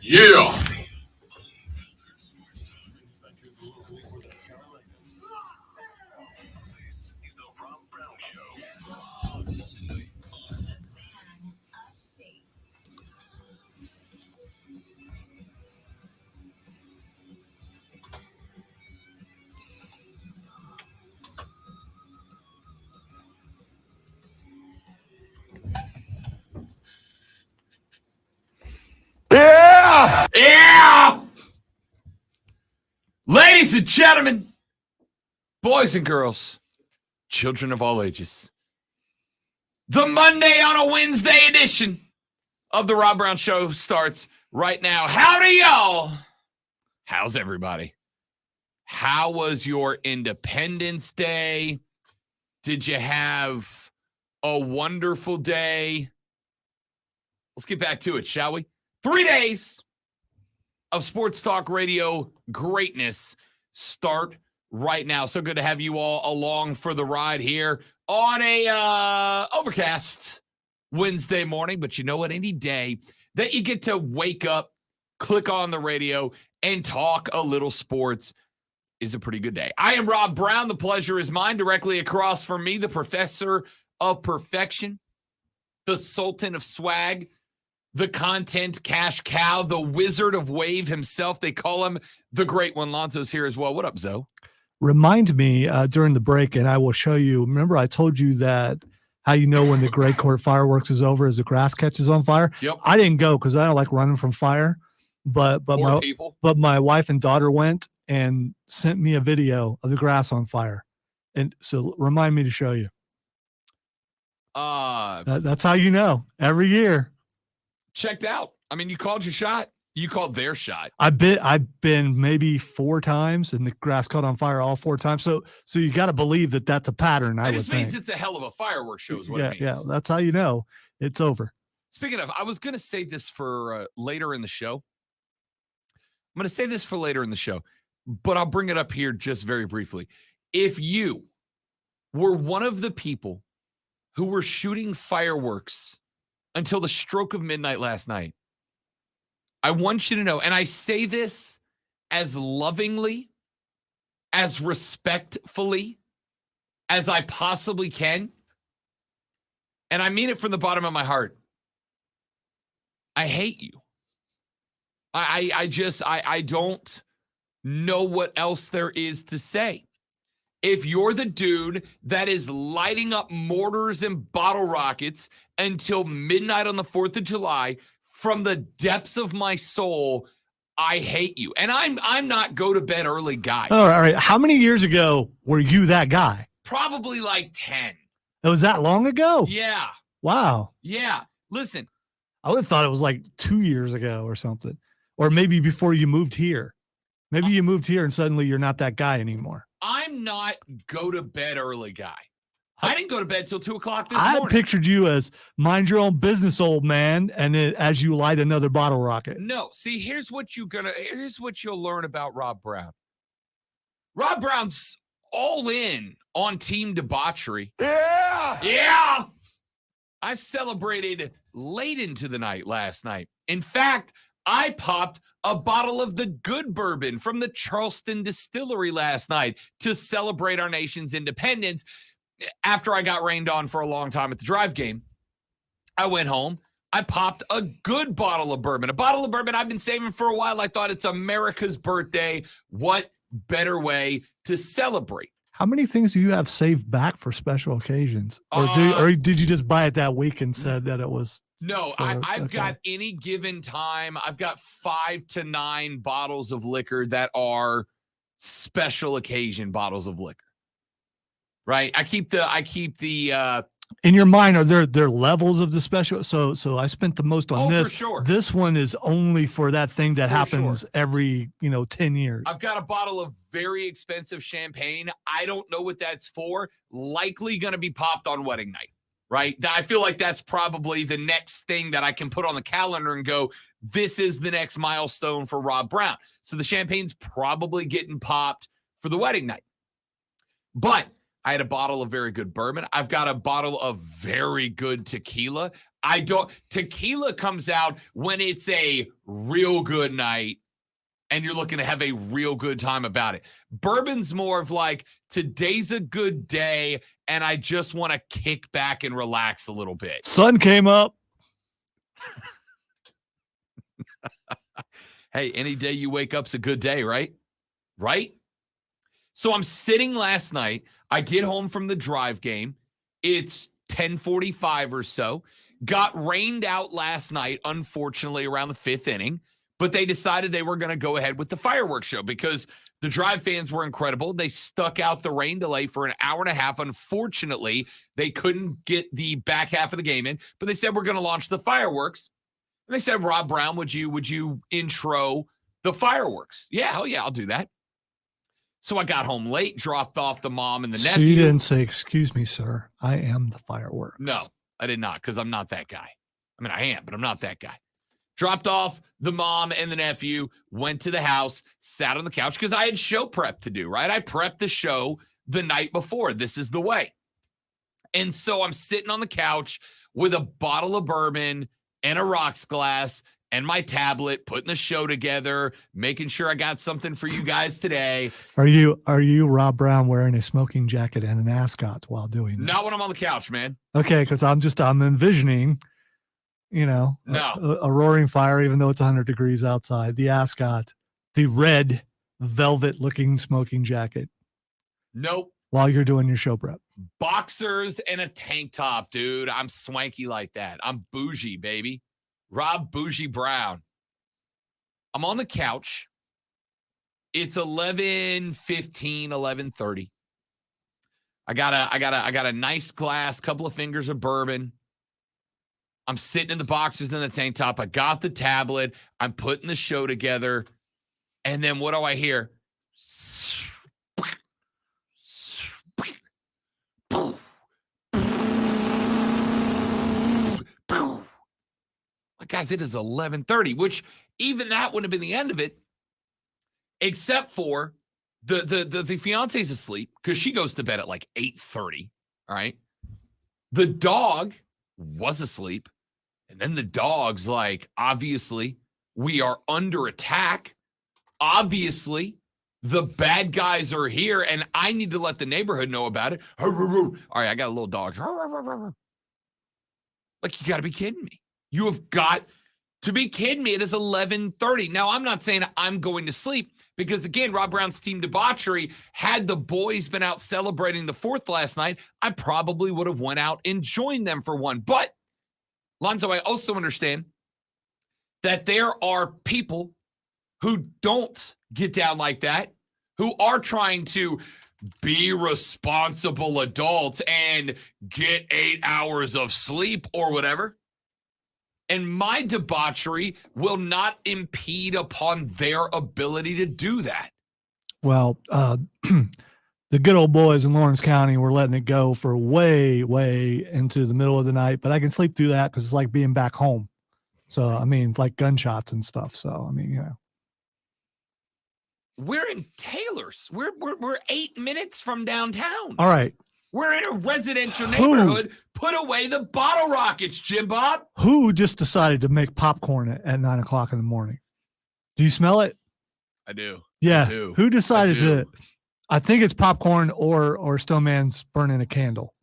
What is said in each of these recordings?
Yeah. Yeah. Yeah. Ladies and gentlemen, boys and girls, children of all ages, the Monday on a Wednesday edition of the Rob Brown Show starts right now. Howdy, y'all. How's everybody? How was your Independence Day? Did you have a wonderful day? Let's get back to it, shall we? 3 days of sports talk radio greatness start right now. So good to have you all along for the ride here on a overcast Wednesday morning. But you know what? Any day that you get to wake up, click on the radio, and talk a little sports is a pretty good day. I am Rob Brown. The pleasure is mine. Directly across from me, the professor of perfection, the sultan of swag, the content cash cow, the wizard of wave himself. They call him the great one. Lonzo's here as well. What up, Zoe? Remind me during the break, and I will show you. Remember, I told you that how you know when the Great Court fireworks is over is the grass catches on fire. Yep. I didn't go because I don't like running from fire, but my wife and daughter went and sent me a video of the grass on fire, and so remind me to show you. That's how you know every year. Checked out. I mean, you called your shot. You called their shot. I've been maybe 4 times, and the grass caught on fire all 4 times. So you got to believe that that's a pattern. It just means it's a hell of a fireworks show is what it means. Yeah, that's how you know it's over. Speaking of, I was going to save this for later in the show. I'm going to say this for later in the show, but I'll bring it up here just very briefly. If you were one of the people who were shooting fireworks until the stroke of midnight last night, I want you to know, and I say this as lovingly, as respectfully as I possibly can, and I mean it from the bottom of my heart. I hate you. I don't know what else there is to say. If you're the dude that is lighting up mortars and bottle rockets until midnight on the 4th of July, from the depths of my soul, I hate you. And I'm not go to bed early guy. All right. How many years ago were you that guy? Probably like 10. It was that long ago? Yeah. Wow. Yeah. Listen. I would have thought it was like 2 years ago or something. Or maybe before you moved here. Maybe you moved here and suddenly you're not that guy anymore. I'm not go to bed early guy. I didn't go to bed till 2 o'clock this morning. I pictured you as mind your own business, old man, and as you light another bottle rocket. No, see, here's what you'll learn about Rob Brown. Rob Brown's all in on team debauchery. Yeah. Yeah. I celebrated late into the night last night. In fact, I popped a bottle of the good bourbon from the Charleston Distillery last night to celebrate our nation's independence. After I got rained on for a long time at the drive game, I went home. I popped a good bottle of bourbon, I've been saving for a while. I thought it's America's birthday. What better way to celebrate? How many things do you have saved back for special occasions? Or did you just buy it that week and said that it was? No, I've got any given time. I've got 5 to 9 bottles of liquor that are special occasion bottles of liquor. Right. I keep the in your mind, are there levels of the special? So I spent the most on this. For sure. This one is only for that thing that happens every 10 years. I've got a bottle of very expensive champagne. I don't know what that's for. Likely going to be popped on wedding night. Right. I feel like that's probably the next thing that I can put on the calendar and go, this is the next milestone for Rob Brown. So the champagne's probably getting popped for the wedding night. But I had a bottle of very good bourbon. I've got a bottle of very good tequila. Tequila comes out when it's a real good night and you're looking to have a real good time about it. Bourbon's more of like, today's a good day and I just want to kick back and relax a little bit. Sun came up. Hey, any day you wake up's a good day, right? Right? So I'm sitting last night. I get home from the drive game. It's 10:45 or so. Got rained out last night, unfortunately, around the 5th inning. But they decided they were going to go ahead with the fireworks show because the Drive fans were incredible. They stuck out the rain delay for an hour and a half. Unfortunately, they couldn't get the back half of the game in, but they said we're going to launch the fireworks. And they said, Rob Brown, would you intro the fireworks? Yeah, hell yeah, I'll do that. So I got home late, dropped off the mom and the nephew. So you didn't say, excuse me, sir, I am the fireworks. No, I did not, because I'm not that guy. I mean, I am, but I'm not that guy. Dropped off the mom and the nephew, went to the house, sat on the couch because I had show prep to do, right? I prepped the show the night before. This is the way. And so I'm sitting on the couch with a bottle of bourbon and a rocks glass and my tablet, putting the show together, making sure I got something for you guys today. Are you Rob Brown wearing a smoking jacket and an ascot while doing this? Not when I'm on the couch, man. Okay, because I'm envisioning, No. a roaring fire, even though it's 100 degrees outside, the ascot, the red velvet-looking smoking jacket. Nope. While you're doing your show prep. Boxers and a tank top, dude. I'm swanky like that. I'm bougie, baby. Rob Bougie Brown. I'm on the couch. It's 11:15, 11:30. I got a nice glass, couple of fingers of bourbon. I'm sitting in the boxers and the tank top. I got the tablet. I'm putting the show together. And then what do I hear? Guys, it is 11:30, which even that wouldn't have been the end of it, except for the fiance's asleep because she goes to bed at like 8:30. All right. The dog was asleep. And then the dog's like, obviously, we are under attack. Obviously, the bad guys are here, and I need to let the neighborhood know about it. All right, I got a little dog. Like, you got to be kidding me. You have got to be kidding me. It is 11:30. Now, I'm not saying I'm going to sleep because, again, Rob Brown's team debauchery, had the boys been out celebrating the 4th last night, I probably would have went out and joined them for one. But, Lonzo, I also understand that there are people who don't get down like that, who are trying to be responsible adults and get 8 hours of sleep or whatever. And my debauchery will not impede upon their ability to do that. Well, the good old boys in Lawrence County were letting it go for way, way into the middle of the night, but I can sleep through that because it's like being back home. So, I mean, like gunshots and stuff. So, I mean, We're in Taylor's. We're 8 minutes from downtown. All right. We're in a residential neighborhood. Put away the bottle rockets, Jim Bob. Who just decided to make popcorn at 9 o'clock in the morning? Do you smell it? I do. Yeah. I do. Who decided to? I think it's popcorn or Stoneman's burning a candle.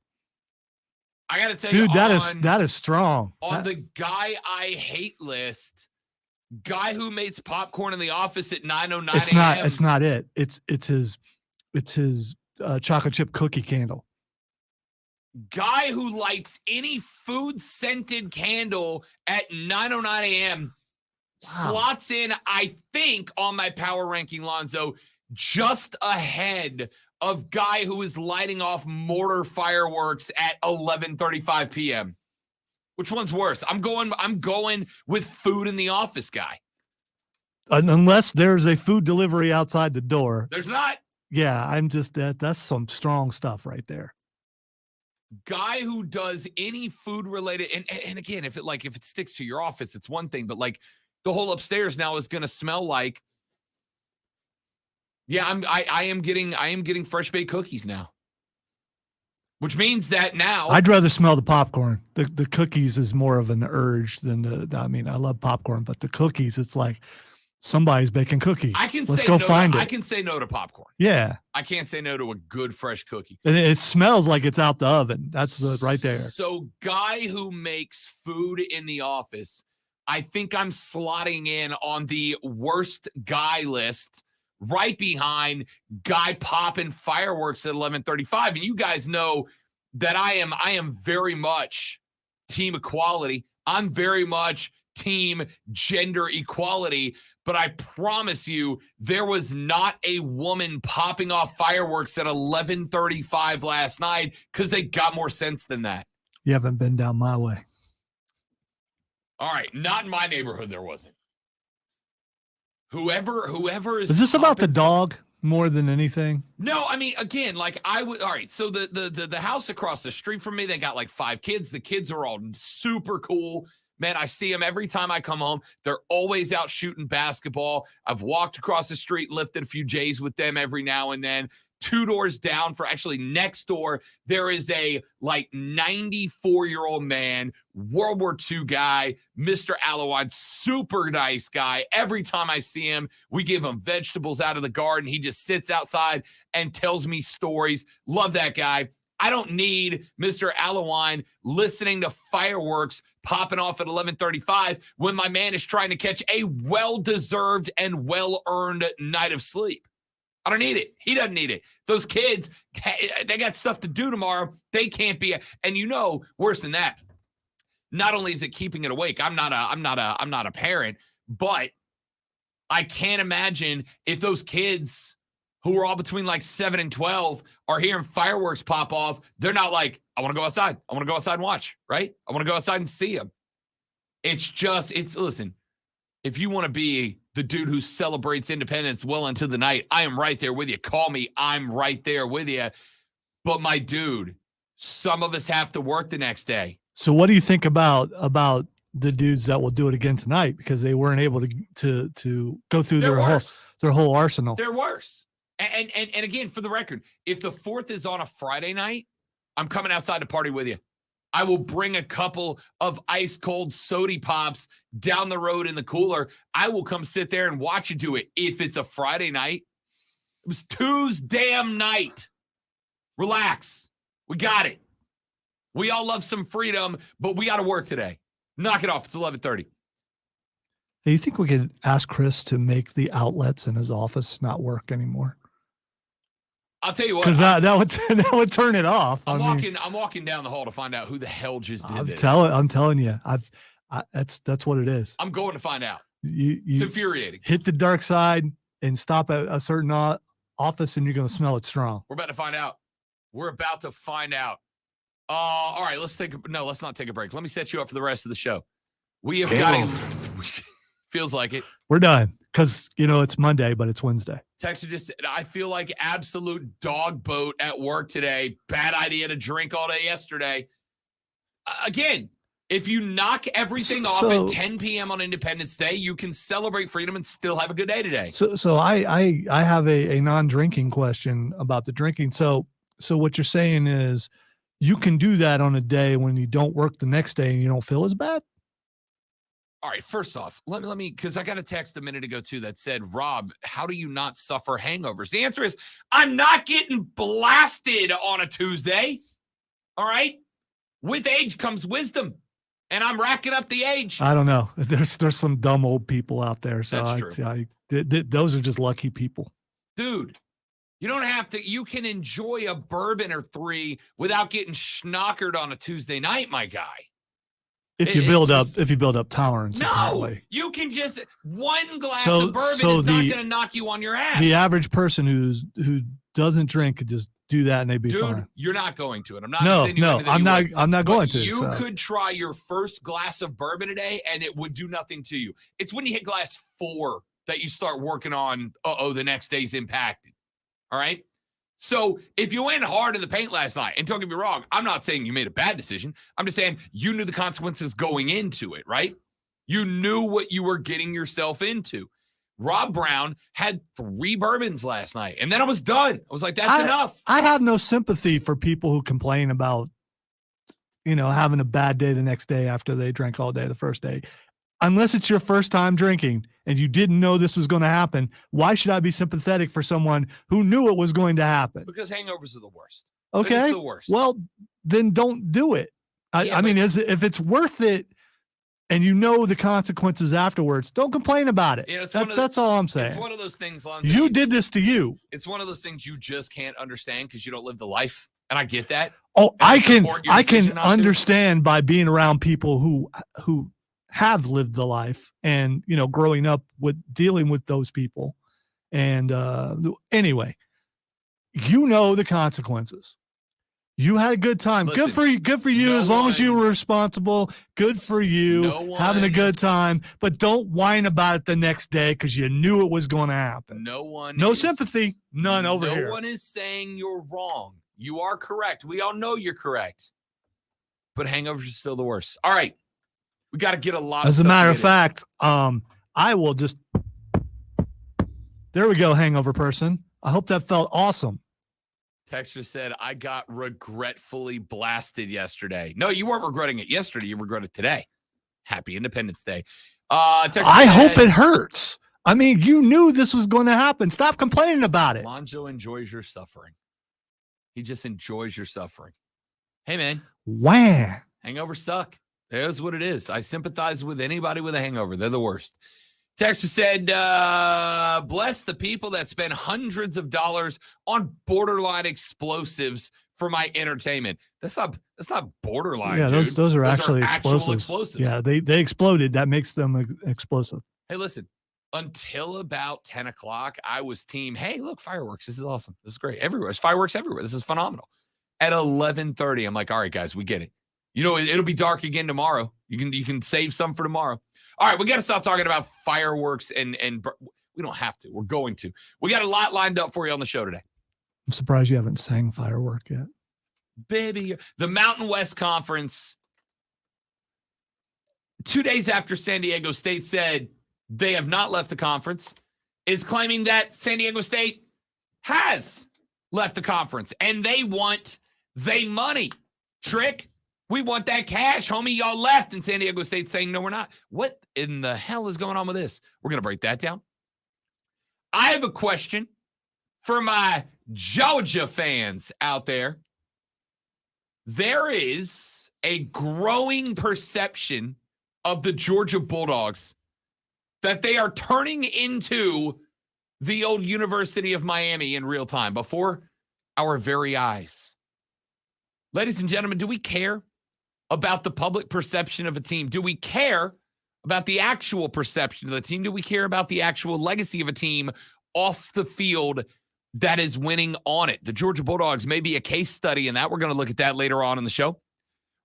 I got to tell you, dude, that is strong. On the guy I hate list, guy who makes popcorn in the office at 9:09 a.m. It's not it. It's his chocolate chip cookie candle. Guy who lights any food scented candle at 9:09 a.m. slots in, I think, on my power ranking, Lonzo, just ahead of guy who is lighting off mortar fireworks at 11:35 p.m. Which one's worse? I'm going with food in the office guy. Unless there's a food delivery outside the door. There's not. Yeah, I'm just that's some strong stuff right there. Guy who does any food related, and again, if it sticks to your office, it's one thing, but like the whole upstairs now is going to smell like. Yeah, I am getting fresh baked cookies now. which means that now I'd rather smell the popcorn. The cookies is more of an urge than I mean, I love popcorn, but the cookies, it's like somebody's baking cookies. Let's go find it. I can say no to popcorn. Yeah. I can't say no to a good fresh cookie. And it smells like it's out the oven. That's right there. So guy who makes food in the office, I think I'm slotting in on the worst guy list right behind guy popping fireworks at 11:35. And you guys know that I am very much team equality. I'm very much team gender equality, but I promise you there was not a woman popping off fireworks at 11:35 last night because they got more sense than that. You haven't been down my way. All right, not in my neighborhood there wasn't. Whoever is this about the dog more than anything? No, I mean, again, like I would. All right, so the house across the street from me, they got like 5 kids. The kids are all super cool. Man, I see them every time I come home. They're always out shooting basketball. I've walked across the street, lifted a few J's with them every now and then. 2 doors down, for actually next door, there is a like 94-year-old man, World War II guy, Mr. Alawad, super nice guy. Every time I see him, we give him vegetables out of the garden. He just sits outside and tells me stories. Love that guy. I don't need Mr. Alawine listening to fireworks popping off at 11:35 when my man is trying to catch a well-deserved and well-earned night of sleep. I don't need it. He doesn't need it. Those kids, they got stuff to do tomorrow. They can't be. And you know, worse than that, not only is it keeping it awake, I'm not a parent, but I can't imagine if those kids who are all between like 7 and 12 are hearing fireworks pop off. They're not like, I want to go outside. I want to go outside and watch, right? I want to go outside and see them. Listen, if you want to be the dude who celebrates independence well into the night, I am right there with you. Call me. I'm right there with you. But my dude, some of us have to work the next day. So what do you think about the dudes that will do it again tonight because they weren't able to go through their whole arsenal? They're worse. And again, for the record, if the 4th is on a Friday night, I'm coming outside to party with you. I will bring a couple of ice cold soda pops down the road in the cooler. I will come sit there and watch you do it. If it's a Friday night, it was Tuesday night. Relax. We got it. We all love some freedom, but we got to work today. Knock it off. It's 11:30. Do you think we could ask Chris to make the outlets in his office not work anymore? I'll tell you what, because that would turn it off. I'm walking down the hall to find out who the hell just did this. I'm telling you, that's what it is. I'm going to find out. It's infuriating. Hit the dark side and stop at a certain office, and you're going to smell it strong. We're about to find out. All right, let's not take a break. Let me set you up for the rest of the show. We have got feels like it. We're done because it's Monday, but it's Wednesday. Texter just said, I feel like absolute dog boat at work today. Bad idea to drink all day yesterday. Again, if you knock everything off at 10 p.m. on Independence Day, you can celebrate freedom and still have a good day today. So I have a non-drinking question about the drinking. So what you're saying is you can do that on a day when you don't work the next day and you don't feel as bad? All right, first off, let me, because I got a text a minute ago, too, that said, Rob, how do you not suffer hangovers? The answer is, I'm not getting blasted on a Tuesday. All right? With age comes wisdom, and I'm racking up the age. I don't know. There's some dumb old people out there. So that's true. Those are just lucky people. Dude, you don't have to. You can enjoy a bourbon or 3 without getting schnockered on a Tuesday night, my guy. If you build up tolerance. No, apparently. You can just one glass of bourbon is not going to knock you on your ass. The average person who doesn't drink could just do that and they'd be fine. You're not going to it. I'm not. I'm not going to. You could try your first glass of bourbon a day and it would do nothing to you. It's when you hit glass 4 that you start working on. The next day's impacted. All right. So if you went hard in the paint last night, and don't get me wrong, I'm not saying you made a bad decision. I'm just saying you knew the consequences going into it, right? You knew what you were getting yourself into. Rob Brown had 3 bourbons last night, and then I was done. I was like, that's enough. I have no sympathy for people who complain about, having a bad day the next day after they drank all day the first day. Unless it's your first time drinking and you didn't know this was going to happen, why should I be sympathetic for someone who knew it was going to happen? Because hangovers are the worst. Okay. It's the worst. Well, then don't do it. I mean, if it's worth it and you know the consequences afterwards, don't complain about it. That's all I'm saying. It's one of those things, Lonzo. You did this to you. It's one of those things you just can't understand because you don't live the life. And I get that. Oh, I can understand by being around people who have lived the life and, growing up with dealing with those people. And anyway, the consequences. You had a good time. Listen, good for you. As long as you were responsible, good for you. Having a good time, but don't whine about it the next day because you knew it was going to happen. No sympathy. None over here. No one is saying you're wrong. You are correct. We all know you're correct. But hangovers are still the worst. All right. We got to get a lot of As a matter of fact, I will just. There we go, hangover person. I hope that felt awesome. Texter said, I got regretfully blasted yesterday. No, you weren't regretting it yesterday. You regret it today. Happy Independence Day. I hope it hurts. I mean, you knew this was going to happen. Stop complaining about it. Lonzo enjoys your suffering. He just enjoys your suffering. Hey, man. Wow. Hangovers suck. That's what it is. I sympathize with anybody with a hangover. They're the worst. Texter said, bless the people that spend hundreds of dollars on borderline explosives for my entertainment. That's not borderline. Yeah, dude. those are actually explosives. Yeah, they exploded. That makes them explosive. Hey, listen, until about 10 o'clock, I was team, hey, look, fireworks. This is awesome. This is great. Everywhere. There's fireworks everywhere. This is phenomenal. At 11:30, I'm like, all right, guys, we get it. It'll be dark again tomorrow. You can save some for tomorrow. All right, we got to stop talking about fireworks and we don't have to. We're going to. We got a lot lined up for you on the show today. I'm surprised you haven't sang firework yet. Baby, the Mountain West Conference, 2 days after San Diego State said they have not left the conference, is claiming that San Diego State has left the conference and they want their money. Trick. We want that cash, homie. Y'all left. And San Diego State saying, no, we're not. What in the hell is going on with this? We're going to break that down. I have a question for my Georgia fans out there. There is a growing perception of the Georgia Bulldogs that they are turning into the old University of Miami in real time before our very eyes. Ladies and gentlemen, do we care about the public perception of a team? Do we care about the actual perception of the team? Do we care about the actual legacy of a team off the field that is winning on it? The Georgia Bulldogs may be a case study in that. We're going to look at that later on in the show.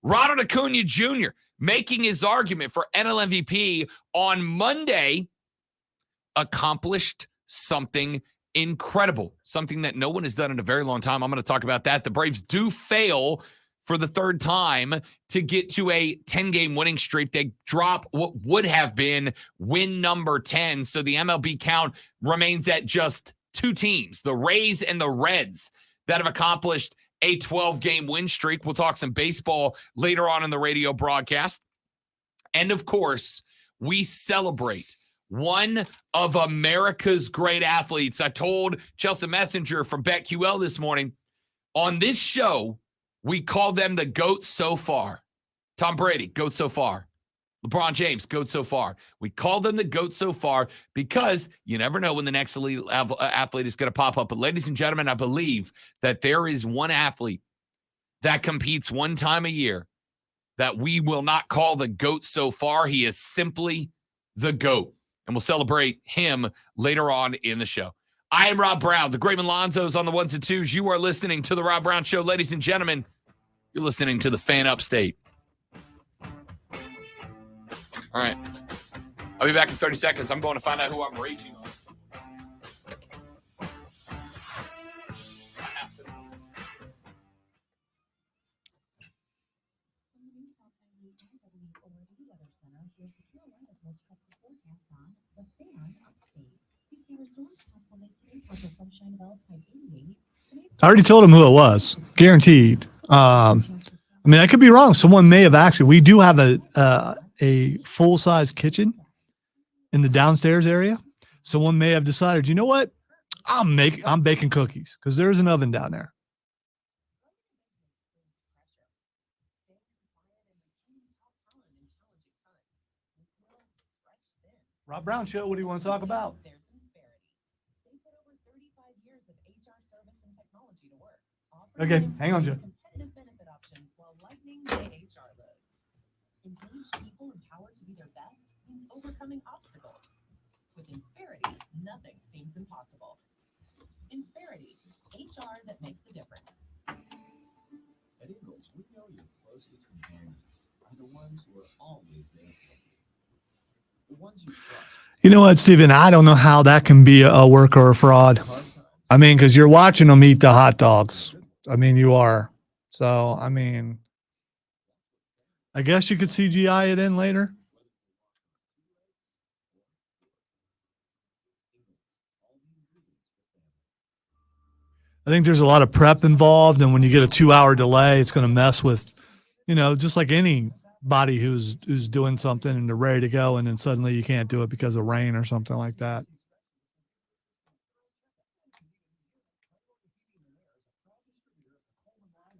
Ronald Acuna Jr. making his argument for NL MVP on Monday accomplished something incredible, something that no one has done in a very long time. I'm going to talk about that. The Braves do fail for the third time to get to a 10-game winning streak. They drop what would have been win number 10. So the MLB count remains at just 2 teams, the Rays and the Reds, that have accomplished a 12-game win streak. We'll talk some baseball later on in the radio broadcast. And of course, we celebrate one of America's great athletes. I told Chelsea Messenger from BetQL this morning, on this show, we call them the GOAT so far. Tom Brady, GOAT so far. LeBron James, GOAT so far. We call them the GOAT so far because you never know when the next elite athlete is going to pop up. But ladies and gentlemen, I believe that there is one athlete that competes one time a year that we will not call the GOAT so far. He is simply the GOAT. And we'll celebrate him later on in the show. I am Rob Brown. The Great Lonzo's on the ones and twos. You are listening to The Rob Brown Show. Ladies and gentlemen, you're listening to the Fan Upstate. All right. I'll be back in 30 seconds. I'm going to find out who I'm raging on. Here's the Carolina's most trusted forecast on the Fan Upstate. I already told him who it was, guaranteed. I mean, I could be wrong. Someone may have actually. We do have a full size kitchen in the downstairs area. Someone may have decided, you know what? I'm baking cookies because there's an oven down there. Rob Brown Show. What do you want to talk about? Okay, hang on, Joe. Engaged people empowered to be their best means overcoming obstacles. With Insperity, nothing seems impossible. Insperity, HR that makes a difference. At Ingalls, we know your closest companions are the ones who are always there for you. The ones you trust. You know what, Steven? I don't know how that can be a work or a fraud. I mean, because you're watching them eat the hot dogs. I mean, you are. So, I mean, I guess you could CGI it in later. I think there's a lot of prep involved, and when you get a 2-hour delay, it's going to mess with, just like anybody who's doing something and they're ready to go, and then suddenly you can't do it because of rain or something like that.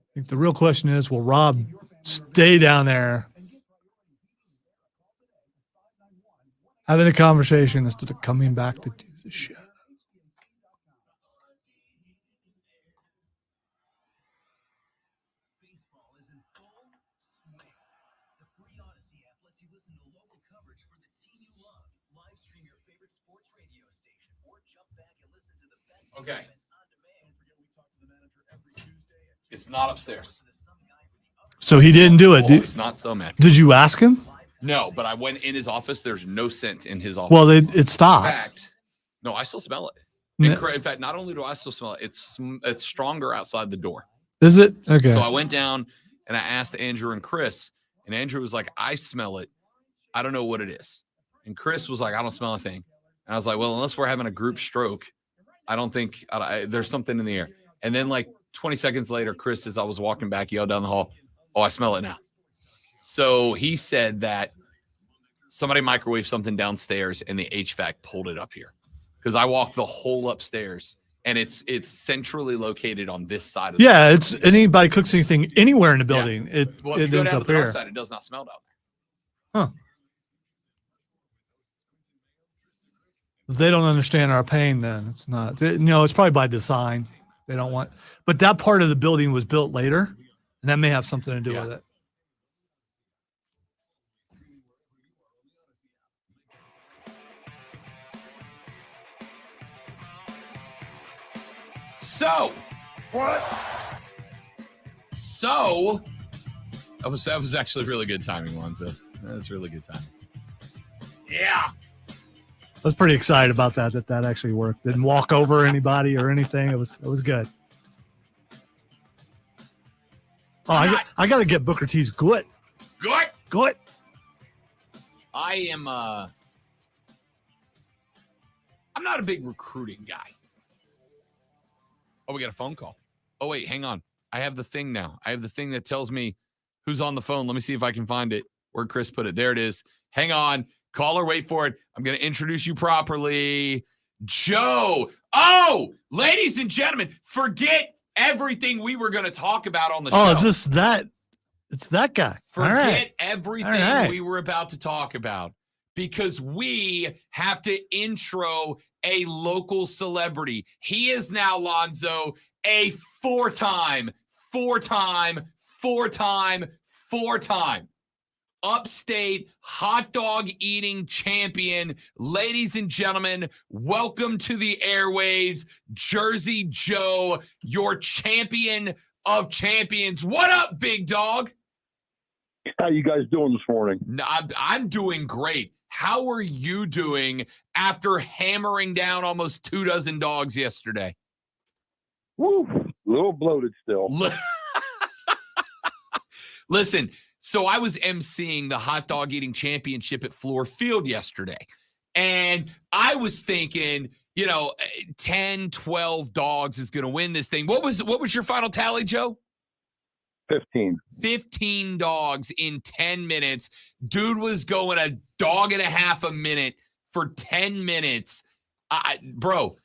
I think the real question is, will Rob stay down there having a conversation instead of coming back to do the show? Baseball is in full swing. The free Odyssey app lets you listen to local coverage for the team you love. Live stream your favorite sports radio station or jump back and listen to the best Okay. segments on demand. Don't forget we talk to the manager every Tuesday at It's not upstairs. So he didn't do it. Oh, he's not so mad. Did you ask him? No, but I went in his office. There's no scent in his office. Well, it in stopped. fact, no, I still smell it. In fact, not only do I still smell it, it's stronger outside the door. Is it? Okay. So I went down and I asked Andrew and Chris, and Andrew was like, I smell it. I don't know what it is. And Chris was like, I don't smell a thing. And I was like, well, unless we're having a group stroke, I don't think there's something in the air. And then like 20 seconds later, Chris, as I was walking back, yelled down the hall, oh, I smell it now. So he said that somebody microwaved something downstairs and the HVAC pulled it up here. Because I walked the whole upstairs and it's centrally located on this side of the Yeah, it's anybody cooks anything anywhere in the building. Well, if It you go ends down up to the here. north side, it does not smell down Huh. If they don't understand our pain, then it's not. It's probably by design. They don't want. But that part of the building was built later, and that may have something to do with it. So that was actually really good timing, Lonzo. That's really good timing. Yeah. I was pretty excited about that actually worked. Didn't walk over anybody or anything. It was good. Oh, I got to get Booker T's good. Good. I am I'm not a big recruiting guy. Oh, we got a phone call. Oh, wait, hang on. I have the thing now. I have the thing that tells me who's on the phone. Let me see if I can find it. Where Chris put it. There it is. Hang on. Caller, wait for it. I'm going to introduce you properly. Joe. Oh, ladies and gentlemen, forget everything we were going to talk about on the show. Oh, is this that? It's that guy. Forget everything we were about to talk about because we have to intro a local celebrity. He is now, Lonzo, a four-time upstate hot dog eating champion. Ladies and gentlemen, welcome to the airwaves, Jersey Joe, your champion of champions. What up, big dog? How you guys doing this morning? I'm doing great. How are you doing after hammering down almost 24 dogs yesterday? Woo, a little bloated still. Listen, so I was emceeing the hot dog eating championship at Floor Field yesterday. And I was thinking, you know, 10, 12 dogs is going to win this thing. What was your final tally, Joe? 15. 15 dogs in 10 minutes. Dude was going a dog and a half a minute for 10 minutes. Bro,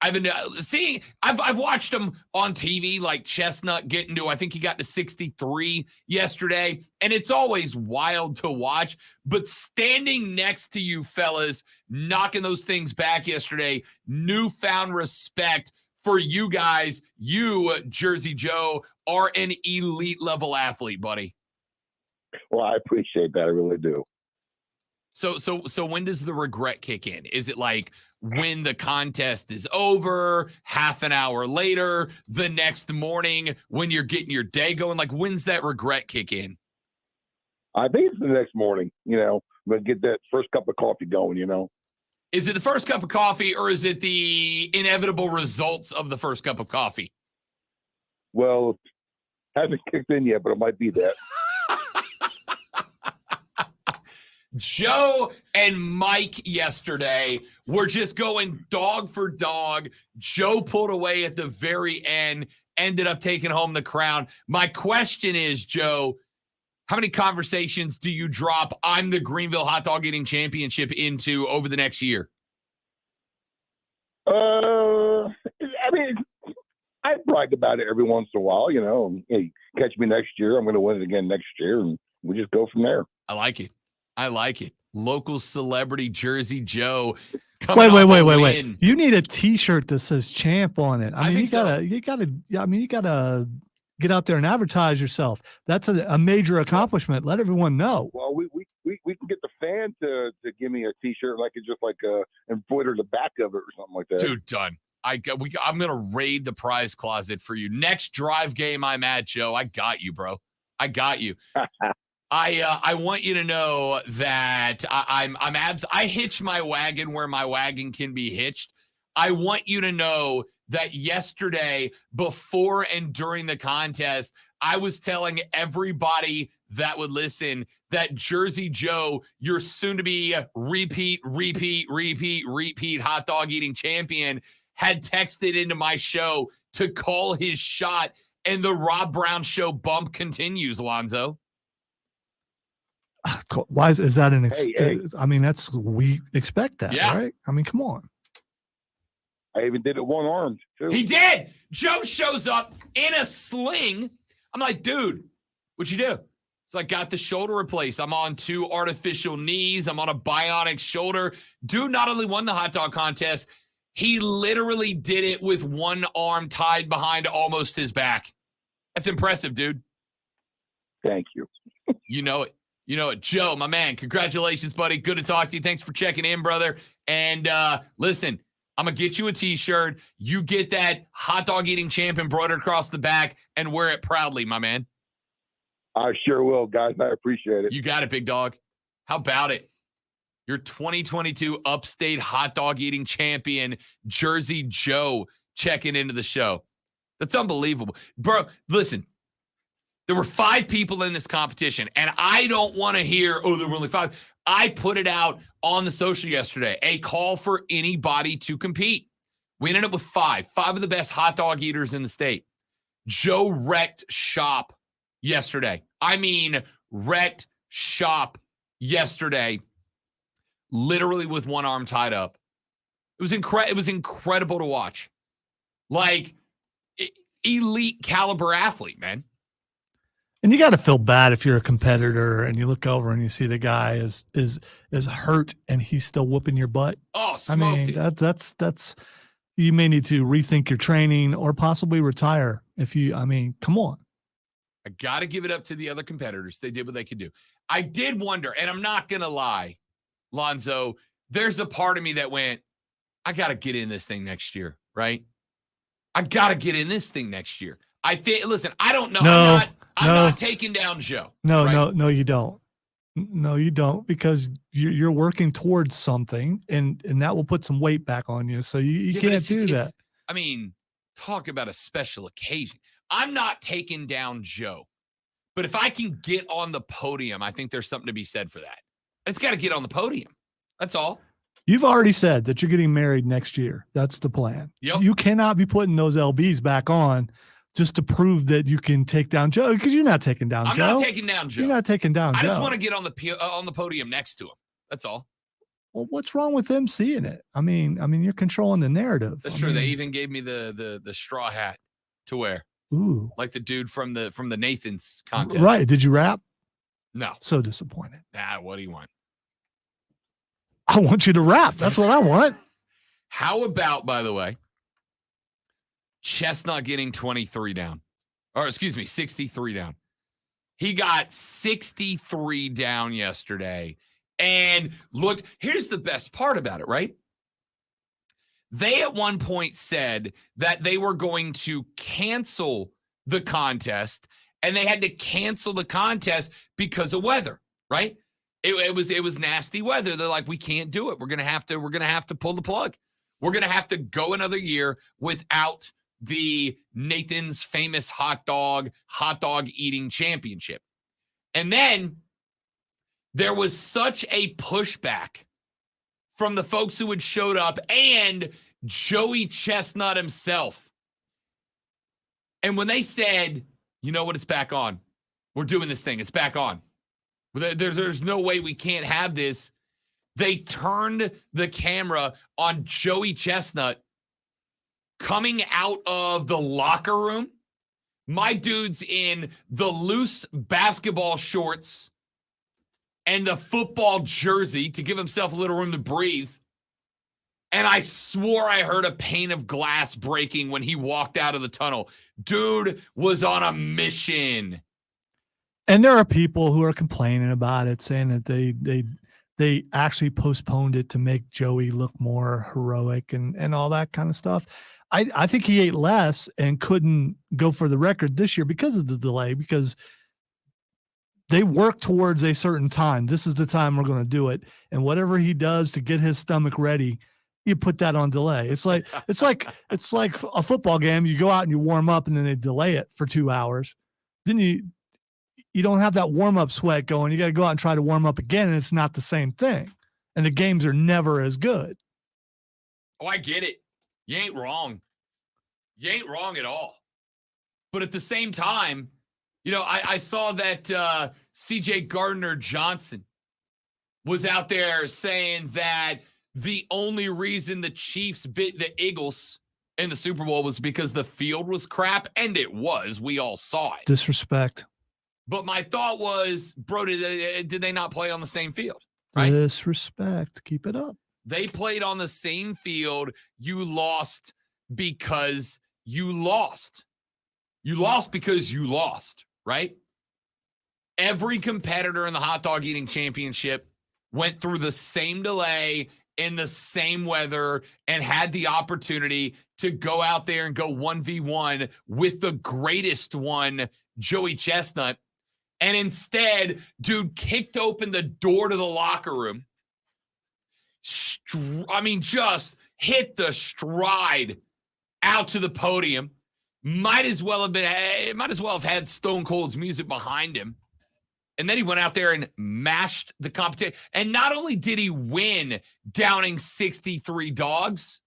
I've been seeing, I've watched him on TV, like Chestnut getting to, I think he got to 63 yesterday, and it's always wild to watch. But standing next to you fellas, knocking those things back yesterday, newfound respect for you guys. You, Jersey Joe, are an elite level athlete, buddy. Well, I appreciate that. I really do. So when does the regret kick in? Is it like when the contest is over, half an hour later, the next morning when you're getting your day going? Like, when's that regret kick in? I think it's the next morning, but get that first cup of coffee going, Is it the first cup of coffee, or is it the inevitable results of the first cup of coffee? Well, hasn't kicked in yet, but it might be that. Joe and Mike yesterday were just going dog for dog. Joe pulled away at the very end, ended up taking home the crown. My question is, Joe, how many conversations do you drop I'm the Greenville Hot Dog Eating Championship into over the next year? I mean, I brag about it every once in a while, Hey, catch me next year. I'm going to win it again next year, and we just go from there. I like it. Local celebrity Jersey Joe. Wait. You need a T-shirt that says "champ" on it. I mean, you gotta get out there and advertise yourself. That's a major accomplishment. Let everyone know. Well, we can get the fan to give me a T-shirt, like it's just like embroider the back of it or something like that. Dude, done. I'm gonna raid the prize closet for you. Next drive game I'm at, Joe. I got you, bro. I got you. I want you to know that I hitch my wagon where my wagon can be hitched. I want you to know that yesterday, before and during the contest, I was telling everybody that would listen that Jersey Joe, your soon-to-be repeat hot dog eating champion, had texted into my show to call his shot, and the Rob Brown Show bump continues, Lonzo. Why is that an hey. I mean, we expect that, right? I mean, come on. I even did it one-armed, too. He did. Joe shows up in a sling. I'm like, dude, what'd you do? So I got the shoulder replaced. I'm on 2 artificial knees. I'm on a bionic shoulder. Dude not only won the hot dog contest, he literally did it with one arm tied behind almost his back. That's impressive, dude. Thank you. You know it. Joe, my man, congratulations, buddy. Good to talk to you. Thanks for checking in, brother. And listen, I'm going to get you a T-shirt. You get that hot dog eating champ embroidered across the back and wear it proudly, my man. I sure will, guys. I appreciate it. You got it, big dog. How about it? Your 2022 Upstate hot dog eating champion, Jersey Joe, checking into the show. That's unbelievable. Bro, listen, there were 5 people in this competition, and I don't want to hear, there were only 5. I put it out on the social yesterday, a call for anybody to compete. We ended up with 5 of the best hot dog eaters in the state. Joe wrecked shop yesterday. I mean, wrecked shop yesterday, literally with one arm tied up. It was incredible to watch. Like, elite caliber athlete, man. And you got to feel bad if you're a competitor and you look over and you see the guy is hurt and he's still whooping your butt. Oh, smoked it. That's you may need to rethink your training or possibly retire come on. I got to give it up to the other competitors. They did what they could do. I did wonder, and I'm not going to lie, Lonzo, there's a part of me that went, I got to get in this thing next year, right? I got to get in this thing next year. I think, listen, I don't know. I'm not taking down Joe. No, right? no, you don't. No, you don't, because you're working towards something and that will put some weight back on you. So you can't do that. I mean, talk about a special occasion. I'm not taking down Joe, but if I can get on the podium, I think there's something to be said for that. I just got to get on the podium. That's all. You've already said that you're getting married next year. That's the plan. Yep. You cannot be putting those LBs back on just to prove that you can take down Joe, because you're not taking down I'm Joe. not taking down Joe. You're not taking down I Joe. just want to get on the podium next to him. That's all. Well, what's wrong with them seeing it? I mean, you're controlling the narrative. That's true. They even gave me the straw hat to wear, Ooh, like the dude from the Nathan's contest. right. Did you rap? No. So disappointed. What do you want? I want you to rap. That's what I want. How about, by the way, Chestnut getting 23 down? Or excuse me, 63 down. He got 63 down yesterday. And look, here's the best part about it, right? They at one point said that they were going to cancel the contest, and they had to cancel the contest because of weather, right? It was nasty weather. They're like, we can't do it. We're gonna have to pull the plug. We're gonna have to go another year without the Nathan's famous hot dog eating championship. And then there was such a pushback from the folks who had showed up and Joey Chestnut himself. And when they said, you know what, it's back on. We're doing this thing. It's back on. There's no way we can't have this. They turned the camera on Joey Chestnut coming out of the locker room. My dude's in the loose basketball shorts and the football jersey to give himself a little room to breathe. And I swore I heard a pane of glass breaking when he walked out of the tunnel. Dude was on a mission. And there are people who are complaining about it, saying that they actually postponed it to make Joey look more heroic and all that kind of stuff. I think he ate less and couldn't go for the record this year because of the delay, because they work towards a certain time. This is the time we're going to do it. And whatever he does to get his stomach ready, you put that on delay. It's like a football game. You go out and you warm up and then they delay it for 2 hours. Then you don't have that warm-up sweat going. You got to go out and try to warm up again, and it's not the same thing. And the games are never as good. Oh, I get it. You ain't wrong. You ain't wrong at all. But at the same time, you know, I saw that C.J. Gardner-Johnson was out there saying that the only reason the Chiefs bit the Eagles in the Super Bowl was because the field was crap, and it was. We all saw it. Disrespect. But my thought was, bro, did they not play on the same field? Right? Disrespect. Keep it up. They played on the same field. You lost because you lost. You lost because you lost, right? Every competitor in the hot dog eating championship went through the same delay in the same weather and had the opportunity to go out there and go 1v1 with the greatest one, Joey Chestnut. And instead, dude kicked open the door to the locker room. Just hit the stride out to the podium. Might as well have had Stone Cold's music behind him. And then he went out there and mashed the competition. And not only did he win downing 63 dogs,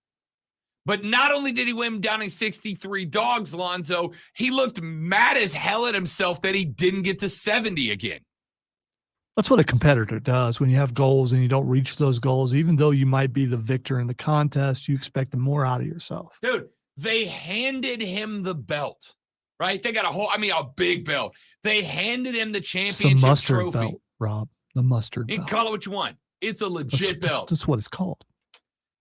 but not only did he win downing 63 dogs, Lonzo, he looked mad as hell at himself that he didn't get to 70 again. That's what a competitor does. When you have goals and you don't reach those goals, even though you might be the victor in the contest, you expect more out of yourself. Dude, they handed him the belt, right? They got a big belt. They handed him the championship it's the mustard trophy. belt, Rob. The mustard You can belt. call it what you want. It's a legit belt. That's what it's called.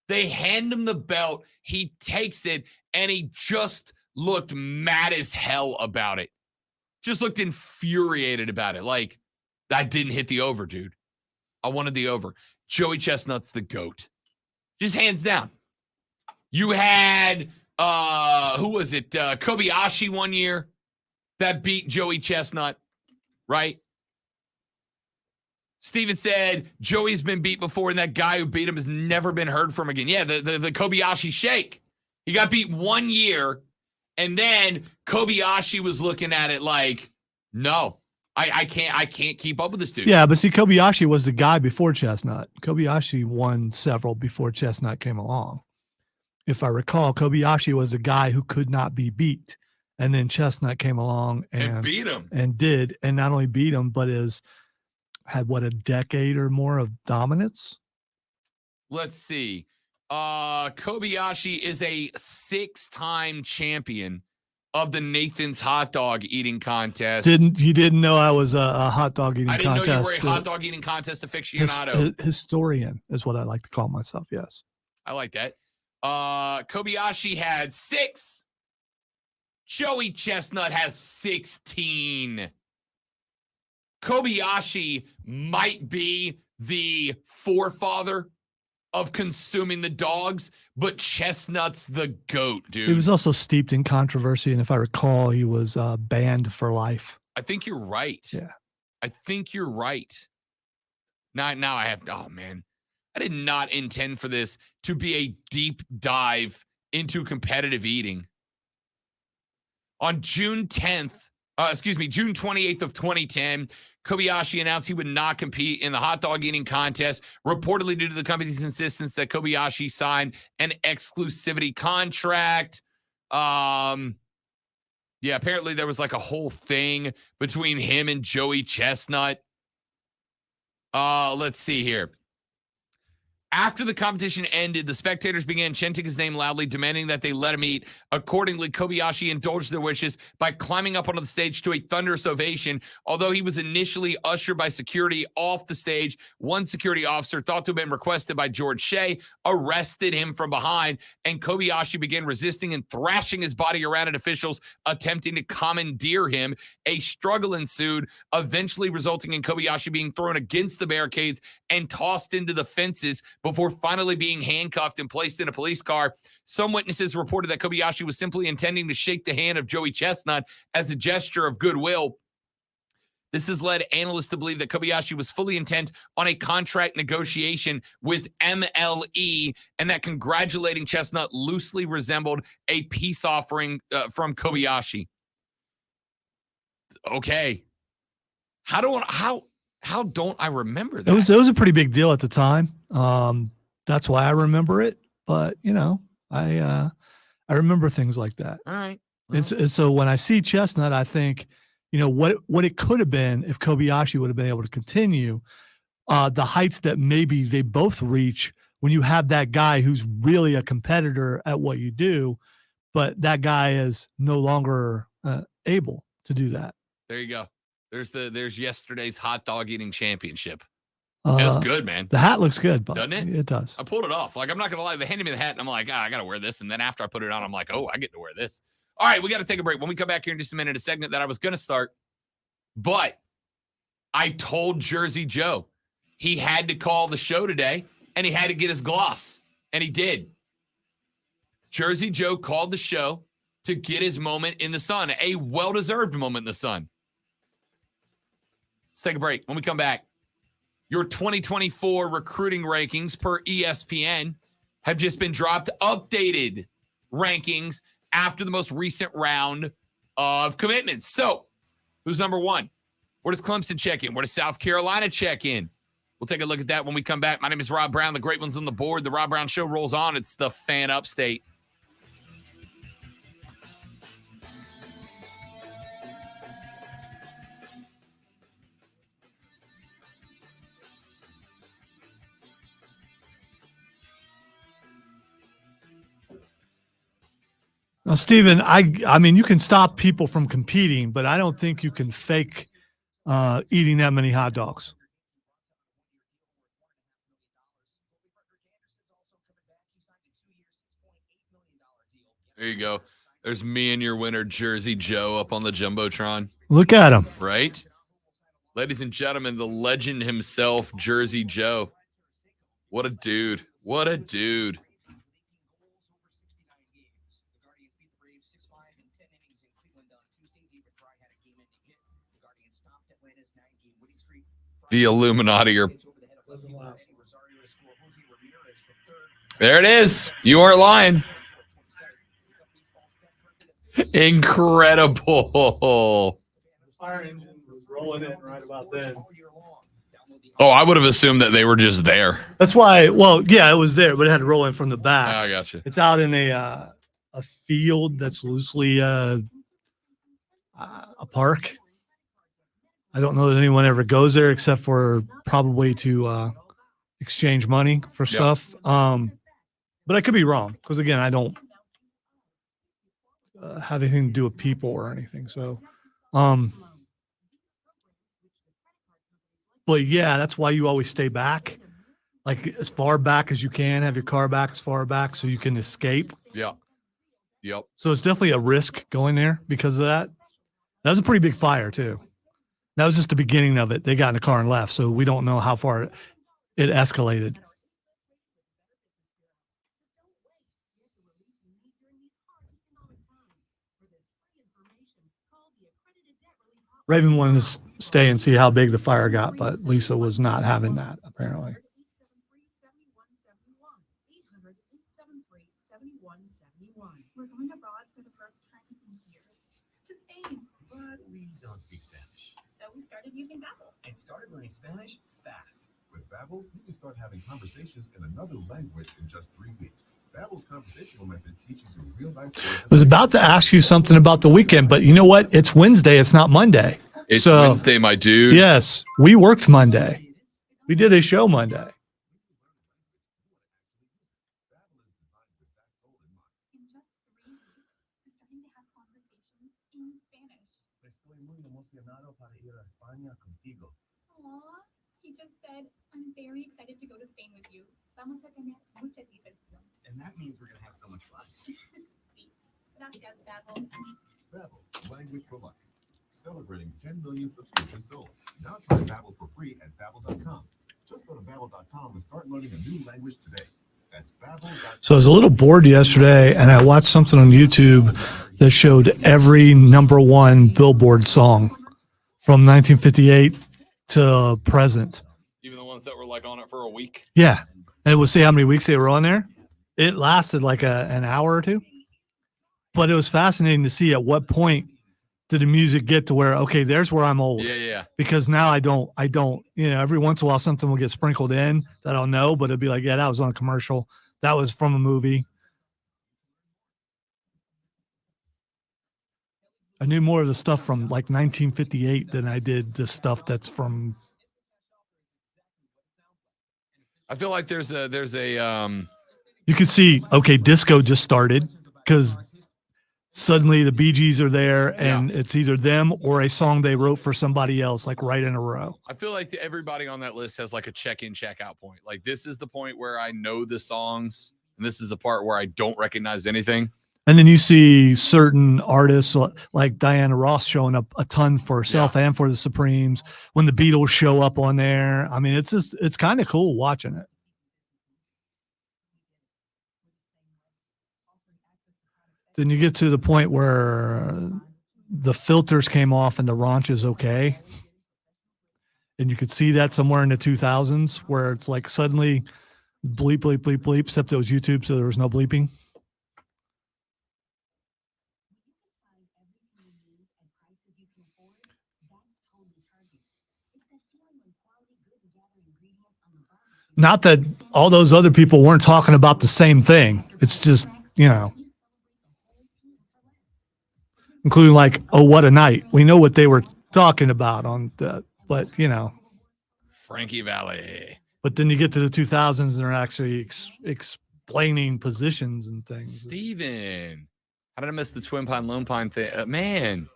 They hand him the belt. He takes it, and he just looked mad as hell about it. Just looked infuriated about it. Like, I didn't hit the over, dude. I wanted the over. Joey Chestnut's the GOAT. Just hands down. You had, who was it? Kobayashi one year that beat Joey Chestnut, right? Steven said Joey's been beat before, and that guy who beat him has never been heard from again. Yeah, the Kobayashi Shake. He got beat 1 year, and then Kobayashi was looking at it like, no, I can't keep up with this dude. Yeah, but see, Kobayashi was the guy before Chestnut. Kobayashi won several before Chestnut came along. If I recall, Kobayashi was the guy who could not be beat. And then Chestnut came along and beat him. And not only beat him, but had what, a decade or more of dominance? Let's see. Kobayashi is a 6-time champion of the Nathan's hot dog eating contest. You didn't know I was a hot dog eating contest? I didn't know you were a hot dog eating contest aficionado. Historian is what I like to call myself. Yes. I like that. Kobayashi had 6. Joey Chestnut has 16. Kobayashi might be the forefather of consuming the dogs, but Chestnut's the GOAT, dude. He was also steeped in controversy, and if I recall, he was banned for life. I think you're right. Yeah. I think you're right. Now I have, oh man, I did not intend for this to be a deep dive into competitive eating. On June 28th of 2010, Kobayashi announced he would not compete in the hot dog eating contest, reportedly due to the company's insistence that Kobayashi signed an exclusivity contract. Yeah, apparently there was like a whole thing between him and Joey Chestnut. Let's see here. After the competition ended, the spectators began chanting his name loudly, demanding that they let him eat. Accordingly, Kobayashi indulged their wishes by climbing up onto the stage to a thunderous ovation. Although he was initially ushered by security off the stage, one security officer, thought to have been requested by George Shea, arrested him from behind, and Kobayashi began resisting and thrashing his body around at officials attempting to commandeer him. A struggle ensued, eventually resulting in Kobayashi being thrown against the barricades and tossed into the fences before finally being handcuffed and placed in a police car. Some witnesses reported that Kobayashi was simply intending to shake the hand of Joey Chestnut as a gesture of goodwill. This has led analysts to believe that Kobayashi was fully intent on a contract negotiation with MLE, and that congratulating Chestnut loosely resembled a peace offering from Kobayashi. Okay. How don't I remember that? It was a pretty big deal at the time. That's why I remember it. But I remember things like that. All right. And so when I see Chestnut, I think, what it could have been if Kobayashi would have been able to continue the heights that maybe they both reach when you have that guy who's really a competitor at what you do, but that guy is no longer able to do that. There you go. There's yesterday's hot dog eating championship. That's good, man. The hat looks good, but doesn't it? It does. I pulled it off. Like, I'm not gonna lie. They handed me the hat, and I'm like, I gotta wear this. And then after I put it on, I'm like, oh, I get to wear this. All right, we got to take a break. When we come back here in just a minute, a segment that I was gonna start, but I told Jersey Joe he had to call the show today, and he had to get his gloss, and he did. Jersey Joe called the show to get his moment in the sun, a well-deserved moment in the sun. Let's take a break. When we come back, your 2024 recruiting rankings per ESPN have just been dropped. Updated rankings after the most recent round of commitments. So, who's number one? Where does Clemson check in? Where does South Carolina check in? We'll take a look at that when we come back. My name is Rob Brown. The great one's on the board. The Rob Brown Show rolls on. It's the Fan Upstate. Now, Steven, I mean, you can stop people from competing, but I don't think you can fake eating that many hot dogs. There you go. There's me and your winner, Jersey Joe, up on the Jumbotron. Look at him. Right? Ladies and gentlemen, the legend himself, Jersey Joe. What a dude. What a dude. The Illuminati are. There it is. You aren't lying. Incredible. Fire engine was rolling in right about then. Oh, I would have assumed that they were just there. That's why. Well, yeah, it was there, but it had to roll in from the back. I got you. It's out in a field that's loosely a park. I don't know that anyone ever goes there except for probably to exchange money for stuff. But I could be wrong because again, I don't have anything to do with people or anything. So, but yeah, that's why you always stay back, like as far back as you can. Have your car back as far back so you can escape. Yeah. Yep. So it's definitely a risk going there because of that. That was a pretty big fire too. That was just the beginning of it. They got in the car and left, so we don't know how far it escalated. Raven wanted to stay and see how big the fire got, but Lisa was not having that, apparently. We're going abroad for the first time in years. To Spain. But we don't speak Spanish. So we started using Babbel. And started learning Spanish fast. With Babbel, you can start having conversations in another language in just 3 weeks. Babbel's conversational method teaches you real-life words. I was about to ask you something about the weekend, but you know what? It's Wednesday. It's not Monday. It's So- Wednesday, my dude. Yes, we worked Monday. We did a show Monday. In just 3 weeks, we're starting to have conversations in Spanish. Estoy muy emocionado para ir a España contigo. Aw, he just said, I'm very excited to go to Spain with you. Vamos a tener mucha diversión. And that means we're going to have so much fun. Sí. Gracias, Babbel. Babbel, language for life. Celebrating 10 million subscriptions sold. Now try Babbel for free at Babbel.com. Just go to Babbel.com and start learning a new language today. That's Babbel.com. So I was a little bored yesterday, and I watched something on YouTube that showed every #1 Billboard song from 1958 to present. Even the ones that were like on it for a week. Yeah, and we'll see how many weeks they were on there. It lasted like an hour or two, but it was fascinating to see at what point did the music get to where, okay, there's where I'm old. Yeah. Because now I don't, every once in a while something will get sprinkled in that I'll know, but it'll be like, yeah, that was on a commercial. That was from a movie. I knew more of the stuff from like 1958 than I did the stuff that's from. I feel like there's a You could see, okay, disco just started because suddenly the Bee Gees are there and it's either them or a song they wrote for somebody else, like right in a row. I feel like everybody on that list has like a check-in, check-out point. Like this is the point where I know the songs, and this is the part where I don't recognize anything. And then you see certain artists like Diana Ross showing up a ton for herself and for the Supremes. When the Beatles show up on there, I mean, it's kind of cool watching it. Then you get to the point where the filters came off and the raunch is okay. And you could see that somewhere in the 2000s where it's like suddenly bleep, bleep, bleep, bleep, except it was YouTube, so there was no bleeping. Not that all those other people weren't talking about the same thing. It's just, including like, oh, what a night. We know what they were talking about on the, but Frankie Valli. But then you get to the 2000s and they're actually explaining positions and things. Steven. How did I miss the Twin Pine Lone Pine thing? Man.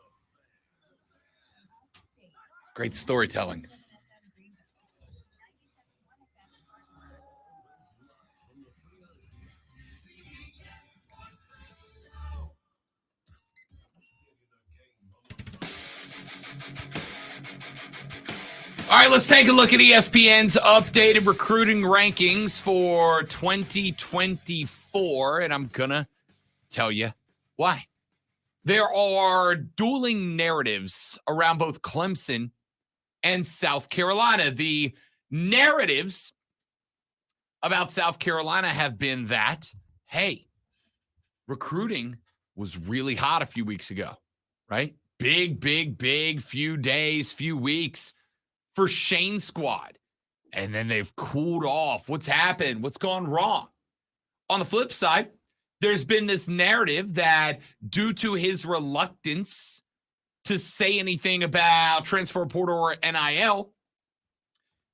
Great storytelling. All right, let's take a look at ESPN's updated recruiting rankings for 2024, and I'm going to tell you why. There are dueling narratives around both Clemson and South Carolina. The narratives about South Carolina have been that, hey, recruiting was really hot a few weeks ago, right? big few days, few weeks for Shane's squad. And then they've cooled off. What's happened? What's gone wrong? On the flip side, there's been this narrative that due to his reluctance to say anything about transfer portal or NIL,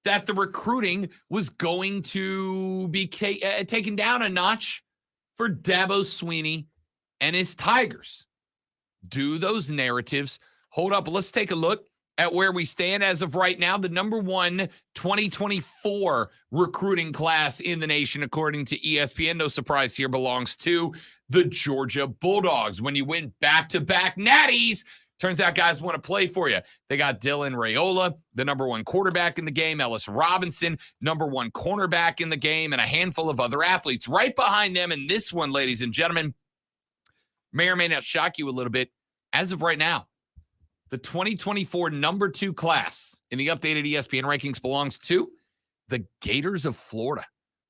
that the recruiting was going to be taken down a notch for Dabo Swinney and his Tigers. Do those narratives hold up? Let's take a look at where we stand as of right now. The number one 2024 recruiting class in the nation, according to ESPN, no surprise here, belongs to the Georgia Bulldogs. When you win back-to-back natties, turns out guys want to play for you. They got Dylan Raiola, the number one quarterback in the game, Ellis Robinson, number one cornerback in the game, and a handful of other athletes. Right behind them in this one, ladies and gentlemen, may or may not shock you a little bit, as of right now, the 2024 number 2 class in the updated ESPN rankings belongs to the Gators of Florida.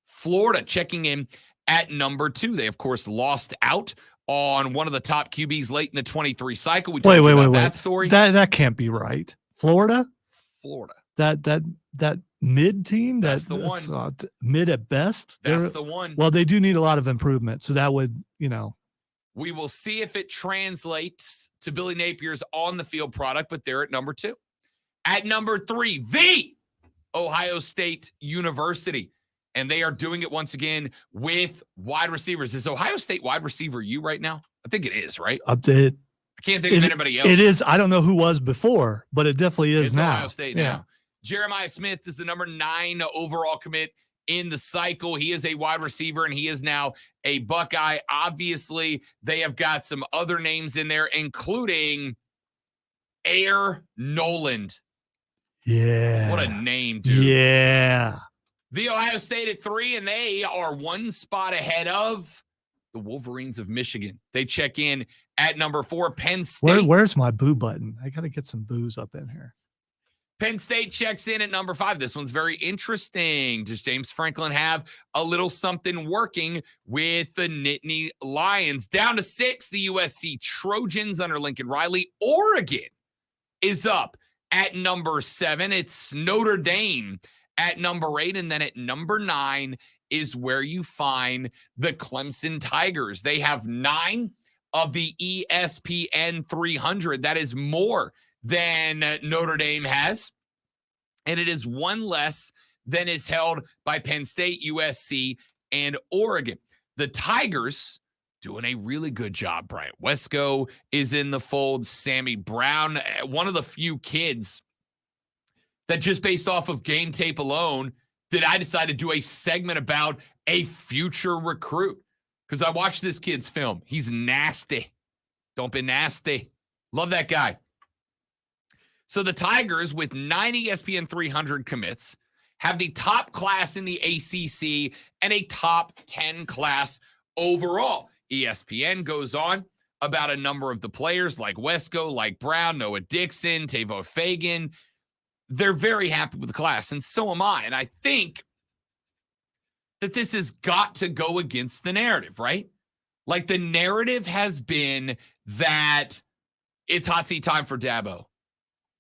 Florida checking in at number 2. They, of course, lost out on one of the top QBs late in the 23 cycle. We told you about that story. That can't be right. Florida? Florida. That mid team? That's the one. Mid at best? That's the one. Well, they do need a lot of improvement. So that would, We will see if it translates to Billy Napier's on-the-field product, but they're at number 2. At number 3, the Ohio State University. And they are doing it once again with wide receivers. Is Ohio State wide receiver you right now? I think it is, right? I can't think of anybody else. It is. I don't know who was before, but it definitely is it's now. Ohio State now. Jeremiah Smith is the number 9 overall commit in the cycle. He is a wide receiver, and he is now a Buckeye. Obviously, they have got some other names in there, including Air Noland. Yeah. What a name, dude. Yeah. The Ohio State at 3, and they are one spot ahead of the Wolverines of Michigan. They check in at number 4. Penn State. Where's my boo button? I got to get some boos up in here. Penn State checks in at number 5. This one's very interesting. Does James Franklin have a little something working with the Nittany Lions? Down to 6, the USC Trojans under Lincoln Riley. Oregon is up at number 7. It's Notre Dame at number 8. And then at number 9 is where you find the Clemson Tigers. They have 9 of the ESPN 300. That is more than Notre Dame has, and it is one less than is held by Penn State, USC, and Oregon. The Tigers doing a really good job. Bryant Wesco is in the fold. Sammy Brown, one of the few kids that just based off of game tape alone did I decide to do a segment about a future recruit, because I watched this kid's film. He's nasty. Don't be nasty. Love that guy. So the Tigers, with 9 ESPN 300 commits, have the top class in the ACC and a top 10 class overall. ESPN goes on about a number of the players like Wesco, like Brown, Noah Dixon, Tavo Fagan. They're very happy with the class, and so am I. And I think that this has got to go against the narrative, right? Like, the narrative has been that it's hot seat time for Dabo,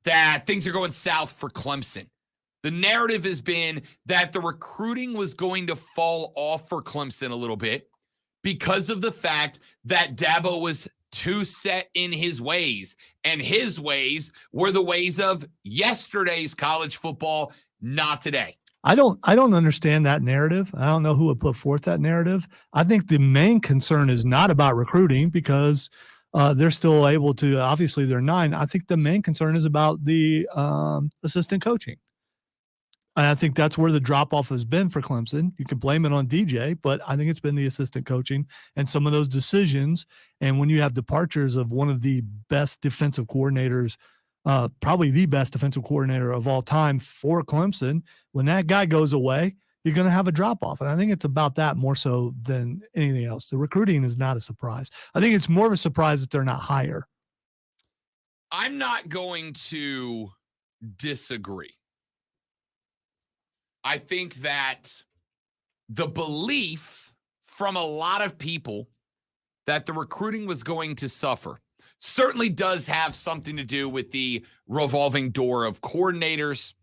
that things are going south for Clemson. The narrative has been that the recruiting was going to fall off for Clemson a little bit because of the fact that Dabo was too set in his ways, and his ways were the ways of yesterday's college football, not today. I don't understand that narrative. I don't know who would put forth that narrative. I think the main concern is not about recruiting, because they're still able to, obviously they're 9. I think the main concern is about the assistant coaching. And I think that's where the drop-off has been for Clemson. You can blame it on DJ, but I think it's been the assistant coaching and some of those decisions. And when you have departures of one of the best defensive coordinators, probably the best defensive coordinator of all time for Clemson, when that guy goes away, you're going to have a drop-off. And I think it's about that more so than anything else. The recruiting is not a surprise. I think it's more of a surprise that they're not higher. I'm not going to disagree. I think that the belief from a lot of people that the recruiting was going to suffer. certainly does have something to do with the revolving door of coordinators.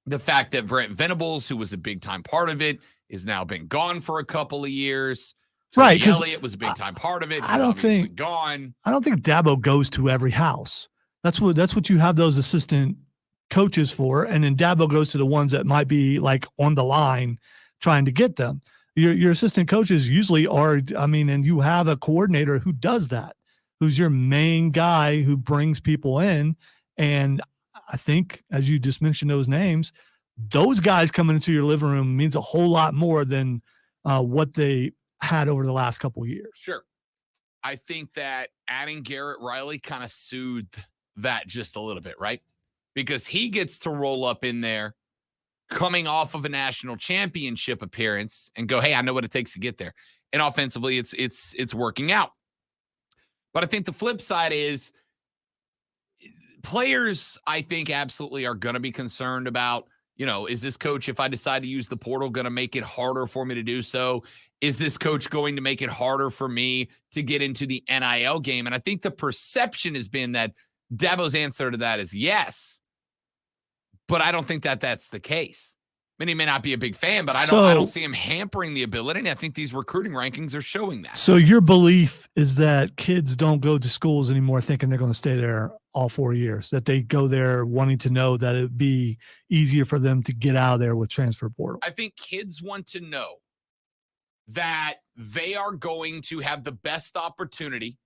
The fact that Brent Venables, who was a big-time part of it, is now been gone for a couple of years. Tony Right, 'cause Elliott was a big-time part of it. I He's don't obviously think- gone. I don't think Dabo goes to every house. That's what you have those assistant coaches for. And then Dabo goes to the ones that might be like on the line trying to get them. Your assistant coaches usually are, and you have a coordinator who does that, who's your main guy who brings people in. And I think, as you just mentioned those names, those guys coming into your living room means a whole lot more than what they had over the last couple of years. Sure. I think that adding Garrett Riley kind of soothed that just a little bit, right? Because he gets to roll up in there coming off of a national championship appearance and go, hey, I know what it takes to get there. And offensively, it's working out. But I think the flip side is players, I think, absolutely are going to be concerned about, is this coach, if I decide to use the portal, going to make it harder for me to do so? Is this coach going to make it harder for me to get into the NIL game? And I think the perception has been that Dabo's answer to that is yes, but I don't think that that's the case. I mean, he may not be a big fan, but I don't see him hampering the ability. And I think these recruiting rankings are showing that. So your belief is that kids don't go to schools anymore thinking they're going to stay there all 4 years, that they go there wanting to know that it'd be easier for them to get out of there with transfer portal. I think kids want to know that they are going to have the best opportunity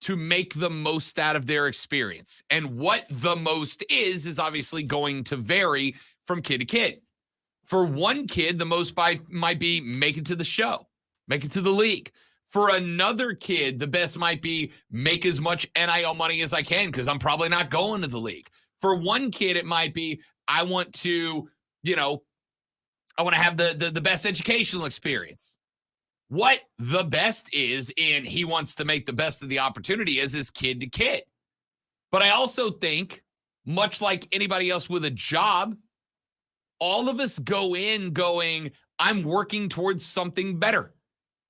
to make the most out of their experience. And what the most is obviously going to vary from kid to kid. For one kid, the most might be make it to the show, make it to the league. For another kid, the best might be make as much NIL money as I can because I'm probably not going to the league. For one kid, it might be I want to, I want to have the best educational experience. What the best is, and he wants to make the best of the opportunity is kid to kid. But I also think, much like anybody else with a job, all of us go in going, I'm working towards something better.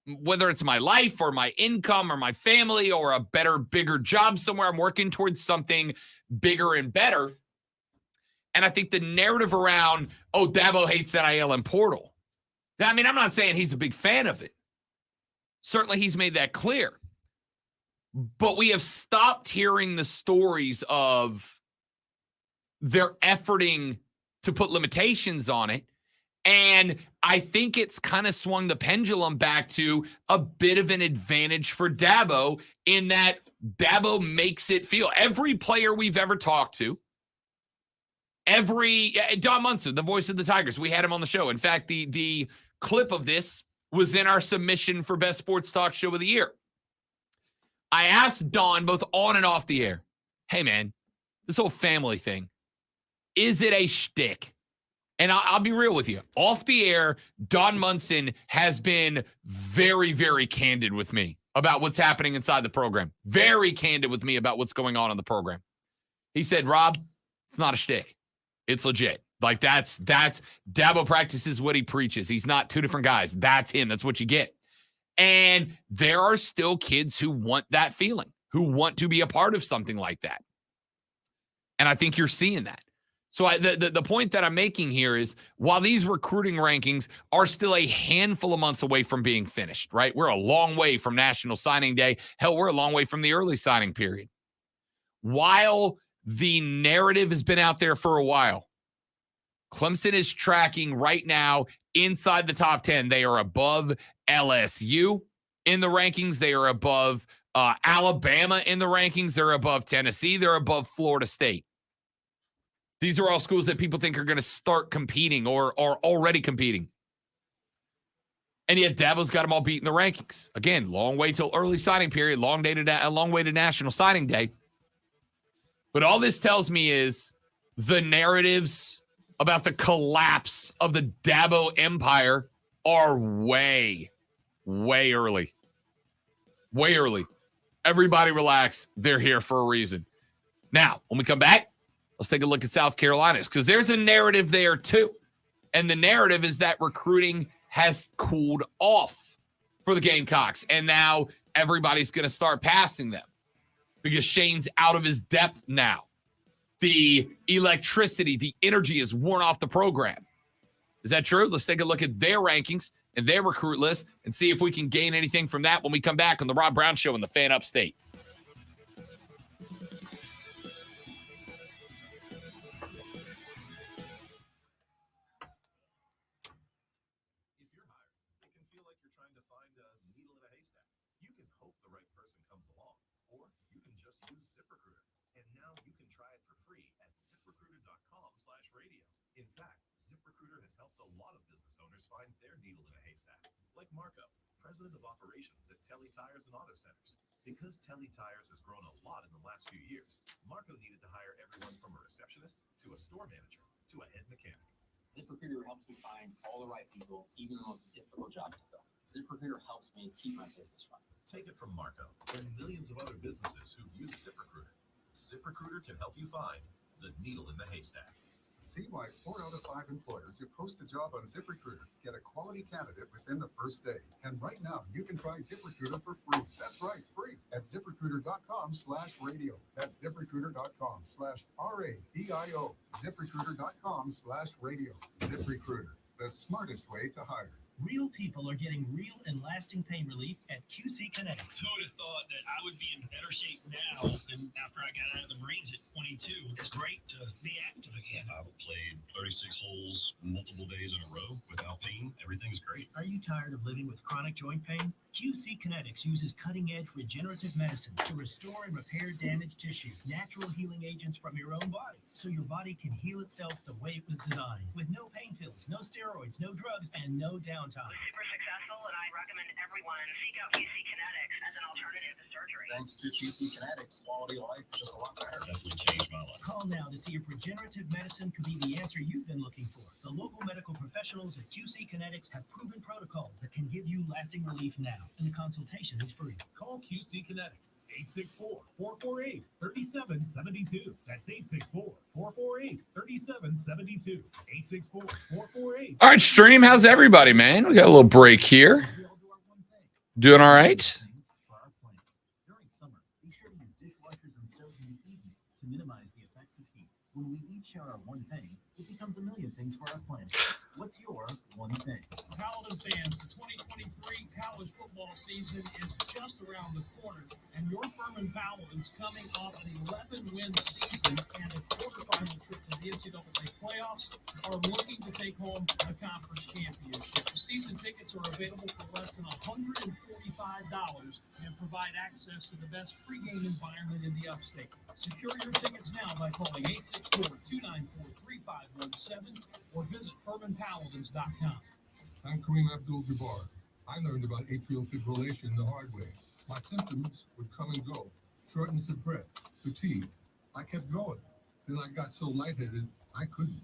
Whether it's my life or my income or my family or a better, bigger job somewhere, I'm working towards something bigger and better. And I think the narrative around, Dabo hates NIL and portal. Now, I'm not saying he's a big fan of it. Certainly he's made that clear. But we have stopped hearing the stories of their efforting to put limitations on it. And I think it's kind of swung the pendulum back to a bit of an advantage for Dabo in that Dabo makes it feel. Every player we've ever talked to, Don Munson, the voice of the Tigers, we had him on the show. In fact, the clip of this was in our submission for Best Sports Talk Show of the Year. I asked Don, both on and off the air, hey, man, this whole family thing, is it a shtick? And I'll be real with you. Off the air, Don Munson has been very, very candid with me about what's happening inside the program. Very candid with me about what's going on in the program. He said, Rob, it's not a shtick. It's legit. Like that's Dabo practices what he preaches. He's not two different guys. That's him. That's what you get. And there are still kids who want that feeling, who want to be a part of something like that. And I think you're seeing that. So the point that I'm making here is while these recruiting rankings are still a handful of months away from being finished, right? We're a long way from National Signing Day. Hell, we're a long way from the early signing period. While the narrative has been out there for a while, Clemson is tracking right now inside the top 10. They are above LSU in the rankings. They are above Alabama in the rankings. They're above Tennessee. They're above Florida State. These are all schools that people think are going to start competing or are already competing. And yet Dabo's got them all beat in the rankings. Again, long way till early signing period, long way to National Signing Day. But all this tells me is the narratives about the collapse of the Dabo empire are way, way early. Way early. Everybody relax. They're here for a reason. Now, when we come back, let's take a look at South Carolina's because there's a narrative there too. And the narrative is that recruiting has cooled off for the Gamecocks. And now everybody's going to start passing them. because Shane's out of his depth now. The electricity, the energy is worn off the program. Is that true? Let's take a look at their rankings and their recruit list and see if we can gain anything from that when we come back on the Rob Brown Show in the Fan Upstate. If you're hired, it can feel like you're trying to find a needle in a haystack. You can hope the right person comes along, or you can just use ZipRecruiter. And now you can try it for free at ZipRecruiter.com/radio. In fact, ZipRecruiter has helped a lot of business owners find their needle in a haystack, like Marco, president of operations at Telly Tires and Auto Centers. Because Telly Tires has grown a lot in the last few years, Marco needed to hire everyone from a receptionist to a store manager to a head mechanic. ZipRecruiter helps me find all the right people, even the most difficult jobs to fill. ZipRecruiter helps me keep my business running. Take it from Marco and millions of other businesses who use ZipRecruiter. ZipRecruiter can help you find the needle in the haystack. See why 4 out of 5 employers who post a job on ZipRecruiter get a quality candidate within the first day. And right now, you can try ZipRecruiter for free. That's right, free at ZipRecruiter.com/radio. That's ZipRecruiter.com/RADIO. ZipRecruiter.com/radio. ZipRecruiter, the smartest way to hire. Real people are getting real and lasting pain relief at QC Kinetics. Who would have thought that I would be in better shape now than after I got out of the Marines at 22? It's great to be active again. I've played 36 holes multiple days in a row without pain. Everything's great. Are you tired of living with chronic joint pain? QC Kinetics uses cutting-edge regenerative medicine to restore and repair damaged tissue, natural healing agents from your own body, so your body can heal itself the way it was designed, with no pain pills, no steroids, no drugs, and no downtime. Super successful, and I recommend everyone seek out QC Kinetics as an alternative to surgery. Thanks to QC Kinetics, quality of life is just a lot better. Definitely changed my life. Call now to see if regenerative medicine could be the answer you've been looking for. The local medical professionals at QC Kinetics have proven protocols that can give you lasting relief now, and the consultation is free. Call QC Kinetics, 864-448-3772. That's 864-448-3772. 864-448. All right, stream. How's everybody, man? We got a little break here. Doing all right? During summer, be sure to use dishwashers and stoves in the evening to minimize the effects of heat. When we each share our one thing, it becomes a million things for our planet. What's your one thing? Paladin fans, the 2023 college football season is just around the corner, and your Furman Paladins, coming off an 11-win season and a quarterfinal trip to the NCAA playoffs, are looking to take home a conference championship. Season tickets are available for less than $145 and provide access to the best pregame environment in the upstate. Secure your tickets now by calling 864-294-3517 or visit FurmanPaladins.com. I'm Kareem Abdul-Jabbar. I learned about atrial fibrillation the hard way. My symptoms would come and go. Shortness of breath, fatigue. I kept going. Then I got so lightheaded, I couldn't.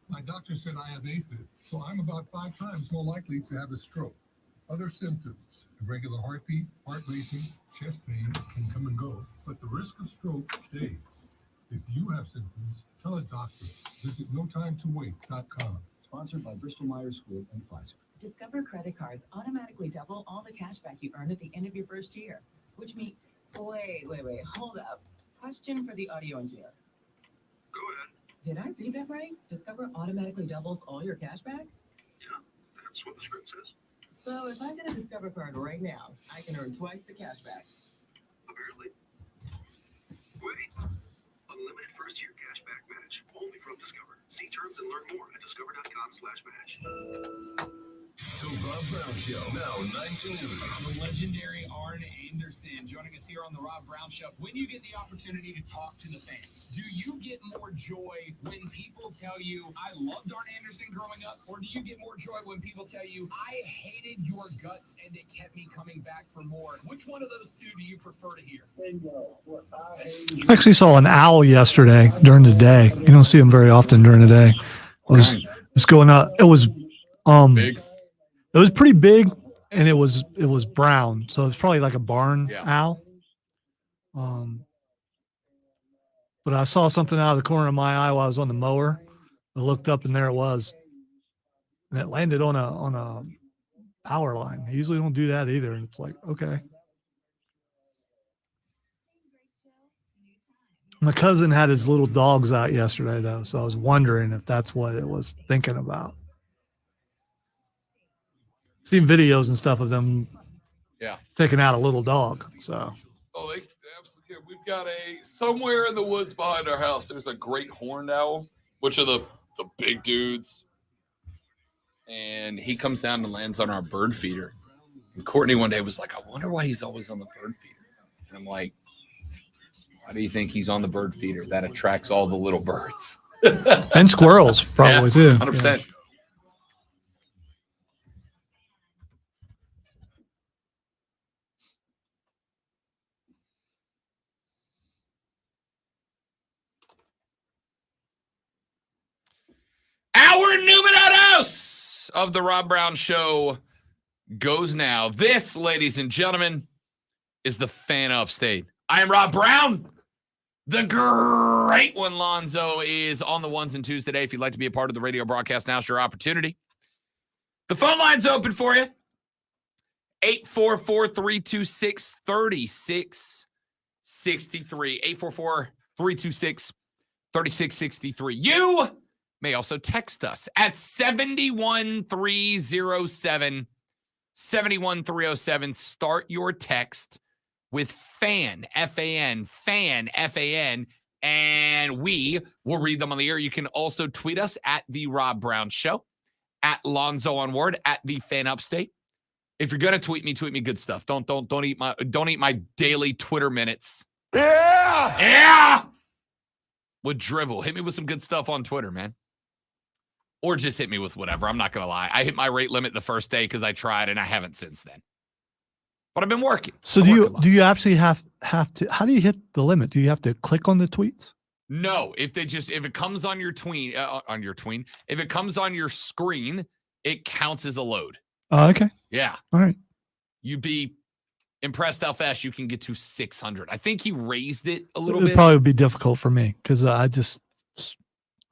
My doctor said I have AFib, so I'm about 5 times more likely to have a stroke. Other symptoms, irregular heartbeat, heart racing, chest pain can come and go, but the risk of stroke stays. If you have symptoms, tell a doctor. Visit NoTimeToWait.com. Sponsored by Bristol-Myers Squibb and Pfizer. Discover credit cards automatically double all the cash back you earn at the end of your first year, which means, wait, hold up. Question for the audio engineer. Go ahead. Did I read that right? Discover automatically doubles all your cash back? Yeah, that's what the script says. So if I get a Discover card right now, I can earn twice the cash back. Apparently. Wait. Unlimited first-year cash back match. Only from Discover. See terms and learn more at discover.com/match. The Rob Brown Show, now 9 to noon. The legendary Arn Anderson joining us here on the Rob Brown Show. When you get the opportunity to talk to the fans, do you get more joy when people tell you, I loved Arn Anderson growing up, or do you get more joy when people tell you, I hated your guts and it kept me coming back for more? Which one of those two do you prefer to hear? I actually saw an owl yesterday during the day. You don't see them very often during the day. It was going up. It was big. It was pretty big, and it was brown, so it's probably like a barn owl. But I saw something out of the corner of my eye while I was on the mower. I looked up, and there it was, and it landed on a power line. They usually don't do that either, and it's like, okay. My cousin had his little dogs out yesterday, though, so I was wondering if that's what it was thinking about. Seen videos and stuff of them taking out a little dog. So Oh, they absolutely. We've got somewhere in the woods behind our house. There's a great horned owl, which are the big dudes, and he comes down and lands on our bird feeder. And Courtney one day was like, "I wonder why he's always on the bird feeder." And I'm like, "Why do you think he's on the bird feeder? That attracts all the little birds and squirrels, probably too. 100%." Yeah. Our numerados of the Rob Brown Show goes now. This, ladies and gentlemen, is the fan upstate. I am Rob Brown. The great one, Lonzo, is on the ones and twos today. If you'd like to be a part of the radio broadcast, now's your opportunity. The phone line's open for you. 844-326-3663. 844-326-3663. You may also text us at 71307. 71307. Start your text with FAN, F-A-N, FAN, F-A-N, and we will read them on the air. You can also tweet us at The Rob Brown Show, at Lonzo on Word, at The Fan Upstate. If you're gonna tweet me good stuff. Don't eat my daily Twitter minutes. Yeah. With drivel. Hit me with some good stuff on Twitter, man. Or just hit me with whatever. I'm not going to lie. I hit my rate limit the first day because I tried, and I haven't since then. But I've been working. So do you actually have to? How do you hit the limit? Do you have to click on the tweets? No. If it comes on your if it comes on your screen, it counts as a load. Oh, okay. Yeah. All right. You'd be impressed how fast you can get to 600. I think he raised it a little bit. It'd probably be difficult for me because I just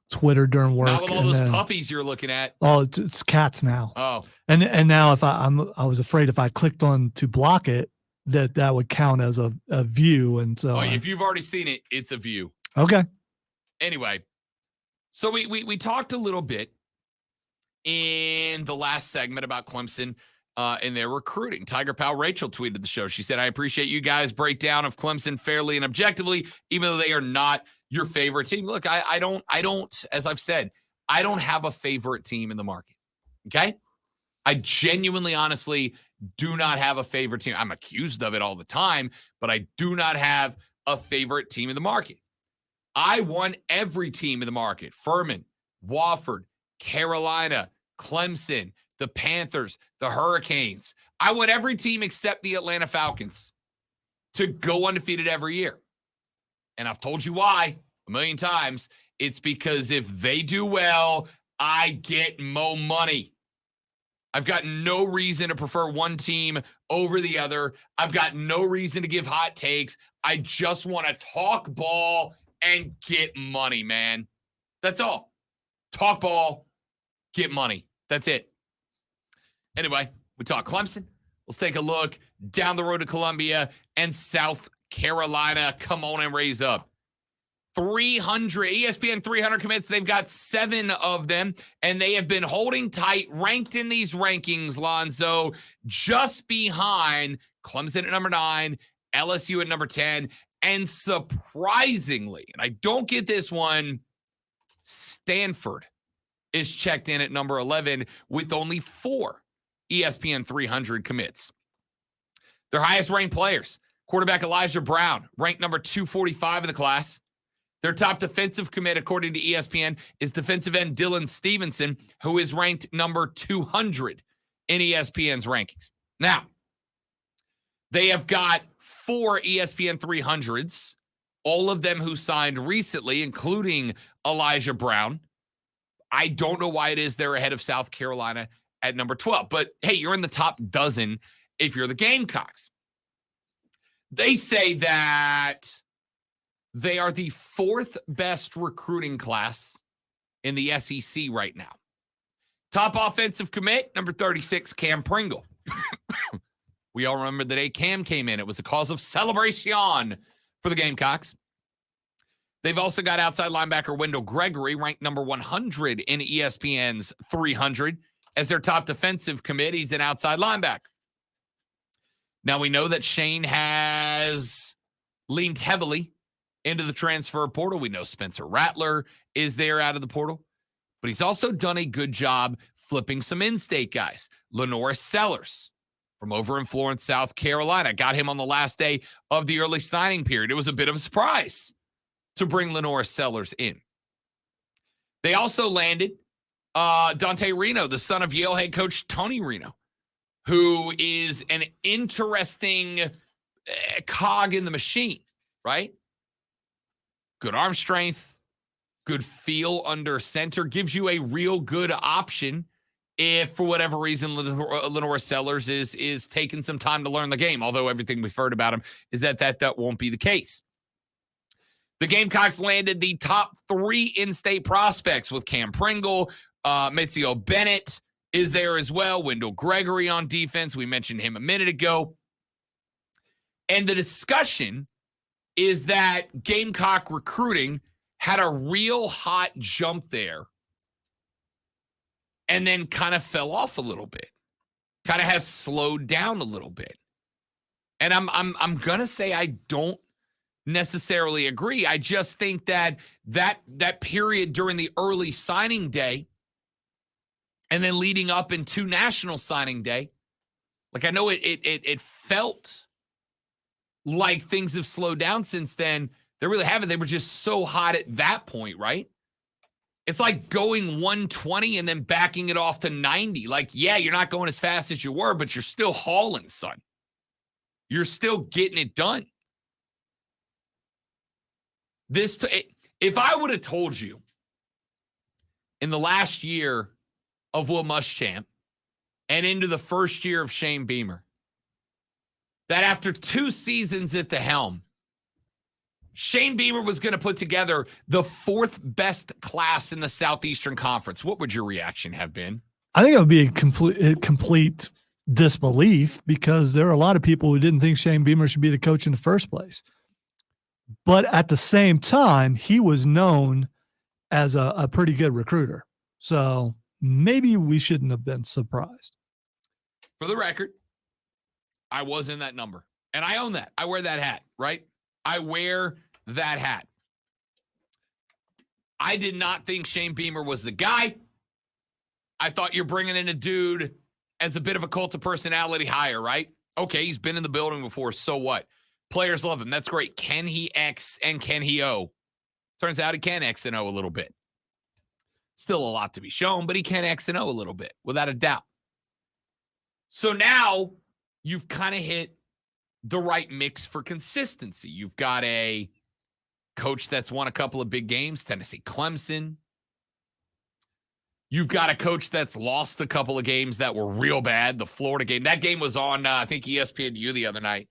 Twitter during work. Not with all those puppies you're looking at. Oh, it's cats now. Oh, and now if I was afraid if I clicked on to block it that would count as a view, and so if you've already seen it, it's a view. Okay. Anyway, so we talked a little bit in the last segment about Clemson and their recruiting. Tiger Pal Rachel tweeted the show. She said, "I appreciate you guys' breakdown of Clemson fairly and objectively, even though they are not your favorite team." Look, I don't, as I've said, I don't have a favorite team in the market. Okay. I genuinely, honestly do not have a favorite team. I'm accused of it all the time, but I do not have a favorite team in the market. I want every team in the market. Furman, Wofford, Carolina, Clemson, the Panthers, the Hurricanes. I want every team except the Atlanta Falcons to go undefeated every year. And I've told you why a million times. It's because if they do well, I get more money. I've got no reason to prefer one team over the other. I've got no reason to give hot takes. I just want to talk ball and get money, man. That's all. Talk ball, get money. That's it. Anyway, we talk Clemson. Let's take a look down the road to Columbia and South Carolina. Come on and raise up. 300, ESPN 300 commits. They've got 7 of them, and they have been holding tight, ranked in these rankings, Lonzo, just behind Clemson at number 9, LSU at number 10, and surprisingly, and I don't get this one, Stanford is checked in at number 11 with only 4 ESPN 300 commits. Their highest ranked players, quarterback Elijah Brown, ranked number 245 in the class. Their top defensive commit, according to ESPN, is defensive end Dylan Stevenson, who is ranked number 200 in ESPN's rankings. Now, they have got 4 ESPN 300s, all of them who signed recently, including Elijah Brown. I don't know why it is they're ahead of South Carolina at number 12. But, hey, you're in the top dozen if you're the Gamecocks. They say that they are the 4th best recruiting class in the SEC right now. Top offensive commit, number 36, Cam Pringle. We all remember the day Cam came in. It was a cause of celebration for the Gamecocks. They've also got outside linebacker Wendell Gregory, ranked number 100 in ESPN's 300, as their top defensive commit. He's an outside linebacker. Now, we know that Shane has leaned heavily into the transfer portal. We know Spencer Rattler is there out of the portal, but he's also done a good job flipping some in-state guys. Lenora Sellers from over in Florence, South Carolina. Got him on the last day of the early signing period. It was a bit of a surprise to bring Lenora Sellers in. They also landed Dante Reno, the son of Yale head coach Tony Reno, who is an interesting cog in the machine, right? Good arm strength, good feel under center, gives you a real good option if, for whatever reason, Lenora Sellers is taking some time to learn the game, although everything we've heard about him is that won't be the case. The Gamecocks landed the top 3 in-state prospects with Cam Pringle, Mizio Bennett is there as well, Wendell Gregory on defense. We mentioned him a minute ago. And the discussion is that Gamecock recruiting had a real hot jump there and then kind of fell off a little bit. Kind of has slowed down a little bit. And I'm going to say I don't necessarily agree. I just think that period during the early signing day and then leading up into National Signing Day, like I know it felt like things have slowed down since then. They really haven't. They were just so hot at that point, right? It's like going 120 and then backing it off to 90. Like, yeah, you're not going as fast as you were, but you're still hauling, son. You're still getting it done. If I would have told you in the last year of Will Muschamp and into the first year of Shane Beamer that after 2 seasons at the helm, Shane Beamer was going to put together the 4th best class in the Southeastern Conference, what would your reaction have been? I think it would be a complete disbelief, because there are a lot of people who didn't think Shane Beamer should be the coach in the first place. But at the same time, he was known as a pretty good recruiter. So maybe we shouldn't have been surprised. For the record, I was in that number. And I own that. I wear that hat, right? I wear that hat. I did not think Shane Beamer was the guy. I thought you're bringing in a dude as a bit of a cult of personality hire, right? Okay, he's been in the building before, so what? Players love him. That's great. Can he X and can he O? Turns out he can X and O a little bit. Still a lot to be shown, but he can X and O a little bit, without a doubt. So now you've kind of hit the right mix for consistency. You've got a coach that's won a couple of big games, Tennessee Clemson. You've got a coach that's lost a couple of games that were real bad. The Florida game. That game was on, I think, ESPNU the other night.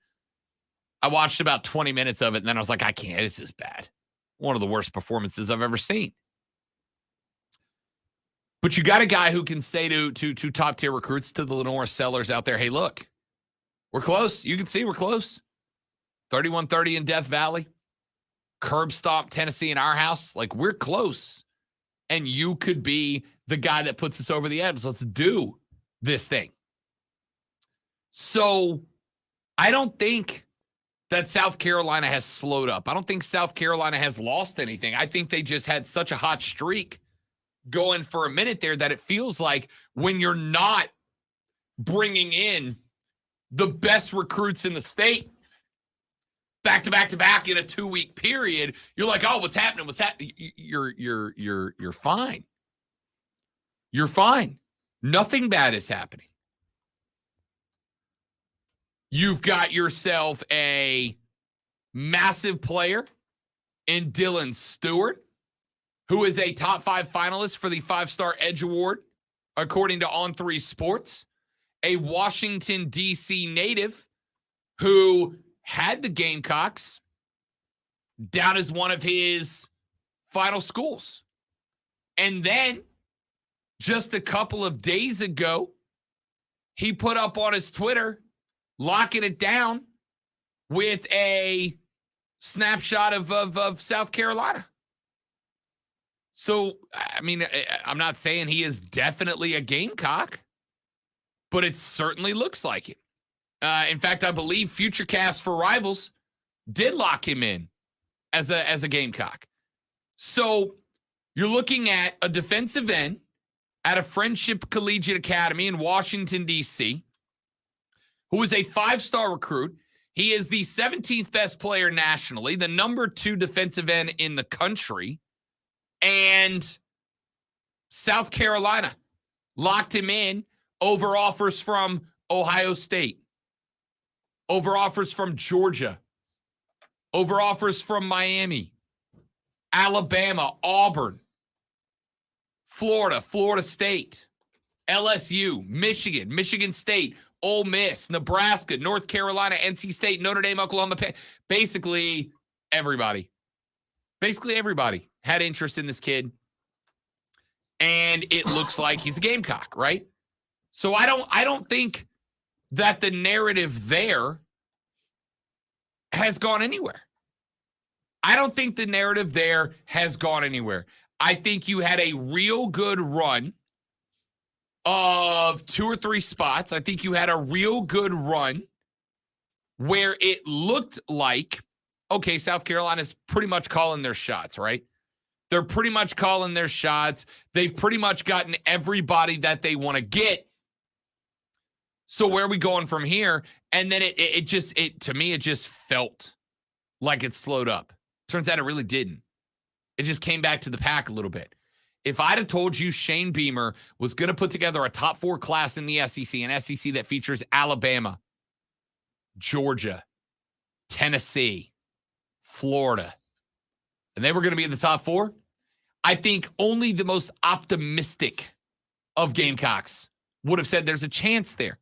I watched about 20 minutes of it, and then I was like, I can't. This is bad. One of the worst performances I've ever seen. But you got a guy who can say to top-tier recruits, to the Lenora Sellers out there, hey, look, we're close. You can see we're close. 31-30 in Death Valley. Curb stomp Tennessee in our house. Like, we're close. And you could be the guy that puts us over the edge. Let's do this thing. So I don't think that South Carolina has slowed up. I don't think South Carolina has lost anything. I think they just had such a hot streak going for a minute there that it feels like when you're not bringing in the best recruits in the state back to back to back in a 2-week period, you're like, oh, what's happening? What's happening? You're fine. You're fine. Nothing bad is happening. You've got yourself a massive player in Dylan Stewart, who is a top 5 finalist for the 5-Star Edge Award, according to On3 Sports. A Washington, D.C. native who had the Gamecocks down as one of his final schools. And then just a couple of days ago, he put up on his Twitter, locking it down with a snapshot of South Carolina. So, I mean, I'm not saying he is definitely a Gamecock, but it certainly looks like it. In fact, I believe Futurecast for Rivals did lock him in as a Gamecock. So you're looking at a defensive end at a Friendship Collegiate Academy in Washington, D.C., who is a 5-star recruit. He is the 17th best player nationally, the number 2 defensive end in the country. And South Carolina locked him in over offers from Ohio State, over offers from Georgia, over offers from Miami, Alabama, Auburn, Florida, Florida State, LSU, Michigan, Michigan State, Ole Miss, Nebraska, North Carolina, NC State, Notre Dame, Oklahoma. Basically everybody had interest in this kid. And it looks like he's a Gamecock, right? So I don't think that the narrative there has gone anywhere. I don't think the narrative there has gone anywhere. I think you had a real good run of 2 or 3 spots. I think you had a real good run where it looked like, okay, South Carolina's pretty much calling their shots, right? They're pretty much calling their shots. They've pretty much gotten everybody that they want to get. So where are we going from here? And then it to me, it just felt like it slowed up. Turns out it really didn't. It just came back to the pack a little bit. If I'd have told you Shane Beamer was going to put together a top 4 class in the SEC, an SEC that features Alabama, Georgia, Tennessee, Florida, and they were going to be in the top 4, I think only the most optimistic of Gamecocks would have said there's a chance there.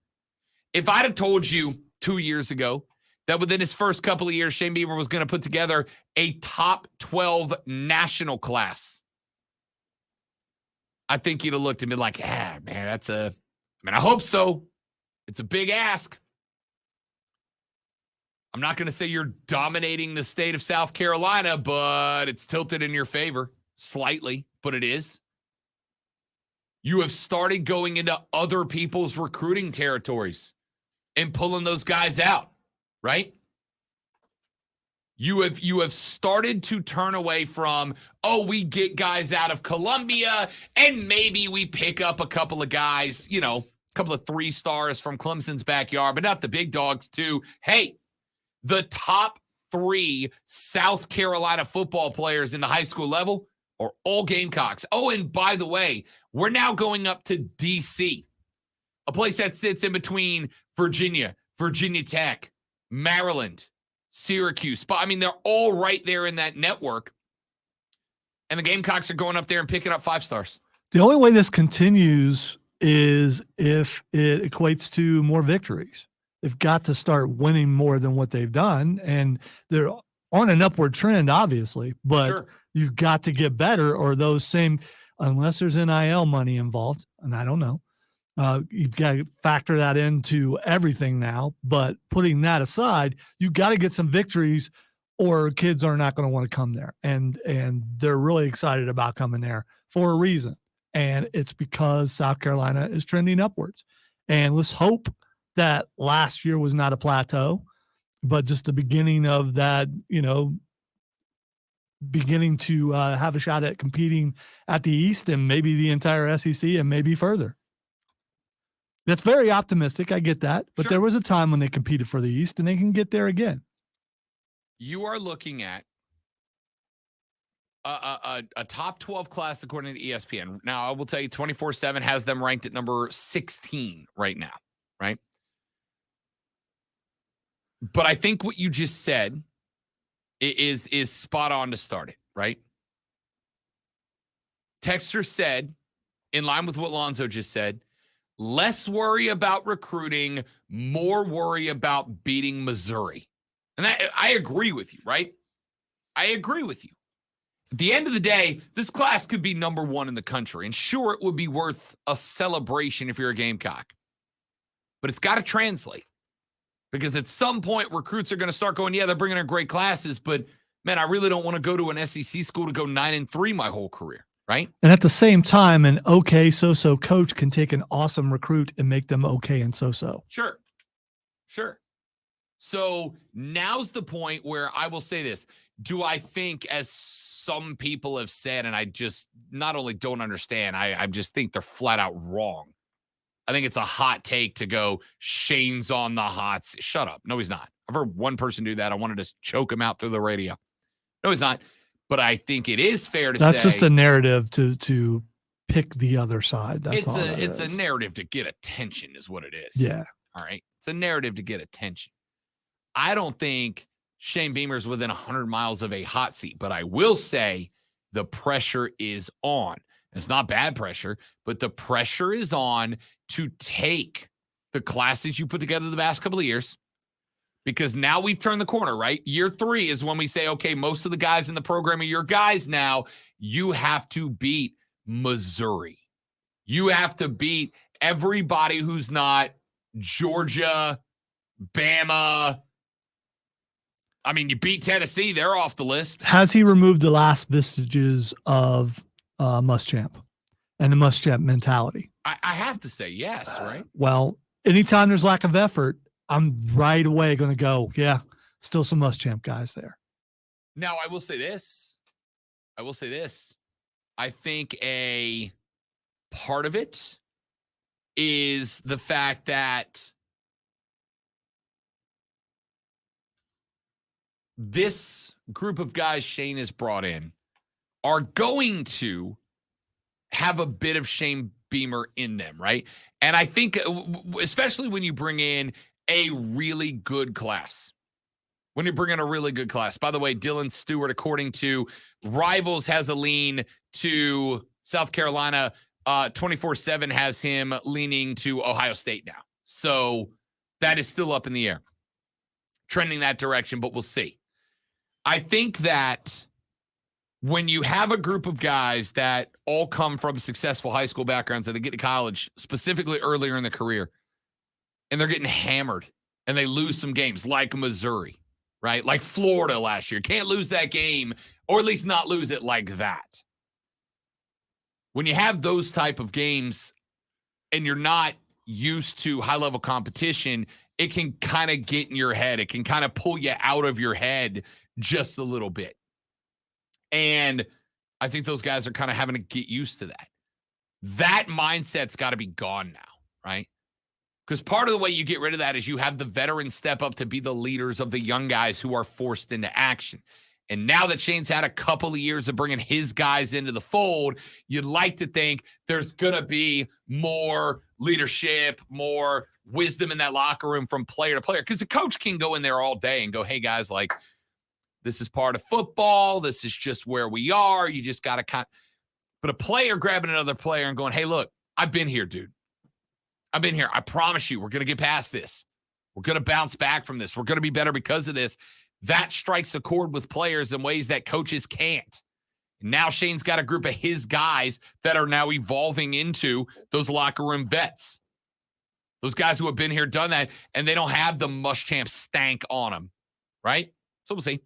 If I'd have told you 2 years ago that within his first couple of years, Shane Beamer was going to put together a top 12 national class, I think you'd have looked and been like, man, I hope so. It's a big ask. I'm not going to say you're dominating the state of South Carolina, but it's tilted in your favor slightly, but it is. You have started going into other people's recruiting territories and pulling those guys out, right? You have started to turn away from, we get guys out of Columbia and maybe we pick up a couple of guys, a couple of 3 stars from Clemson's backyard, but not the big dogs too. Hey, the top 3 South Carolina football players in the high school level are all Gamecocks. Oh, and by the way, we're now going up to D.C., a place that sits in between Virginia, Virginia Tech, Maryland, Syracuse. But I mean, they're all right there in that network. And the Gamecocks are going up there and picking up 5 stars. The only way this continues is if it equates to more victories. They've got to start winning more than what they've done. And they're on an upward trend, obviously, but Sure. You've got to get better, or those same, unless there's NIL money involved, and I don't know. You've got to factor that into everything now. But putting that aside, you've got to get some victories, or kids are not going to want to come there. And they're really excited about coming there for a reason. And it's because South Carolina is trending upwards. And let's hope that last year was not a plateau, but just the beginning of that, beginning to have a shot at competing at the East and maybe the entire SEC and maybe further. That's very optimistic. I get that. But There was a time when they competed for the East and they can get there again. You are looking at a top 12 class according to ESPN. Now, I will tell you 24/7 has them ranked at number 16 right now, right? But I think what you just said is spot on to start it, right? Texter said, in line with what Lonzo just said, less worry about recruiting, more worry about beating Missouri. And I agree with you, right? I agree with you. At the end of the day, this class could be number 1 in the country. And sure, it would be worth a celebration if you're a Gamecock. But it's got to translate. Because at some point, recruits are going to start going, yeah, they're bringing in great classes, but man, I really don't want to go to an SEC school to go 9-3 my whole career, right? And at the same time, an okay so-so coach can take an awesome recruit and make them okay and so-so. Sure. So now's the point where I will say this. Do I think, as some people have said, and I just not only don't understand, I just think they're flat out wrong. I think it's a hot take to go, Shane's on the hot seat. Shut up. No, he's not. I've heard one person do that. I wanted to choke him out through the radio. No, he's not. But I think it is fair to say. That's just a narrative to pick the other side. That's it's a narrative to get attention is what it is. Yeah. All right. It's a narrative to get attention. I don't think Shane Beamer's within 100 miles of a hot seat, but I will say the pressure is on. It's not bad pressure, but the pressure is on to take the classes you put together the past couple of years, because now we've turned the corner, right? Year 3 is when we say, okay, most of the guys in the program are your guys now. You have to beat Missouri. You have to beat everybody who's not Georgia, Bama. I mean, you beat Tennessee. They're off the list. Has he removed the last vestiges of Muschamp and the Muschamp mentality? I have to say yes, right? Well, anytime there's lack of effort, I'm right away going to go, yeah, still some Muschamp guys there. Now, I will say this. I think a part of it is the fact that this group of guys Shane has brought in are going to have a bit of Shane Beamer in them, right? And I think, especially when you bring in a really good class. When you bring in a really good class. By the way, Dylan Stewart, according to Rivals, has a lean to South Carolina. 24/7 has him leaning to Ohio State now. So that is still up in the air. Trending that direction, but we'll see. I think that when you have a group of guys that all come from successful high school backgrounds and they get to college, specifically earlier in the career, and they're getting hammered and they lose some games like Missouri, right? Like Florida last year. Can't lose that game, or at least not lose it like that. When you have those type of games and you're not used to high-level competition, it can kind of get in your head. It can kind of pull you out of your head just a little bit. And I think those guys are kind of having to get used to that. That mindset's got to be gone now, right? Because part of the way you get rid of that is you have the veterans step up to be the leaders of the young guys who are forced into action. And now that Shane's had a couple of years of bringing his guys into the fold, you'd like to think there's going to be more leadership, more wisdom in that locker room from player to player. Because the coach can go in there all day and go, hey, guys, like, this is part of football. This is just where we are. You just got to But a player grabbing another player and going, hey, look, I've been here, dude. I've been here. I promise you, we're going to get past this. We're going to bounce back from this. We're going to be better because of this. That strikes a chord with players in ways that coaches can't. Now Shane's got a group of his guys that are now evolving into those locker room vets. Those guys who have been here, done that, and they don't have the Muschamp stank on them, right? So we'll see.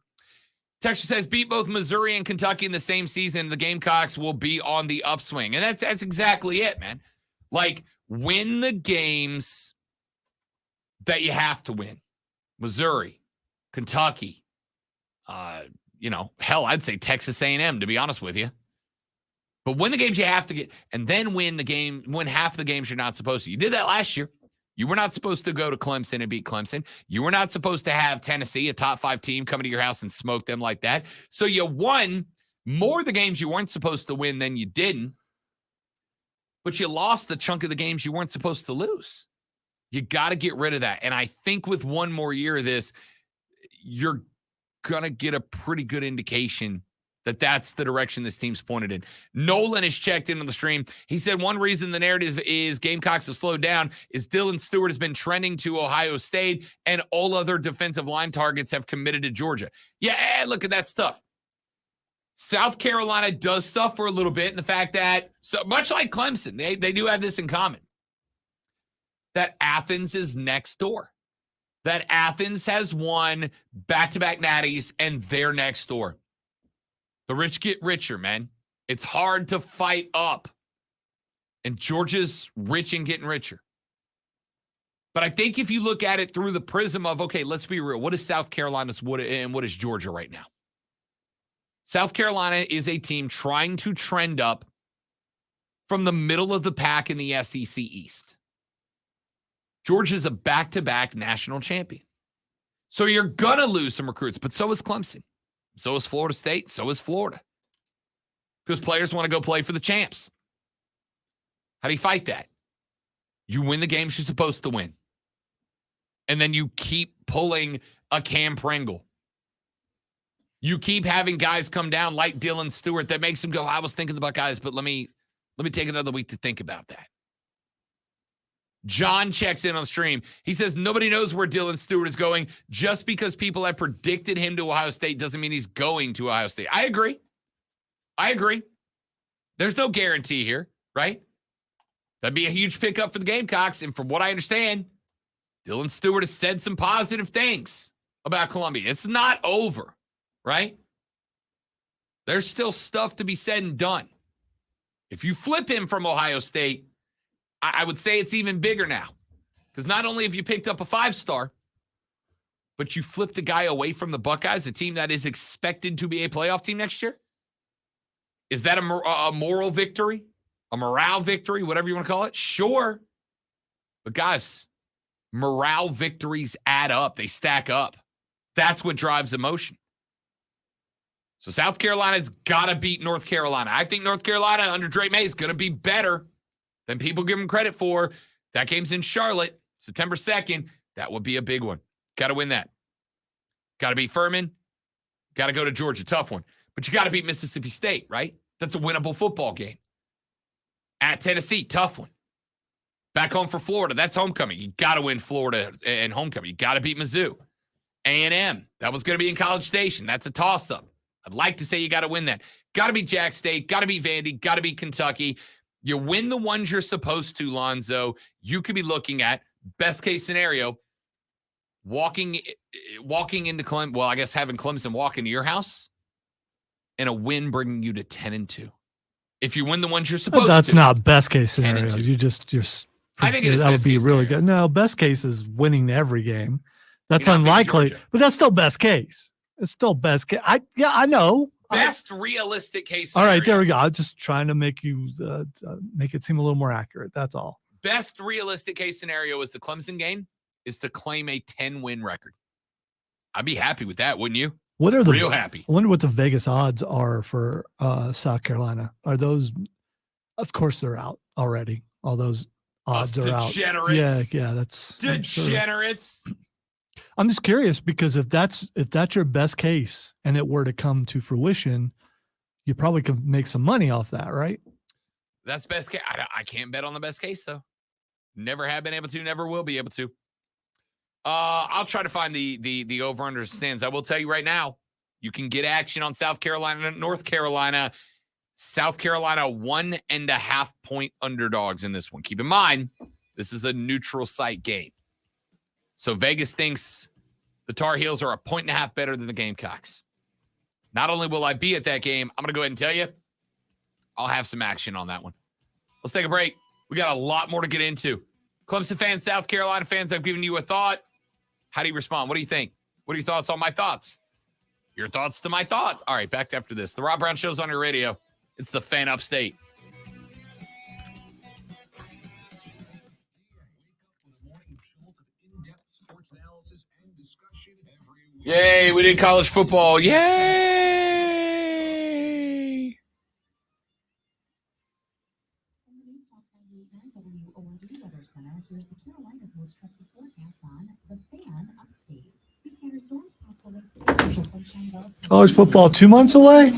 Texture says, beat both Missouri and Kentucky in the same season. The Gamecocks will be on the upswing. And that's exactly it, man. Like, win the games that you have to win. Missouri, Kentucky, hell, I'd say Texas A&M, to be honest with you. But win the games you have to get, and then win half the games you're not supposed to. You did that last year. You were not supposed to go to Clemson and beat Clemson. You were not supposed to have Tennessee, a top 5 team, coming to your house and smoke them like that. So you won more of the games you weren't supposed to win than you didn't, but you lost the chunk of the games you weren't supposed to lose. You got to get rid of that. And I think with one more year of this, you're going to get a pretty good indication that that's the direction this team's pointed in. Nolan has checked in on the stream. He said one reason the narrative is Gamecocks have slowed down is Dylan Stewart has been trending to Ohio State and all other defensive line targets have committed to Georgia. Yeah, look at that stuff. South Carolina does suffer a little bit in the fact that, so much like Clemson, they do have this in common, that Athens is next door. that Athens has won back-to-back natties and they're next door. The rich get richer, man. It's hard to fight up. And Georgia's rich and getting richer. But I think if you look at it through the prism of, okay, let's be real. What is South Carolina's and what is Georgia right now? South Carolina is a team trying to trend up from the middle of the pack in the SEC East. Georgia's a back-to-back national champion. So you're going to lose some recruits, but so is Clemson. So is Florida State. So is Florida. Because players want to go play for the champs. How do you fight that? You win the games you're supposed to win. And then you keep pulling a Cam Pringle. You keep having guys come down like Dylan Stewart that makes him go, I was thinking about guys, but let me take another week to think about that. John checks in on the stream. He says nobody knows where Dylan Stewart is going. Just because people have predicted him to Ohio State doesn't mean he's going to Ohio State. I agree. There's no guarantee here, right? That'd be a huge pickup for the Gamecocks. And from what I understand, Dylan Stewart has said some positive things about Columbia. It's not over, right? There's still stuff to be said and done. If you flip him from Ohio State, I would say it's even bigger now. Because not only have you picked up a 5-star, but you flipped a guy away from the Buckeyes, a team that is expected to be a playoff team next year. Is that a moral victory? A morale victory? Whatever you want to call it? Sure. But guys, morale victories add up. They stack up. That's what drives emotion. So South Carolina's got to beat North Carolina. I think North Carolina under Drake May is going to be better than people give them credit for. That game's in Charlotte, September 2nd. That would be a big one. Got to win that. Got to beat Furman. Got to go to Georgia. Tough one. But you got to beat Mississippi State, right? That's a winnable football game. At Tennessee, tough one. Back home for Florida. That's homecoming. You got to win Florida and homecoming. You got to beat Mizzou. A&M. That was going to be in College Station. That's a toss-up. I'd like to say you got to win that. Got to beat Jack State. Got to beat Vandy. Got to beat Kentucky. You win the ones you're supposed to, Lonzo. You could be looking at, best case scenario, walking into Clemson. Well, I guess having Clemson walk into your house and a win bringing you to 10-2. If you win the ones you're supposed to. That's not best case scenario. I think it is. That would be really scenario. good. No, best case is winning every game. That's unlikely, but that's still best case. It's still best case. I know. Best realistic case scenario. All right, there we go. I'm just trying to make you make it seem a little more accurate. That's all. Best realistic case scenario is the Clemson game is to claim a 10-win record. I'd be happy with that, wouldn't you? What are the real happy? I wonder what the Vegas odds are for South Carolina. Are those? Of course, they're out already. All those odds are out. Degenerates. Yeah, that's degenerates. I'm just curious because if that's your best case and it were to come to fruition, you probably could make some money off that, right? That's best case. I can't bet on the best case though. Never have been able to. Never will be able to. I'll try to find the over-under stands. I will tell you right now, you can get action on South Carolina and North Carolina. South Carolina 1.5 point underdogs in this one. Keep in mind, this is a neutral site game. So Vegas thinks the Tar Heels are 1.5 better than the Gamecocks. Not only will I be at that game, I'm going to go ahead and tell you, I'll have some action on that one. Let's take a break. We got a lot more to get into. Clemson fans, South Carolina fans, I've given you a thought. How do you respond? What do you think? What are your thoughts on my thoughts? Your thoughts to my thoughts. All right, back after this. The Rob Brown Show's on your radio. It's the Fan Upstate. Yay, we did college football. Yay! Here's the Carolinas' most trusted forecast on the Fan Upstate. These scattered storms possible late sunshine. College football 2 months away?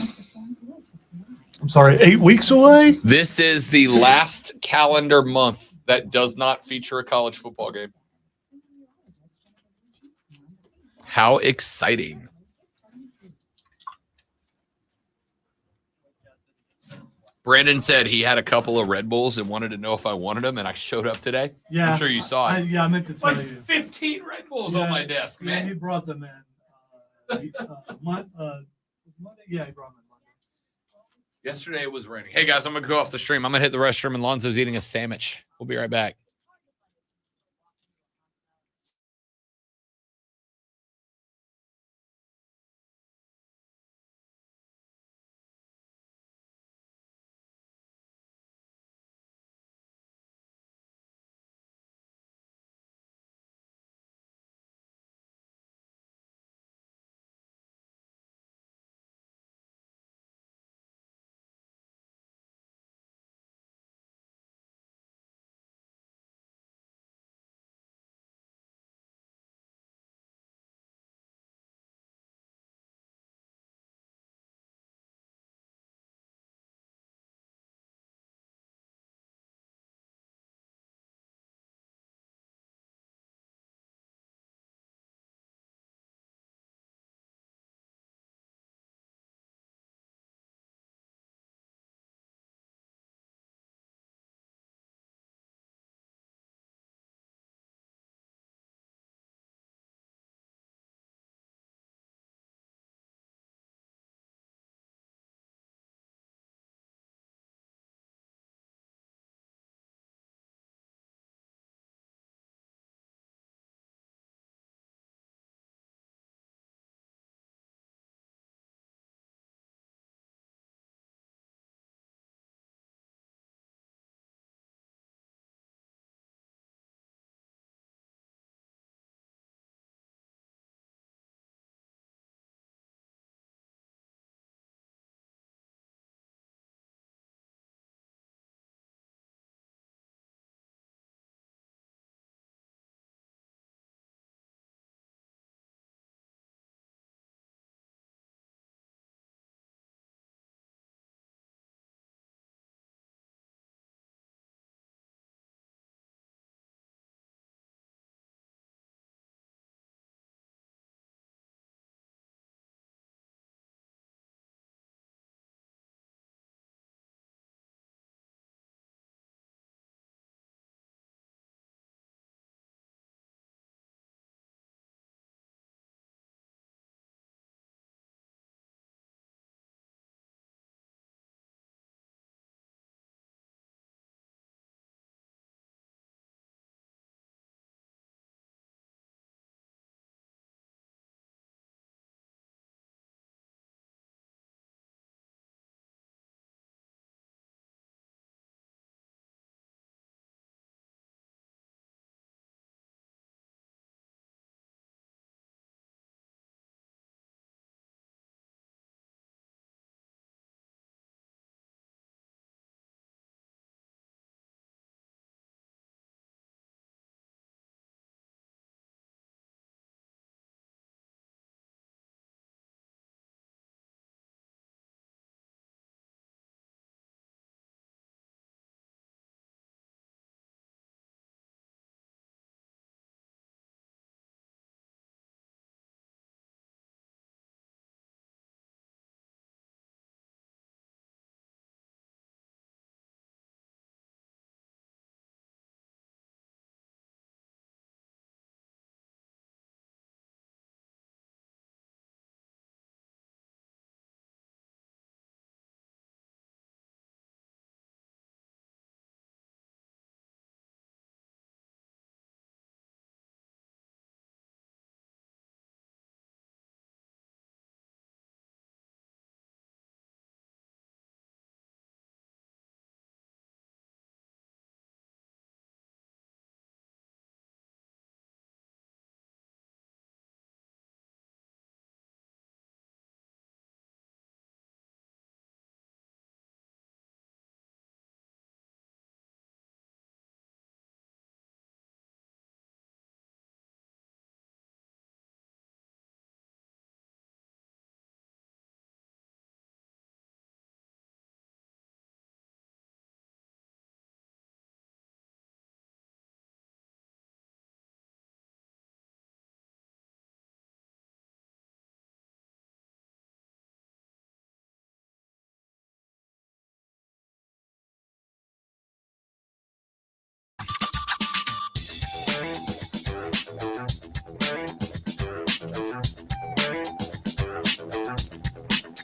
I'm sorry, 8 weeks away? This is the last calendar month that does not feature a college football game. How exciting. Brandon said he had a couple of Red Bulls and wanted to know if I wanted them, and I showed up today. Yeah, I'm sure you saw it. I meant to tell Like you. 15 Red Bulls Yeah, on my desk, yeah, man. he brought them in. Monday? Yeah, he brought them in Monday. Yesterday it was raining. Hey, guys, I'm going to go off the stream. I'm going to hit the restroom, and Lonzo's eating a sandwich. We'll be right back.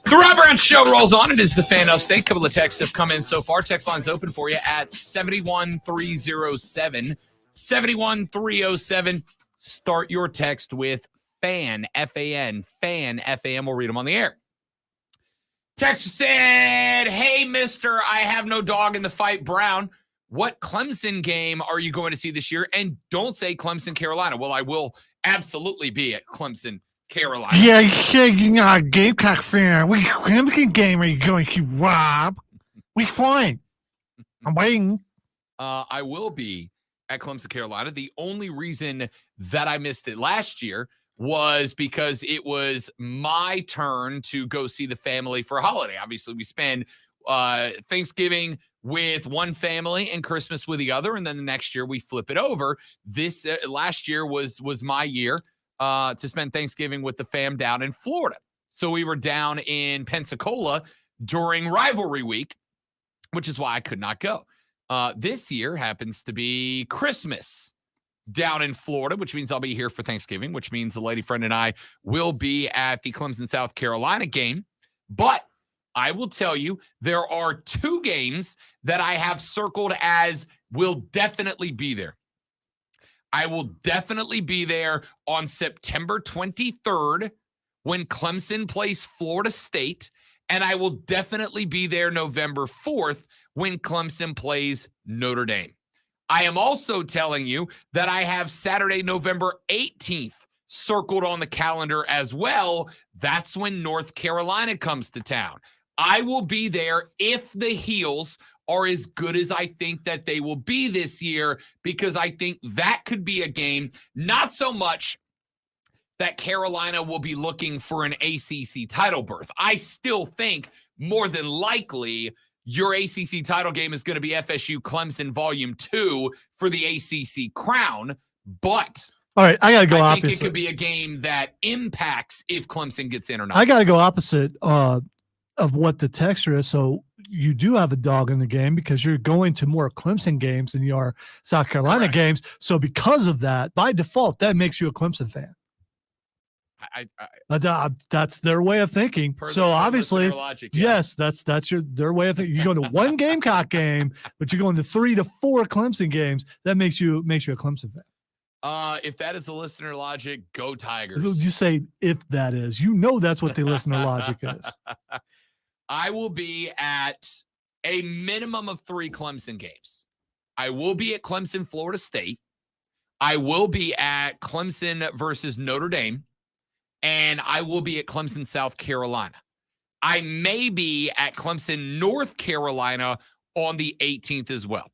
The Rob Brown Show rolls on. It is the Fan Upstate. A couple of texts have come in so far. Text line's open for you at 71307. 71307. Start your text with FAN, F-A-N, FAN, F-A-M. We'll read them on the air. Texter said, hey, mister, I have no dog in the fight, Brown. What Clemson game are you going to see this year? And don't say Clemson, Carolina. Well, I will absolutely be at Clemson, Carolina. Yeah, you said you're not a Gamecock fan. Which Clemson game are you going to, Rob? Which one? I'm waiting. I will be at Clemson, Carolina. The only reason that I missed it last year was because it was my turn to go see the family for a holiday. Obviously, we spend Thanksgiving with one family and Christmas with the other, and then the next year we flip it over. This last year was my year to spend Thanksgiving with the fam down in Florida. So we were down in Pensacola during rivalry week, which is why I could not go. This year happens to be Christmas down in Florida, which means I'll be here for Thanksgiving, which means the lady friend and I will be at the Clemson, South Carolina game. But I will tell you, there are two games that I have circled as will definitely be there. I will definitely be there on September 23rd when Clemson plays Florida State, and I will definitely be there November 4th when Clemson plays Notre Dame. I am also telling you that I have Saturday, November 18th circled on the calendar as well. That's when North Carolina comes to town. I will be there if the Heels are as good as I think that they will be this year, because I think that could be a game, not so much that Carolina will be looking for an ACC title berth. I still think more than likely your ACC title game is going to be FSU Clemson Volume 2 for the ACC crown, but all right, I got to go I opposite. think it could be a game that impacts if Clemson gets in or not. I got to go opposite of what the texture is. So you do have a dog in the game because you're going to more Clemson games than you are South Carolina Correct. games. So because of that, by default, that makes you a Clemson fan. That's their way of thinking. So obviously, logic, yeah. yes, that's their way of thinking. You go to one Gamecock game, but you're going to 3 to 4 Clemson games. That makes you a Clemson fan. If that is the listener logic, go Tigers. You say if that is, that's what the listener logic is. I will be at a minimum of 3 Clemson games. I will be at Clemson, Florida State. I will be at Clemson versus Notre Dame. And I will be at Clemson, South Carolina. I may be at Clemson, North Carolina on the 18th as well.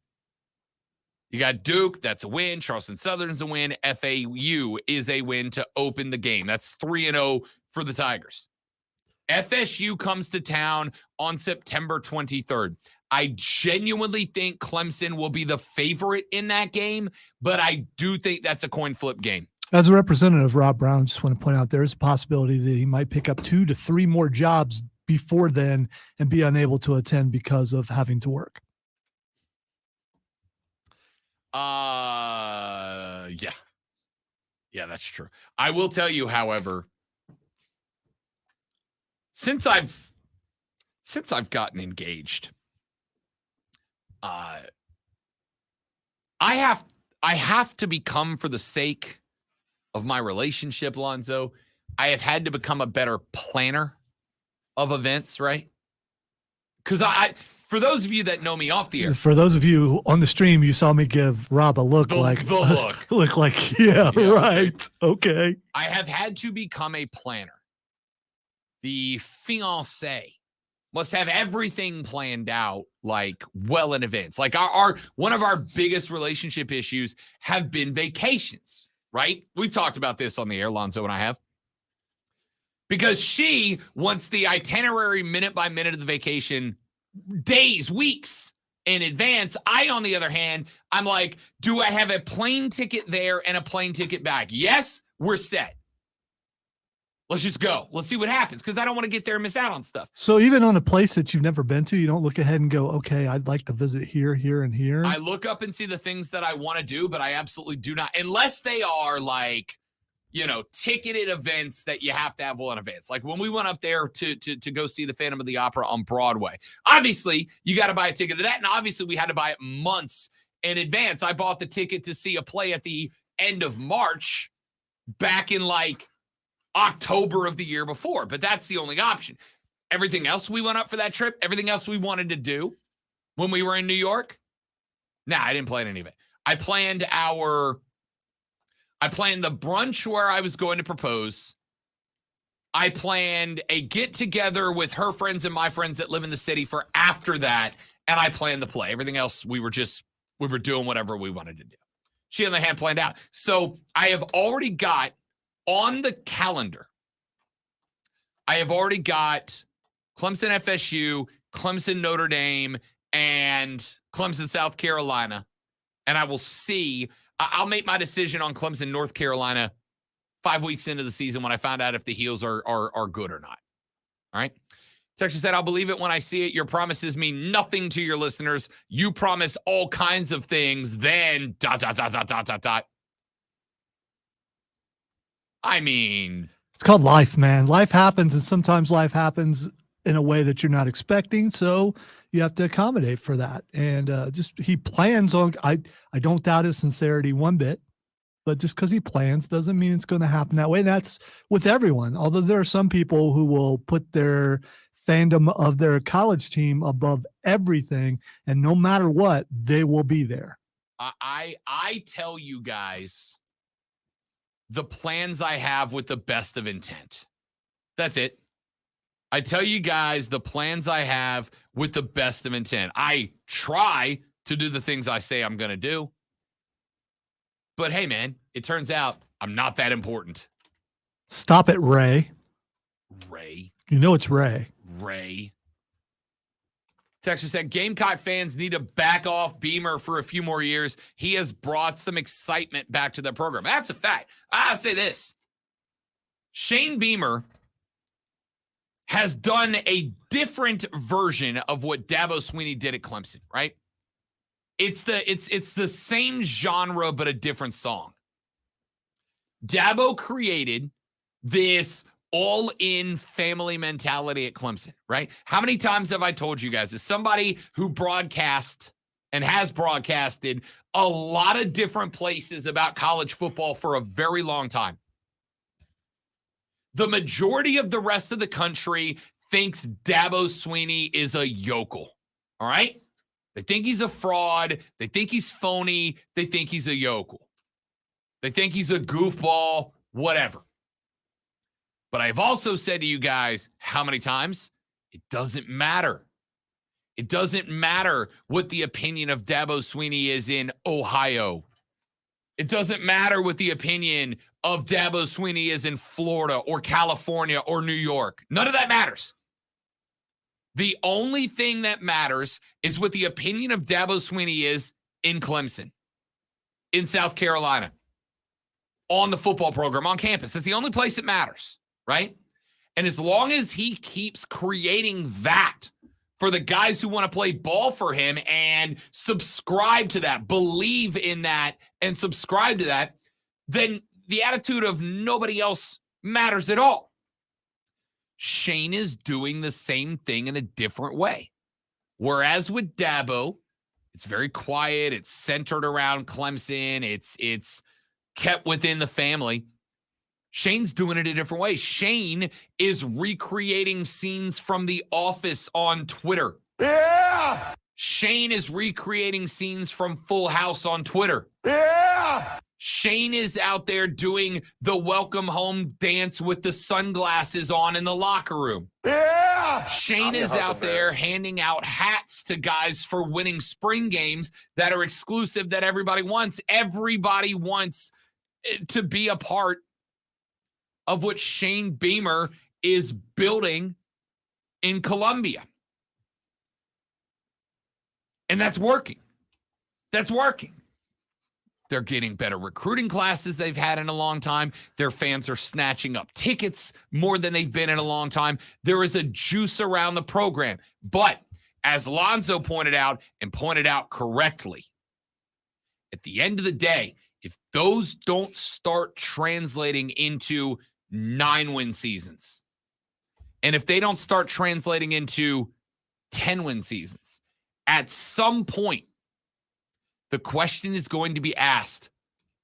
You got Duke, that's a win. Charleston Southern's a win. FAU is a win to open the game. That's 3-0 for the Tigers. FSU comes to town on September 23rd. I genuinely think Clemson will be the favorite in that game, but I do think that's a coin flip game. As a representative, Rob Brown, just want to point out there's a possibility that he might pick up 2 to 3 more jobs before then and be unable to attend because of having to work. Yeah, that's true. I will tell you, however, since I've gotten engaged, I have to become, for the sake of my relationship, Lonzo, I have had to become a better planner of events, right? Because for those of you that know me off the air, for those of you on the stream, you saw me give Rob a look the like look. Yeah, right. Okay. I have had to become a planner. The fiancé must have everything planned out like well in advance. Like our one of our biggest relationship issues have been vacations, right? We've talked about this on the air, Lonzo and I have. Because she wants the itinerary minute by minute of the vacation, days, weeks in advance. I, on the other hand, I'm like, do I have a plane ticket there and a plane ticket back? Yes, we're set. Let's just go. Let's see what happens because I don't want to get there and miss out on stuff. So even on a place that you've never been to, you don't look ahead and go, okay, I'd like to visit here, here, and here. I look up and see the things that I want to do, but I absolutely do not, unless they are like, ticketed events that you have to have one events. Like when we went up there to go see the Phantom of the Opera on Broadway. Obviously, you got to buy a ticket to that, and obviously we had to buy it months in advance. I bought the ticket to see a play at the end of March back in like October of the year before, but that's the only option. Everything else we went up for that trip, everything else we wanted to do when we were in New York, I didn't plan any of it. I planned the brunch where I was going to propose. I planned a get-together with her friends and my friends that live in the city for after that, and I planned the play. Everything else, we were doing whatever we wanted to do. She, on the hand, planned out. So I have already got on the calendar, I have already got Clemson FSU, Clemson Notre Dame, and Clemson South Carolina. And I will see. I'll make my decision on Clemson North Carolina 5 weeks into the season when I find out if the Heels are good or not. All right. Texture said, I'll believe it when I see it. Your promises mean nothing to your listeners. You promise all kinds of things, then ... I mean, it's called life, man. Life happens, and sometimes life happens in a way that you're not expecting. So you have to accommodate for that. And he plans on, I don't doubt his sincerity one bit, but just because he plans doesn't mean it's going to happen that way. And that's with everyone. Although there are some people who will put their fandom of their college team above everything. And no matter what, they will be there. I tell you guys the plans I have with the best of intent. That's it. I tell you guys the plans I have with the best of intent. I try to do the things I say I'm going to do. But hey, man, it turns out I'm not that important. Stop it, Ray. Ray. You know it's Ray. Ray. Texter said, Gamecock fans need to back off Beamer for a few more years. He has brought some excitement back to the program. That's a fact. I'll say this. Shane Beamer has done a different version of what Dabo Swinney did at Clemson, right? It's the same genre, but a different song. Dabo created this all-in family mentality at Clemson, right? How many times have I told you guys, as somebody who broadcasts and has broadcasted a lot of different places about college football for a very long time, the majority of the rest of the country thinks Dabo Swinney is a yokel, all right? They think he's a fraud. They think he's phony. They think he's a yokel. They think he's a goofball, whatever. But I've also said to you guys, how many times? It doesn't matter. It doesn't matter what the opinion of Dabo Swinney is in Ohio. It doesn't matter what the opinion of Dabo Swinney is in Florida or California or New York. None of that matters. The only thing that matters is what the opinion of Dabo Swinney is in Clemson, in South Carolina, on the football program, on campus. It's the only place that matters, right? And as long as he keeps creating that for the guys who want to play ball for him and subscribe to that, believe in that, and subscribe to that, then the attitude of nobody else matters at all. Shane is doing the same thing in a different way. Whereas with Dabo, it's very quiet. It's centered around Clemson. It's kept within the family. Shane's doing it a different way. Shane is recreating scenes from The Office on Twitter. Yeah! Shane is recreating scenes from Full House on Twitter. Yeah! Shane is out there doing the welcome home dance with the sunglasses on in the locker room. Yeah! Shane is out there handing out hats to guys for winning spring games that are exclusive that everybody wants. Everybody wants to be a part of what Shane Beamer is building in Columbia. And that's working. That's working. They're getting better recruiting classes they've had in a long time. Their fans are snatching up tickets more than they've been in a long time. There is a juice around the program. But as Lonzo pointed out, and pointed out correctly, at the end of the day, if those don't start translating into 9-win seasons, and if they don't start translating into 10-win seasons, at some point, the question is going to be asked,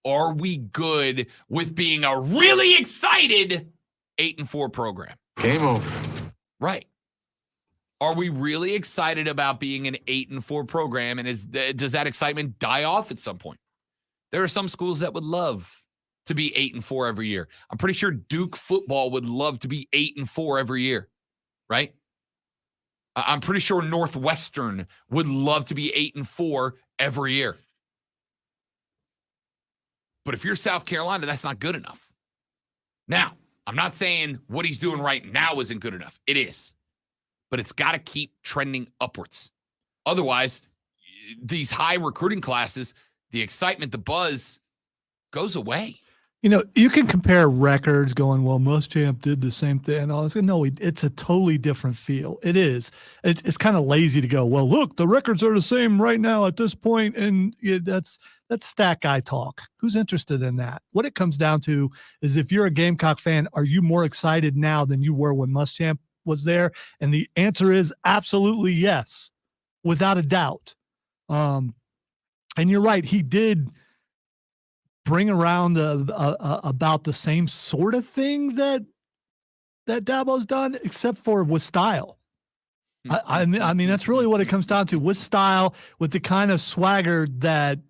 are we good with being a really excited 8-4 program? Game over. Right. Are we really excited about being an 8-4 program? And does that excitement die off at some point? There are some schools that would love to be 8-4 every year. I'm pretty sure Duke football would love to be 8-4 every year, right? I'm pretty sure Northwestern would love to be 8-4 every year. But if you're South Carolina, that's not good enough. Now, I'm not saying what he's doing right now isn't good enough. It is. But it's got to keep trending upwards. Otherwise, these high recruiting classes, the excitement, the buzz goes away. You know, you can compare records going, well, Muschamp did the same thing and all this. No, it's a totally different feel. It is. It's kind of lazy to go, well, look, the records are the same right now at this point, and that's stat guy talk. Who's interested in that? What it comes down to is if you're a Gamecock fan, are you more excited now than you were when Muschamp was there? And the answer is absolutely yes, without a doubt. And you're right. He did bring around about the same sort of thing that Dabo's done, except for with style. I mean, that's really what it comes down to, with style, with the kind of swagger that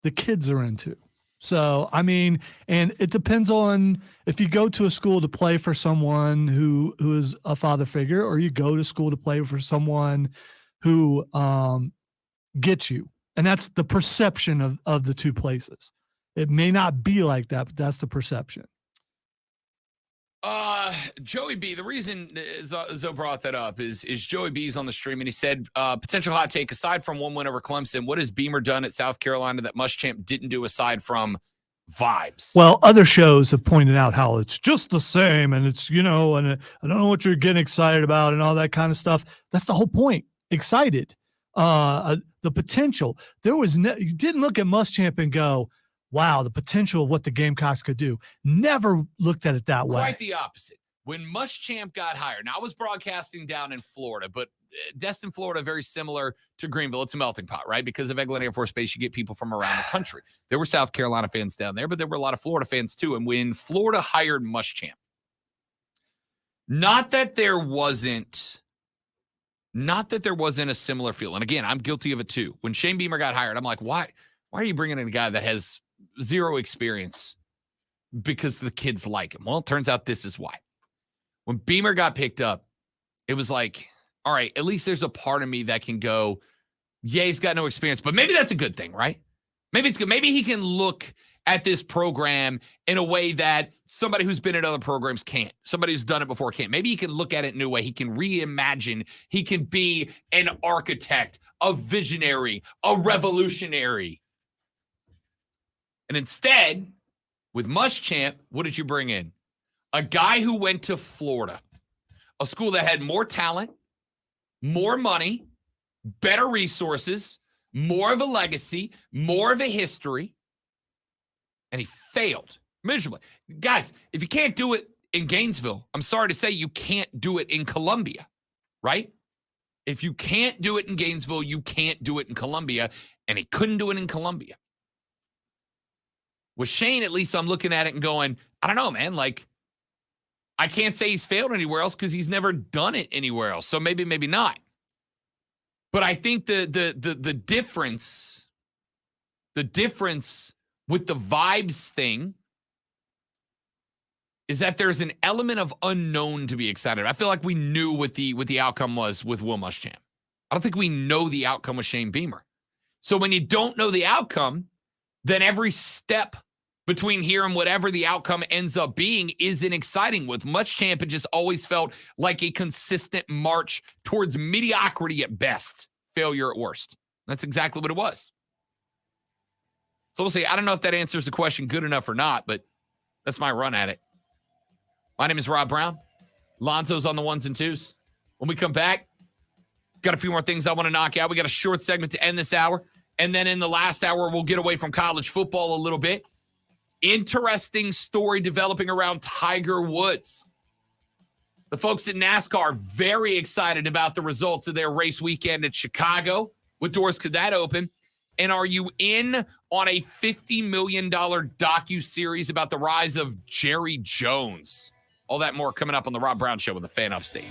the kids are into. So, I mean, and it depends on if you go to a school to play for someone who is a father figure, or you go to school to play for someone who gets you. And that's the perception of the two places. It may not be like that, but that's the perception. Joey B, the reason Zoe brought that up is Joey B's on the stream, and he said, potential hot take, aside from one win over Clemson, what has Beamer done at South Carolina that Muschamp didn't do aside from vibes? Well, other shows have pointed out how it's just the same, and it's, and I don't know what you're getting excited about and all that kind of stuff. That's the whole point. Excited. The potential. You didn't look at Muschamp and go, wow, the potential of what the Gamecocks could do. Never looked at it that way. Quite the opposite. When Muschamp got hired, now I was broadcasting down in Florida, but Destin, Florida, very similar to Greenville. It's a melting pot, right? Because of Eglin Air Force Base, you get people from around the country. There were South Carolina fans down there, but there were a lot of Florida fans too. And when Florida hired Muschamp, not that there wasn't a similar feel. And again, I'm guilty of it too. When Shane Beamer got hired, I'm like, why are you bringing in a guy that has zero experience? Because the kids like him. Well, it turns out this is why. When Beamer got picked up, it was like, all right, at least there's a part of me that can go, yeah, he's got no experience, but maybe that's a good thing, right? Maybe it's good. Maybe he can look at this program in a way that somebody who's been at other programs can't. Somebody who's done it before can't. Maybe he can look at it in a new way. He can reimagine. He can be an architect, a visionary, a revolutionary. And instead, with Muschamp, what did you bring in? A guy who went to Florida, a school that had more talent, more money, better resources, more of a legacy, more of a history, and he failed miserably. Guys, if you can't do it in Gainesville, I'm sorry to say you can't do it in Columbia, right? If you can't do it in Gainesville, you can't do it in Columbia, and he couldn't do it in Columbia. With Shane, at least I'm looking at it and going, I don't know, man, like, I can't say he's failed anywhere else because he's never done it anywhere else. So maybe not. But I think the difference with the vibes thing is that there's an element of unknown to be excited about. I feel like we knew what the outcome was with Will Muschamp. I don't think we know the outcome with Shane Beamer. So when you don't know the outcome, then every step between here and whatever the outcome ends up being isn't exciting. With Muschamp, it just always felt like a consistent march towards mediocrity at best, failure at worst. That's exactly what it was. So we'll see. I don't know if that answers the question good enough or not, but that's my run at it. My name is Rob Brown. Lonzo's on the ones and twos. When we come back, got a few more things I want to knock out. We got a short segment to end this hour. And then in the last hour, we'll get away from college football a little bit. Interesting story developing around Tiger Woods. The folks at NASCAR very excited about the results of their race weekend at Chicago. What doors could that open? And are you in on a $50 million docuseries about the rise of Jerry Jones? All that more coming up on the Rob Brown Show with the Fan Upstate.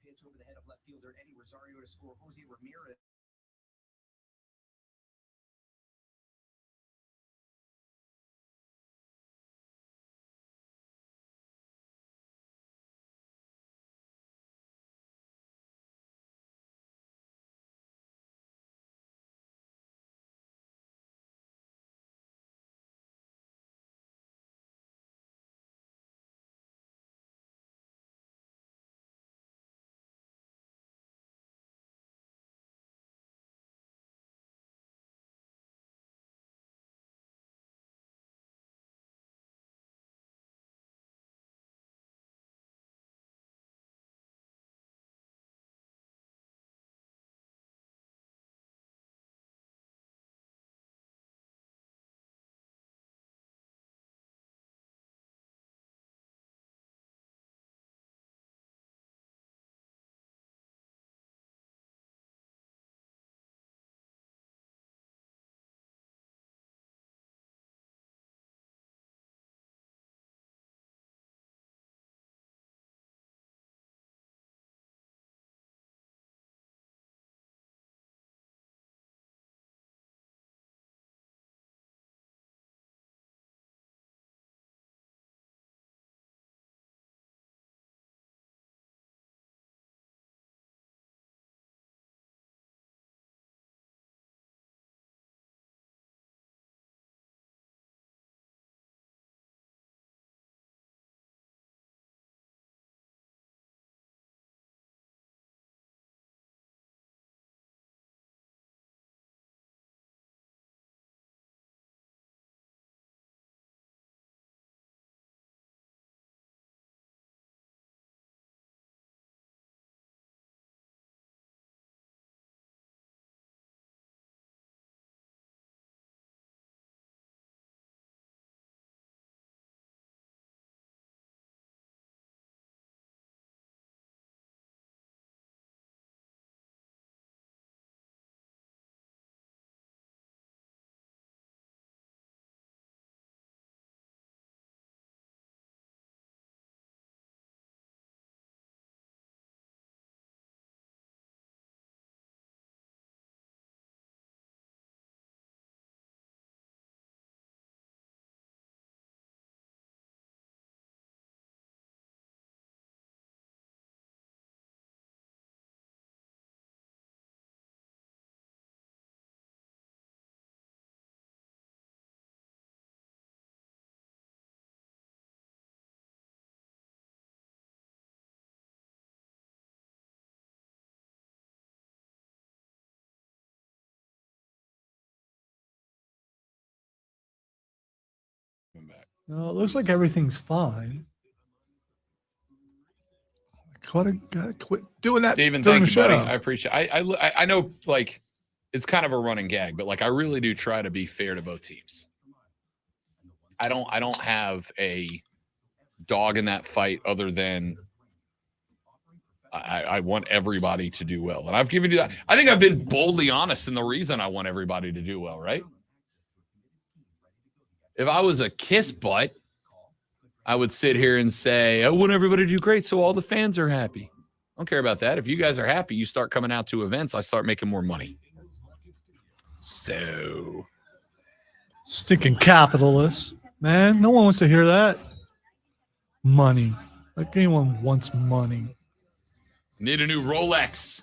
Pitch over the head of left fielder Eddie Rosario to score. Jose Ramirez. No, it looks like everything's fine. Gotta quit doing that. Steven, during thank the you, buddy. show. I appreciate it. I know, like, it's kind of a running gag, but, like, I really do try to be fair to both teams. I don't have a dog in that fight other than I want everybody to do well. And I've given you that. I think I've been boldly honest in the reason I want everybody to do well, right? If I was a kiss butt, I would sit here and say, I want everybody to do great so all the fans are happy. I don't care about that. If you guys are happy, you start coming out to events, I start making more money. So, Stinking capitalists, man. No one wants to hear that. Money. Like anyone wants money. need a new Rolex.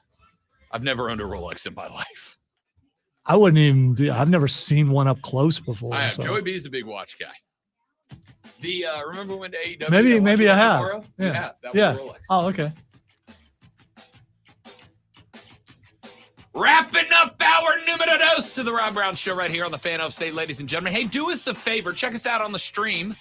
I've never owned a Rolex in my life. I wouldn't even. I've never seen one up close before. I have. So. Joey B is a big watch guy. The remember when AEW? Maybe I have. Tomorrow? Yeah. You have. That was a Rolex. Oh, okay. Wrapping up our numero dos to the Rob Brown Show right here on the Fan Upstate, ladies and gentlemen. Hey, do us a favor. Check us out on the stream.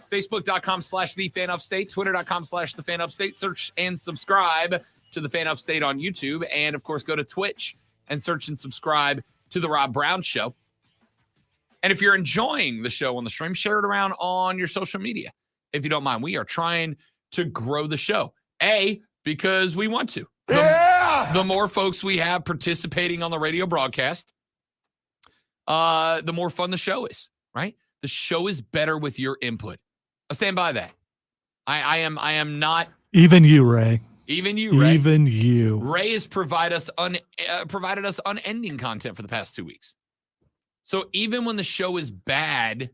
Facebook.com/TheFanUpstate, Twitter.com/TheFanUpstate. Search and subscribe to the Fan Upstate on YouTube. And, of course, go to Twitch and search and subscribe to the Rob Brown Show. And if you're enjoying the show on the stream, share it around on your social media. If you don't mind, we are trying to grow the show. Because we want to. The more folks we have participating on the radio broadcast, the more fun the show is, right? The show is better with your input. I stand by that. I am not. Even you, Ray. Even you, Ray. Even you. Ray has provided us unending content for the past 2 weeks. So even when the show is bad,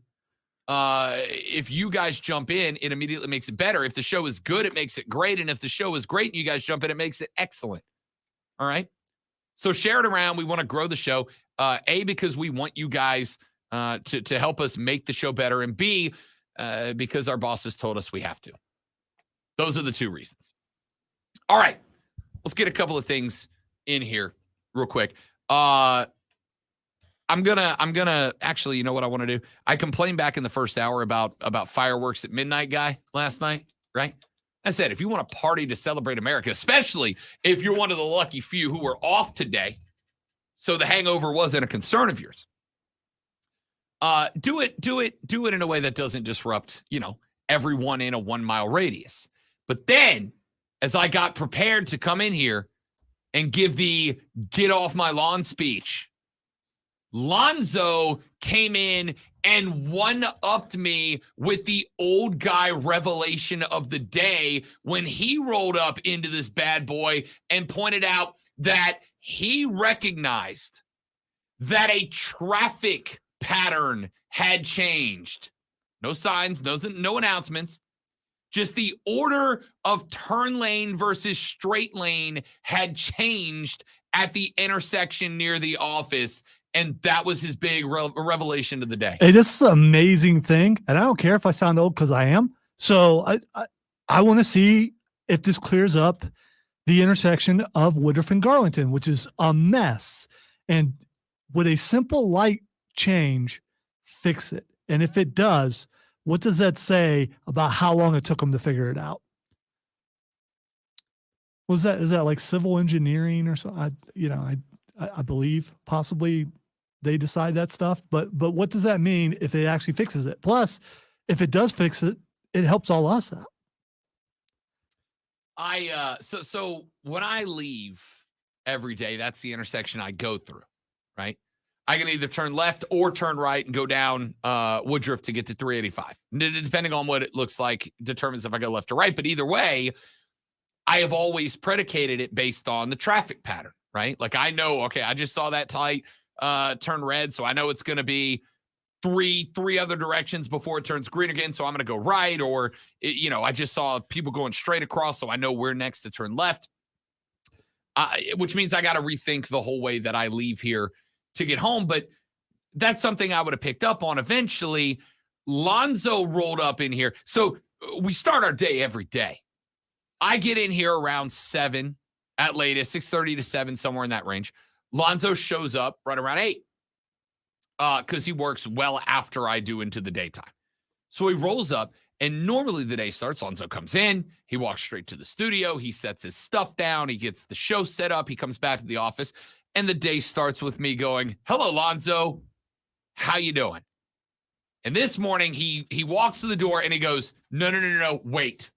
if you guys jump in, it immediately makes it better. If the show is good, it makes it great. And if the show is great and you guys jump in, it makes it excellent. All right? So share it around. We want to grow the show. Because we want you guys to help us make the show better. And B, because our bosses told us we have to. Those are the two reasons. All right. Let's get a couple of things in here real quick. I'm gonna actually, you know what I want to do? I complained back in the first hour about fireworks at midnight guy last night, right? I said, if you want to party to celebrate America, especially if you're one of the lucky few who were off today, so the hangover wasn't a concern of yours, do it in a way that doesn't disrupt, everyone in a 1 mile radius. But then, as I got prepared to come in here and give the get off my lawn speech, Lonzo came in and one-upped me with the old guy revelation of the day when he rolled up into this bad boy and pointed out that he recognized that a traffic pattern had changed. No signs, no announcements. Just the order of turn lane versus straight lane had changed at the intersection near the office. And that was his big revelation of the day. Hey, this is an amazing thing. And I don't care if I sound old because I am. So I want to see if this clears up the intersection of Woodruff and Garlington, which is a mess. And would a simple light change fix it? And if it does, what does that say about how long it took them to figure it out? Is that like civil engineering or something? I believe possibly they decide that stuff, but what does that mean if it actually fixes it? Plus, if it does fix it, it helps all us out. So when I leave every day, that's the intersection I go through, right? I can either turn left or turn right and go down Woodruff to get to 385. Depending on what it looks like determines if I go left or right. But either way, I have always predicated it based on the traffic pattern, right? Like I know, okay, I just saw that light turn red, so I know it's going to be three other directions before it turns green again, so I'm going to go right. Or, I just saw people going straight across, so I know where next to turn left, which means I got to rethink the whole way that I leave here to get home. But that's something I would have picked up on eventually. Lonzo rolled up in here. So we start our day every day. I get in here around 7 at latest, 6:30 to 7, somewhere in that range. Lonzo shows up right around 8 because he works well after I do into the daytime. So he rolls up, and normally the day starts. Lonzo comes in. He walks straight to the studio. He sets his stuff down. He gets the show set up. He comes back to the office, and the day starts with me going, "Hello, Lonzo. How you doing?" And this morning, he walks to the door, and he goes, No, wait.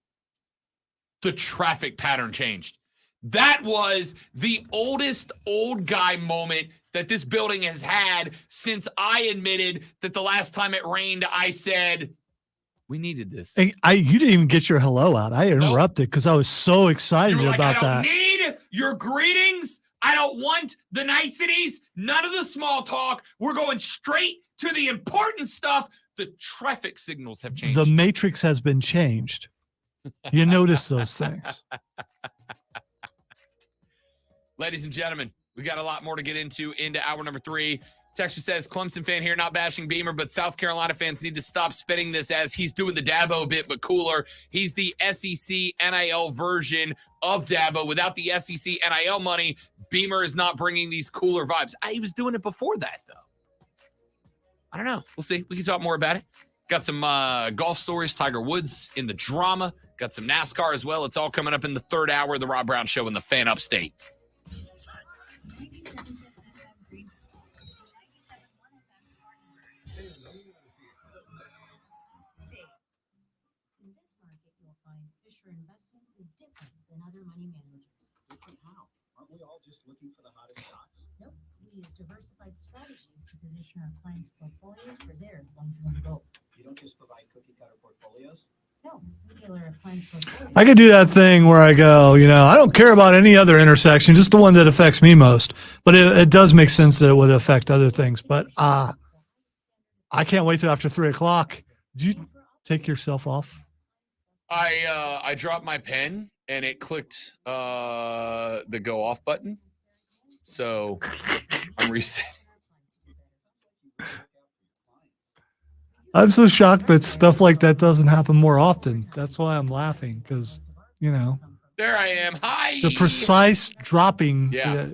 The traffic pattern changed. That was the oldest old guy moment that this building has had since I admitted that the last time it rained, I said, we needed this. Hey, you didn't even get your hello out. I interrupted because I was so excited about that. I don't need your greetings. I don't want the niceties. None of the small talk. We're going straight to the important stuff. The traffic signals have changed. The matrix has been changed. You notice those things. Ladies and gentlemen, we got a lot more to get into hour number 3. Texture says, Clemson fan here, not bashing Beamer, but South Carolina fans need to stop spinning this as he's doing the Dabo bit, but cooler. He's the SEC NIL version of Dabo. Without the SEC NIL money, Beamer is not bringing these cooler vibes. He was doing it before that, though. I don't know. We'll see. We can talk more about it. Got some golf stories, Tiger Woods in the drama. Got some NASCAR as well. It's all coming up in the third hour of the Rob Brown Show in the Fan Upstate. Investments is different than other money managers. Different how? Aren't we all just looking for the hottest stocks? Nope. We use diversified strategies to position our clients' portfolios for their long-term goals. You don't just provide cookie-cutter portfolios? No, we tailor our clients' portfolios. I could do that thing where I go, I don't care about any other intersection, just the one that affects me most. But it does make sense that it would affect other things. But I can't wait till after 3 o'clock. Did you take yourself off? I dropped my pen and it clicked the go off button. So I'm resetting. I'm so shocked that stuff like that doesn't happen more often. That's why I'm laughing because, There I am. Hi. the precise dropping. Yeah.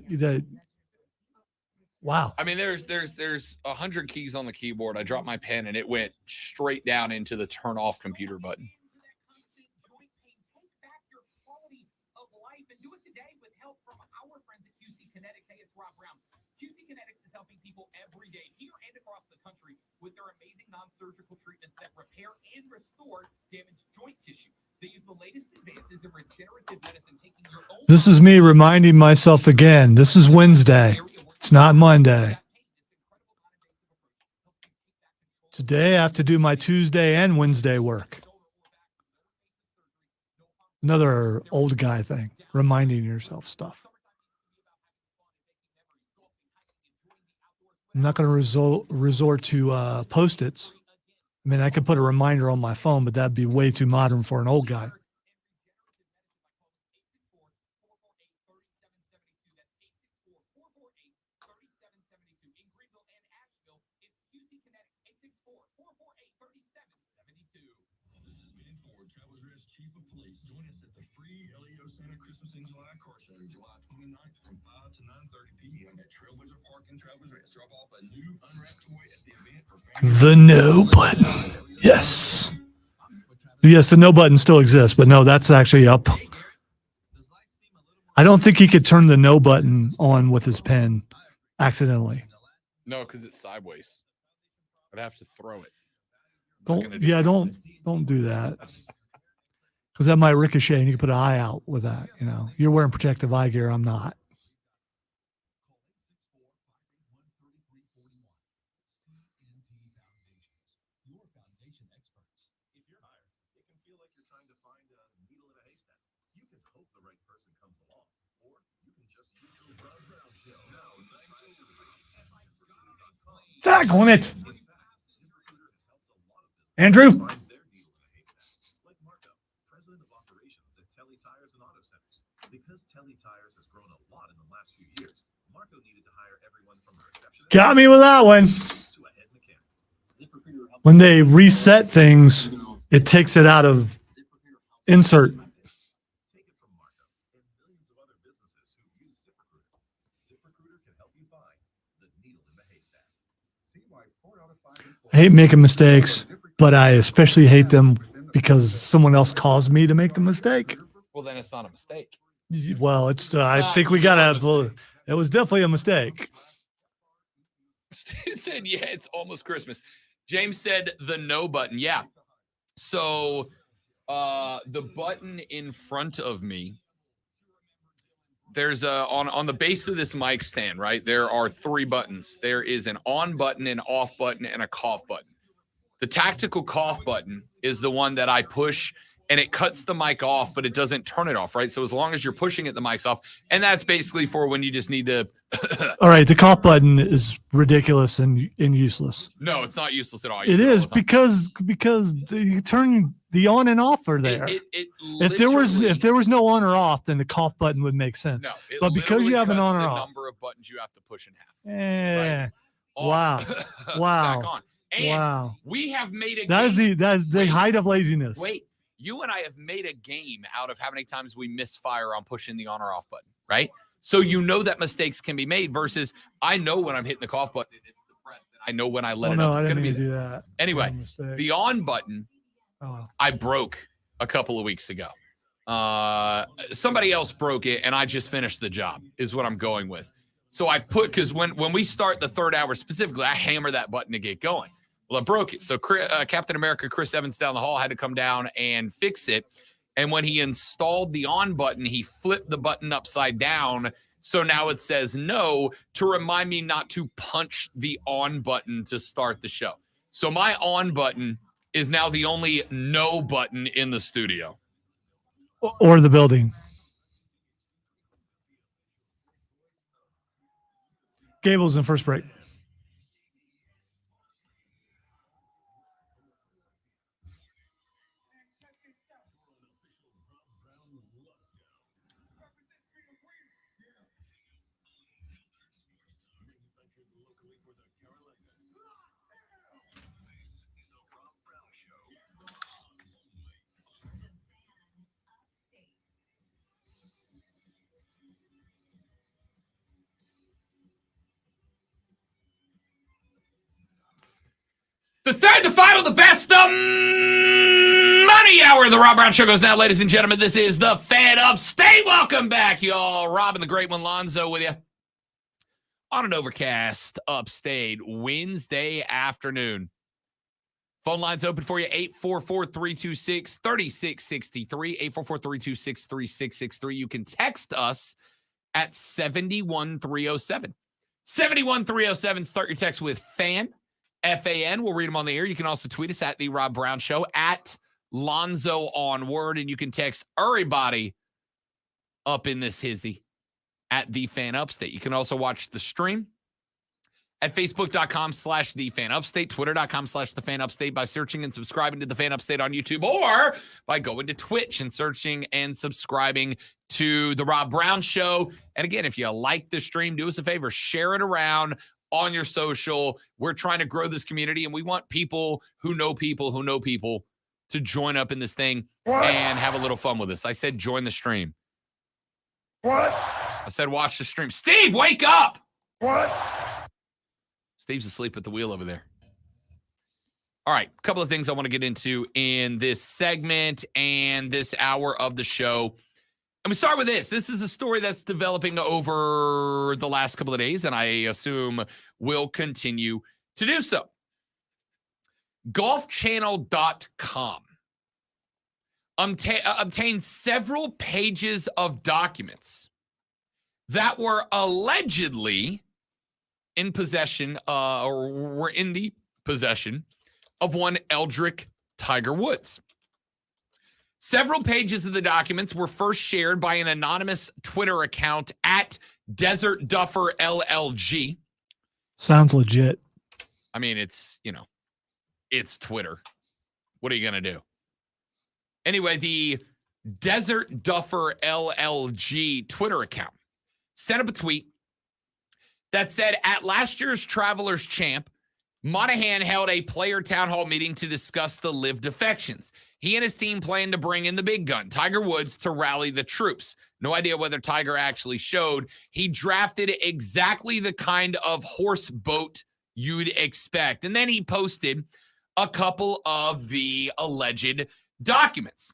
Wow. I mean, there's 100 keys on the keyboard. I dropped my pen and it went straight down into the turn off computer button. QC Kinetics is helping people every day here and across the country with their amazing non-surgical treatments that repair and restore damaged joint tissue. They use the latest advances in regenerative medicine, taking your own. This is me reminding myself again. This is Wednesday. It's not Monday. Today I have to do my Tuesday and Wednesday work. Another old guy thing, reminding yourself stuff. I'm not going to resort to Post-its. I mean, I could put a reminder on my phone, but that'd be way too modern for an old guy. Chief of Police. Join us at the free LEO Santa Christmas in July car show, July 29th from 5 to 9:30 p.m. at Trailblazer Park in Travelers Rest. Drop off a new unwrapped toy at the event for families. The no button. Yes. Yes, the no button still exists, but no, that's actually up. I don't think he could turn the no button on with his pen accidentally. No, because it's sideways. I'd have to throw it. Don't do that. Because that might ricochet and you can put an eye out with that. You're wearing protective eye gear. I'm not. Zach on it. Andrew. Because Telly Tires has grown a lot in the last few years, Marco needed to hire everyone from the receptionist. Got me with that one. When they reset things, it takes it out of insert. Take it from Marco and millions of other businesses who use ZipRecruiter. ZipRecruiter can help you find the needle in the haystack. See why 4 out of 5 I hate making mistakes, but I especially hate them because someone else caused me to make the mistake. Well, then it's not a mistake. Well, it's. I think we got to. It was definitely a mistake. Steve said, "Yeah, it's almost Christmas." James said the no button. Yeah. So, the button in front of me. There's on the base of this mic stand, right? There are 3 buttons. There is an on button, an off button, and a cough button. The tactical cough button is the one that I push. And it cuts the mic off, but it doesn't turn it off, right? So as long as you're pushing it, the mic's off. And that's basically for when you just need to. All right. The cough button is ridiculous and useless. No, it's not useless at all. It is because you turn the on and off are there. If there was no on or off, then the cough button would make sense. No, it but because you have an on or the off, number of buttons you have to push in half. Yeah. Right? Wow. Off, Wow. back on. And Wow. we have made a that game. is the height of laziness. Wait, you and I have made a game out of how many times we misfire on pushing the on or off button, right? So you know that mistakes can be made versus I know when I'm hitting the cough button, it's depressed. And I know when I let it up, it's going to be do that. Anyway, the on button, Oh. I broke a couple of weeks ago. Somebody else broke it, and I just finished the job, is what I'm going with. So I because when we start the third hour specifically, I hammer that button to get going. Well, I broke it. So Captain America Chris Evans down the hall had to come down and fix it. And when he installed the on button, he flipped the button upside down. So now it says no to remind me not to punch the on button to start the show. So my on button is now the only no button in the studio. Or the building. Gable's in first break. The third, the final, the best, the money hour of the Rob Brown Show goes now, ladies and gentlemen. This is the Fan Upstate. Welcome back, y'all. Rob and the Great One Lonzo with you on an overcast upstate Wednesday afternoon. Phone lines open for you, 844-326-3663, 844-326-3663. You can text us at 71307. 71307, start your text with FAN. FAN. We'll read them on the air. You can also tweet us at The Rob Brown Show, at Lonzo on Word, and you can text everybody up in this hizzy at The Fan Upstate. You can also watch the stream at Facebook.com/The Fan Upstate, Twitter.com/The Fan Upstate by searching and subscribing to The Fan Upstate on YouTube, or by going to Twitch and searching and subscribing to The Rob Brown Show. And again, if you like the stream, do us a favor, share it around on your social. We're trying to grow this community, and we want people who know people to join up in this thing and have a little fun with us. I said join the stream. What? I said watch the stream. Steve, wake up! What? Steve's asleep at the wheel over there. All right, a couple of things I want to get into in this segment and this hour of the show. And we start with this. This is a story that's developing over the last couple of days, and I assume will continue to do so. Golfchannel.com obtained several pages of documents that were allegedly in possession, or were in the possession of one Eldrick Tiger Woods. Several pages of the documents were first shared by an anonymous Twitter account at Desert Duffer LLG. Sounds legit. I mean, it's Twitter. What are you going to do? Anyway, the Desert Duffer LLG Twitter account sent up a tweet that said, at last year's Travelers Champ, Monahan held a player town hall meeting to discuss the LIV defections. He and his team plan to bring in the big gun, Tiger Woods, to rally the troops. No idea whether Tiger actually showed. He drafted exactly the kind of horse boat you'd expect. And then he posted a couple of the alleged documents.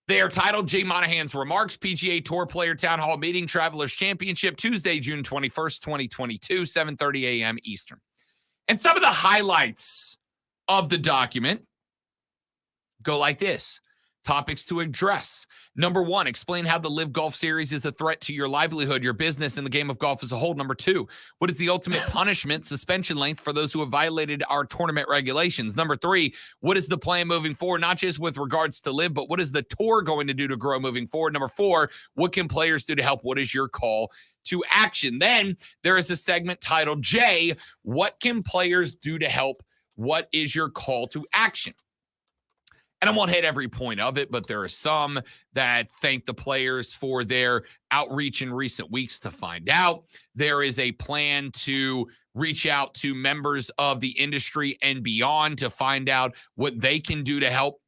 They are titled Jay Monahan's Remarks, PGA Tour Player Town Hall Meeting, Travelers Championship, Tuesday, June 21st, 2022, 7:30 a.m. Eastern. And some of the highlights of the document go like this. Topics to address. Number 1, explain how the LIV Golf Series is a threat to your livelihood, your business, and the game of golf as a whole. Number 2, what is the ultimate punishment, suspension length for those who have violated our tournament regulations? Number 3, what is the plan moving forward, not just with regards to LIV, but what is the tour going to do to grow moving forward? Number 4, what can players do to help? What is your call to action? Then there is a segment titled J, what can players do to help? What is your call to action? And I won't hit every point of it, but there are some that thank the players for their outreach in recent weeks to find out. There is a plan to reach out to members of the industry and beyond to find out what they can do to help.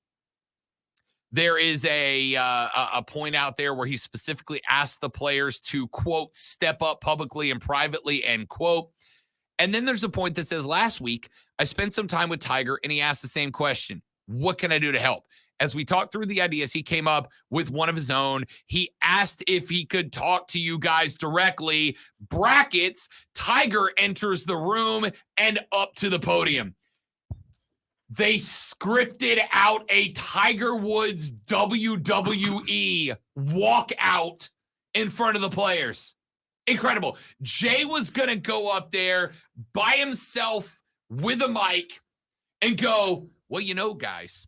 There is a point out there where he specifically asked the players to, quote, step up publicly and privately, end quote. And then there's a point that says, last week, I spent some time with Tiger and he asked the same question. What can I do to help? As we talked through the ideas, he came up with one of his own. He asked if he could talk to you guys directly. Brackets, Tiger enters the room and up to the podium. They scripted out a Tiger Woods WWE walkout in front of the players. Incredible. Jay was going to go up there by himself with a mic and go, well, you know, guys,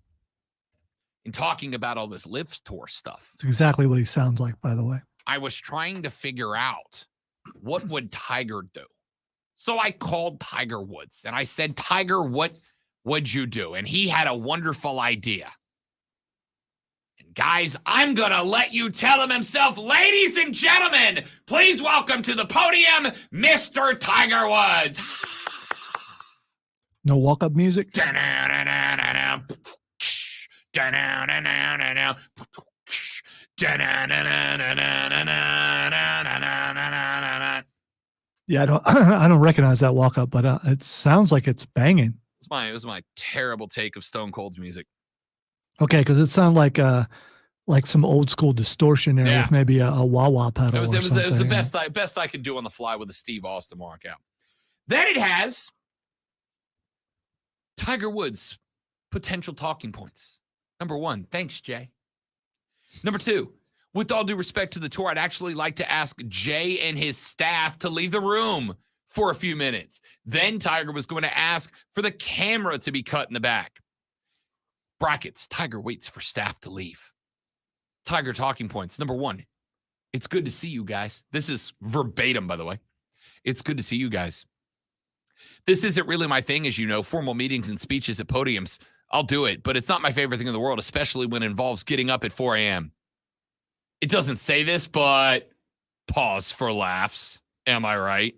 in talking about all this Live Tour stuff. It's exactly what he sounds like, by the way. I was trying to figure out what would Tiger do. So I called Tiger Woods and I said, Tiger, what would you do? And he had a wonderful idea. And guys, I'm going to let you tell him himself. Ladies and gentlemen, please welcome to the podium, Mr. Tiger Woods. No walk-up music? Yeah, I don't recognize that walk-up, but it sounds like it's banging. It was my terrible take of Stone Cold's music. Okay, because it sounded like some old school distortion there with maybe a wah-wah pedal. It was something, the best I could do on the fly with a Steve Austin walkout. Then it has Tiger Woods' potential talking points. Number one, thanks, Jay. Number two, with all due respect to the tour, I'd actually like to ask Jay and his staff to leave the room for a few minutes. Then Tiger was going to ask for the camera to be cut in the back. Brackets, Tiger waits for staff to leave. Tiger talking points. Number one, it's good to see you guys. This is verbatim, by the way. It's good to see you guys. This isn't really my thing, as you know, formal meetings and speeches at podiums. I'll do it, but it's not my favorite thing in the world, especially when it involves getting up at 4 a.m. It doesn't say this, but pause for laughs. Am I right?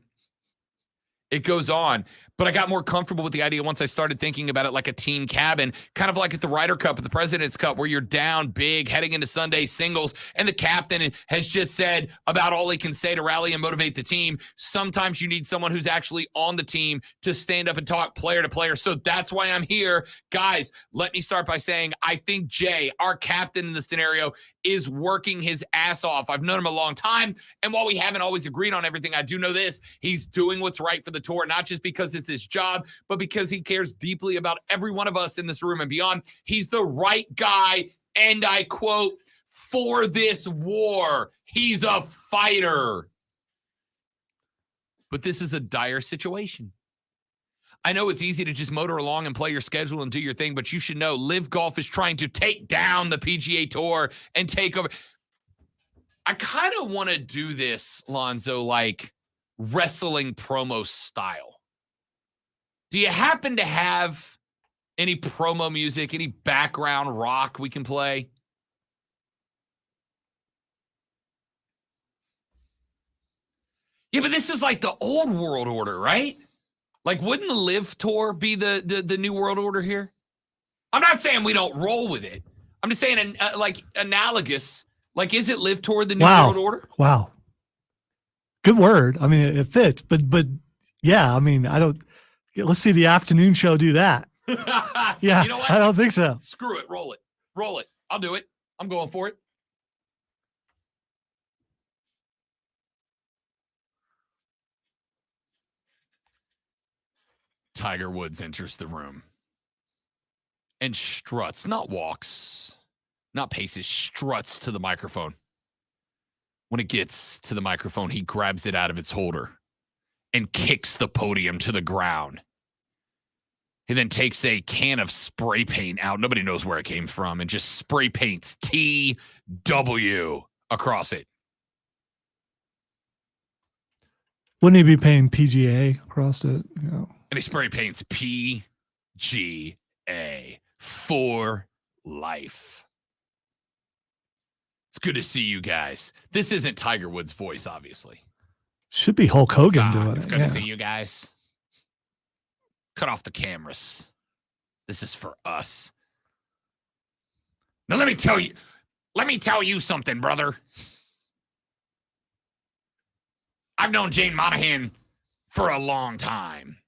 It goes on. But I got more comfortable with the idea once I started thinking about it like a team cabin, kind of like at the Ryder Cup, at the President's Cup, where you're down big heading into Sunday singles, and the captain has just said about all he can say to rally and motivate the team. Sometimes you need someone who's actually on the team to stand up and talk player to player. So that's why I'm here. Guys, let me start by saying I think Jay, our captain in the scenario, is working his ass off. I've known him a long time, and while we haven't always agreed on everything, I do know this. He's doing what's right for the tour, not just because it's his job, but because he cares deeply about every one of us in this room and beyond. He's the right guy, and I quote, for this war. He's a fighter. But this is a dire situation. I know it's easy to just motor along and play your schedule and do your thing, but you should know Live Golf is trying to take down the PGA Tour and take over. I kind of want to do this, Lonzo, like wrestling promo style. Do you happen to have any promo music, any background rock we can play? Yeah, but this is like the old world order, right? Like, wouldn't the Live Tour be the new world order here? I'm not saying we don't roll with it. I'm just saying, like, analogous. Like, is it Live Tour the new world order? Wow. Good word. I mean, it fits. But yeah, I mean, let's see the afternoon show do that. Yeah, you know what? I don't think so. Screw it. Roll it. Roll it. I'll do it. I'm going for it. Tiger Woods enters the room and struts, not walks, not paces, struts to the microphone. When it gets to the microphone, he grabs it out of its holder and kicks the podium to the ground. He then takes a can of spray paint out. Nobody knows where it came from, and just spray paints TW across it. Wouldn't he be paying PGA across it? You know? And he spray paints PGA for life. It's good to see you guys. This isn't Tiger Woods' voice, obviously. Should be Hulk Hogan doing it. It's good to see you guys. Cut off the cameras. This is for us. Now let me tell you something, brother. I've known Jane Monahan for a long time.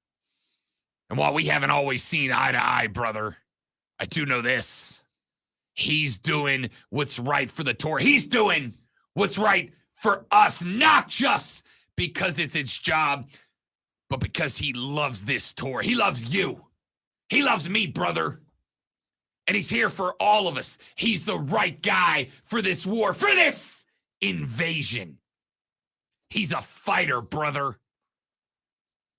And while we haven't always seen eye to eye, brother, I do know this. He's doing what's right for the tour. He's doing what's right for us, not just because it's his job, but because he loves this tour. He loves you. He loves me, brother. And he's here for all of us. He's the right guy for this war, for this invasion. He's a fighter, brother.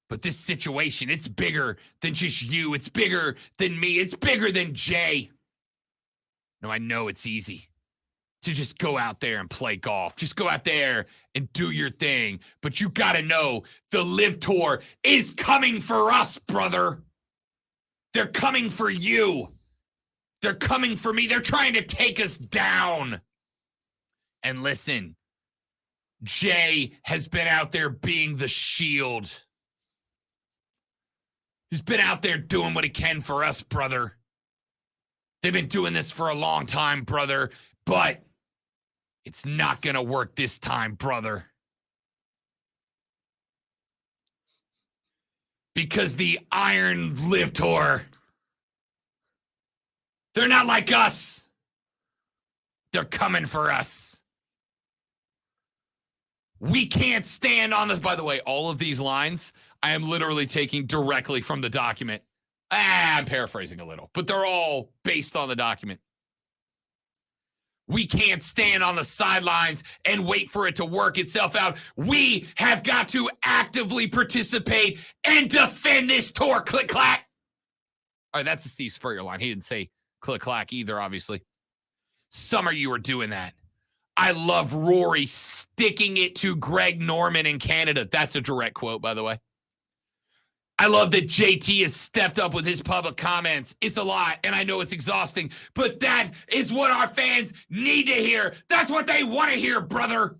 But this situation, it's bigger than just you. It's bigger than me. It's bigger than Jay. No, I know it's easy to just go out there and play golf. Just go out there and do your thing. But you got to know the Live Tour is coming for us, brother. They're coming for you. They're coming for me. They're trying to take us down. And listen, Jay has been out there being the shield. He's been out there doing what he can for us, brother. They've been doing this for a long time, brother, but it's not going to work this time, brother. Because the Iron Live Tour, they're not like us. They're coming for us. We can't stand on this. By the way, all of these lines, I am literally taking directly from the document. I'm paraphrasing a little, but they're all based on the document. We can't stand on the sidelines and wait for it to work itself out. We have got to actively participate and defend this tour. Click, clack. All right, that's a Steve Spurrier line. He didn't say click, clack either, obviously. Some of you are doing that. I love Rory sticking it to Greg Norman in Canada. That's a direct quote, by the way. I love that JT has stepped up with his public comments. It's a lot, and I know it's exhausting, but that is what our fans need to hear. That's what they want to hear, brother.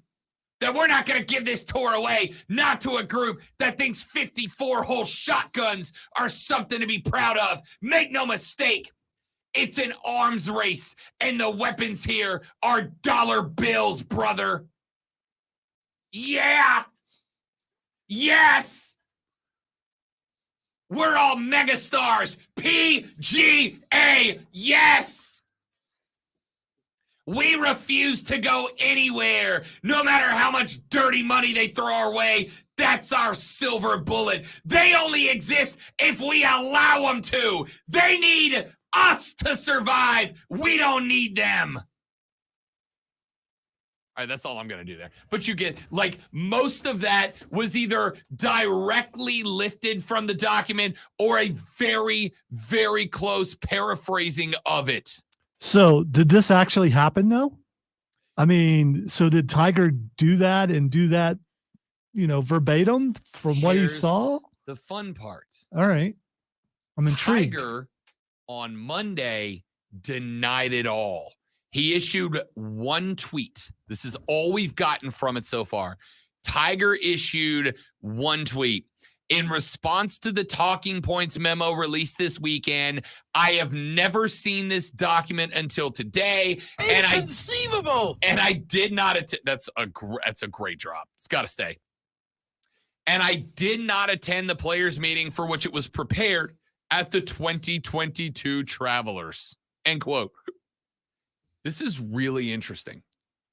That we're not going to give this tour away, not to a group that thinks 54-hole shotguns are something to be proud of. Make no mistake, it's an arms race, and the weapons here are dollar bills, brother. Yeah. Yes. We're all megastars. PGA. Yes. We refuse to go anywhere, no matter how much dirty money they throw our way. That's our silver bullet. They only exist if we allow them to. They need us to survive. We don't need them. All right, that's all I'm going to do there. But you get, like, most of that was either directly lifted from the document or a very, very close paraphrasing of it. So did this actually happen, though? I mean, so did Tiger do that, verbatim from what he saw? The fun part. All right. I'm intrigued. Tiger on Monday denied it all. He issued one tweet. This is all we've gotten from it so far. Tiger issued one tweet. In response to the talking points memo released this weekend, I have never seen this document until today. Inconceivable. And I did not that's a great drop. It's got to stay. And I did not attend the players meeting for which it was prepared at the 2022 Travelers. End quote. This is really interesting.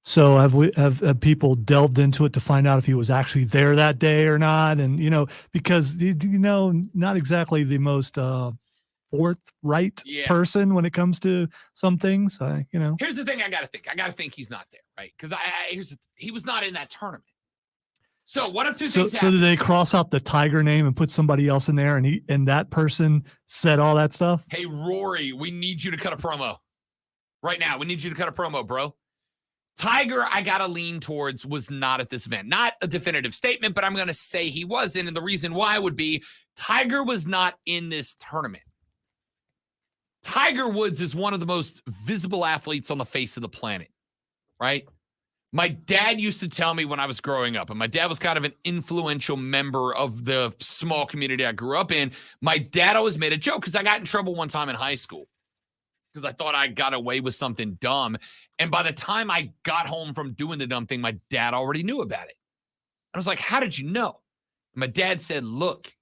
So have people delved into it to find out if he was actually there that day or not? And, because, not exactly the most forthright person when it comes to some things, Here's the thing I got to think. I got to think he's not there, right? Because he was not in that tournament. So what if two things happen? So did they cross out the Tiger name and put somebody else in there and that person said all that stuff? Hey, Rory, we need you to cut a promo. Right now, we need you to cut a promo, bro. Tiger, I got to lean towards, was not at this event. Not a definitive statement, but I'm going to say he wasn't. And the reason why would be Tiger was not in this tournament. Tiger Woods is one of the most visible athletes on the face of the planet, right? My dad used to tell me when I was growing up, and my dad was kind of an influential member of the small community I grew up in. My dad always made a joke because I got in trouble one time in high school because I thought I got away with something dumb. And by the time I got home from doing the dumb thing, my dad already knew about it. I was like, how did you know? And my dad said, look,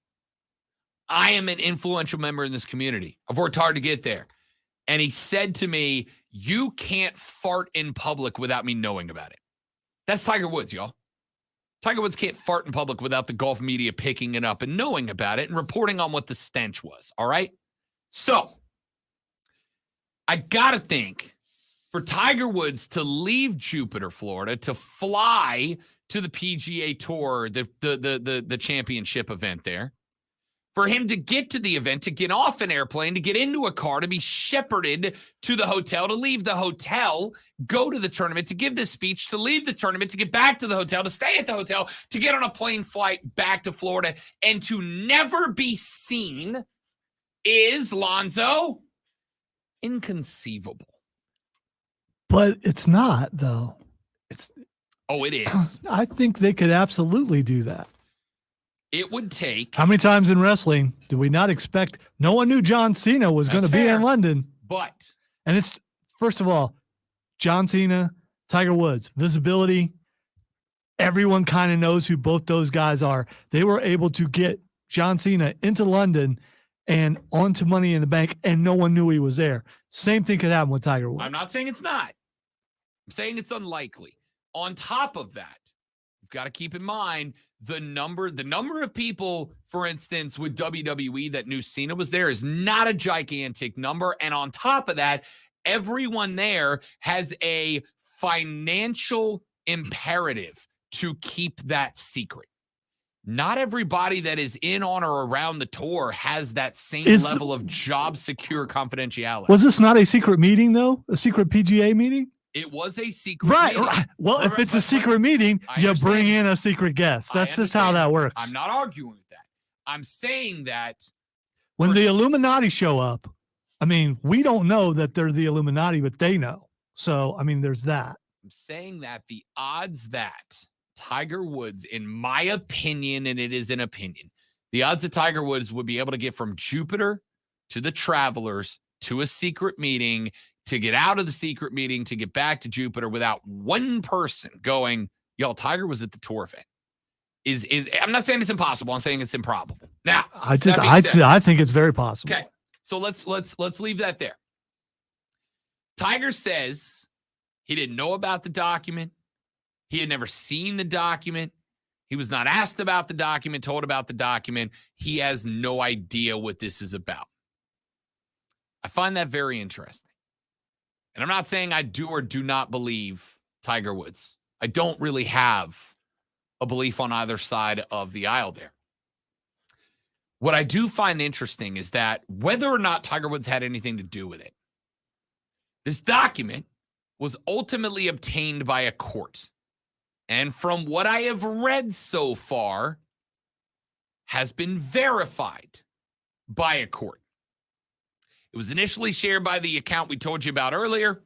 I am an influential member in this community. I've worked hard to get there. And he said to me, you can't fart in public without me knowing about it. That's Tiger Woods, y'all. Tiger Woods can't fart in public without the golf media picking it up and knowing about it and reporting on what the stench was, all right? So, I got to think for Tiger Woods to leave Jupiter, Florida, to fly to the PGA Tour, the championship event there, for him to get to the event, to get off an airplane, to get into a car, to be shepherded to the hotel, to leave the hotel, go to the tournament, to give this speech, to leave the tournament, to get back to the hotel, to stay at the hotel, to get on a plane flight back to Florida, and to never be seen is, Lonzo, inconceivable. But it's not, though. Oh, it is. I think they could absolutely do that. It would take. How many times in wrestling did we not expect? No one knew John Cena was going to be in London. But. And it's, first of all, John Cena, Tiger Woods, visibility. Everyone kind of knows who both those guys are. They were able to get John Cena into London and onto Money in the Bank, and no one knew he was there. Same thing could happen with Tiger Woods. I'm not saying it's not. I'm saying it's unlikely. On top of that, you've got to keep in mind the number of people, for instance, with WWE that knew Cena was there is not a gigantic number. And on top of that, everyone there has a financial imperative to keep that secret. Not everybody that is in, on, or around the tour has that same level of job secure confidentiality. Was this not a secret meeting, though? A secret PGA meeting? It was a secret meeting. Right. Well, if it's a secret meeting, you bring in a secret guest. That's just how that works. I'm not arguing with that. I'm saying that when the Illuminati show up, I mean, we don't know that they're the Illuminati, but they know. So, I mean, there's that. I'm saying that the odds that Tiger Woods, in my opinion, and it is an opinion, the odds that Tiger Woods would be able to get from Jupiter to the Travelers to a secret meeting, to get out of the secret meeting, to get back to Jupiter without one person going, y'all, Tiger was at the tour event. Is I'm not saying it's impossible. I'm saying it's improbable. Now, I think it's very possible. Okay. So let's leave that there. Tiger says he didn't know about the document. He had never seen the document. He was not asked about the document, told about the document. He has no idea what this is about. I find that very interesting. And I'm not saying I do or do not believe Tiger Woods. I don't really have a belief on either side of the aisle there. What I do find interesting is that whether or not Tiger Woods had anything to do with it, this document was ultimately obtained by a court. And from what I have read so far, has been verified by a court. It was initially shared by the account we told you about earlier.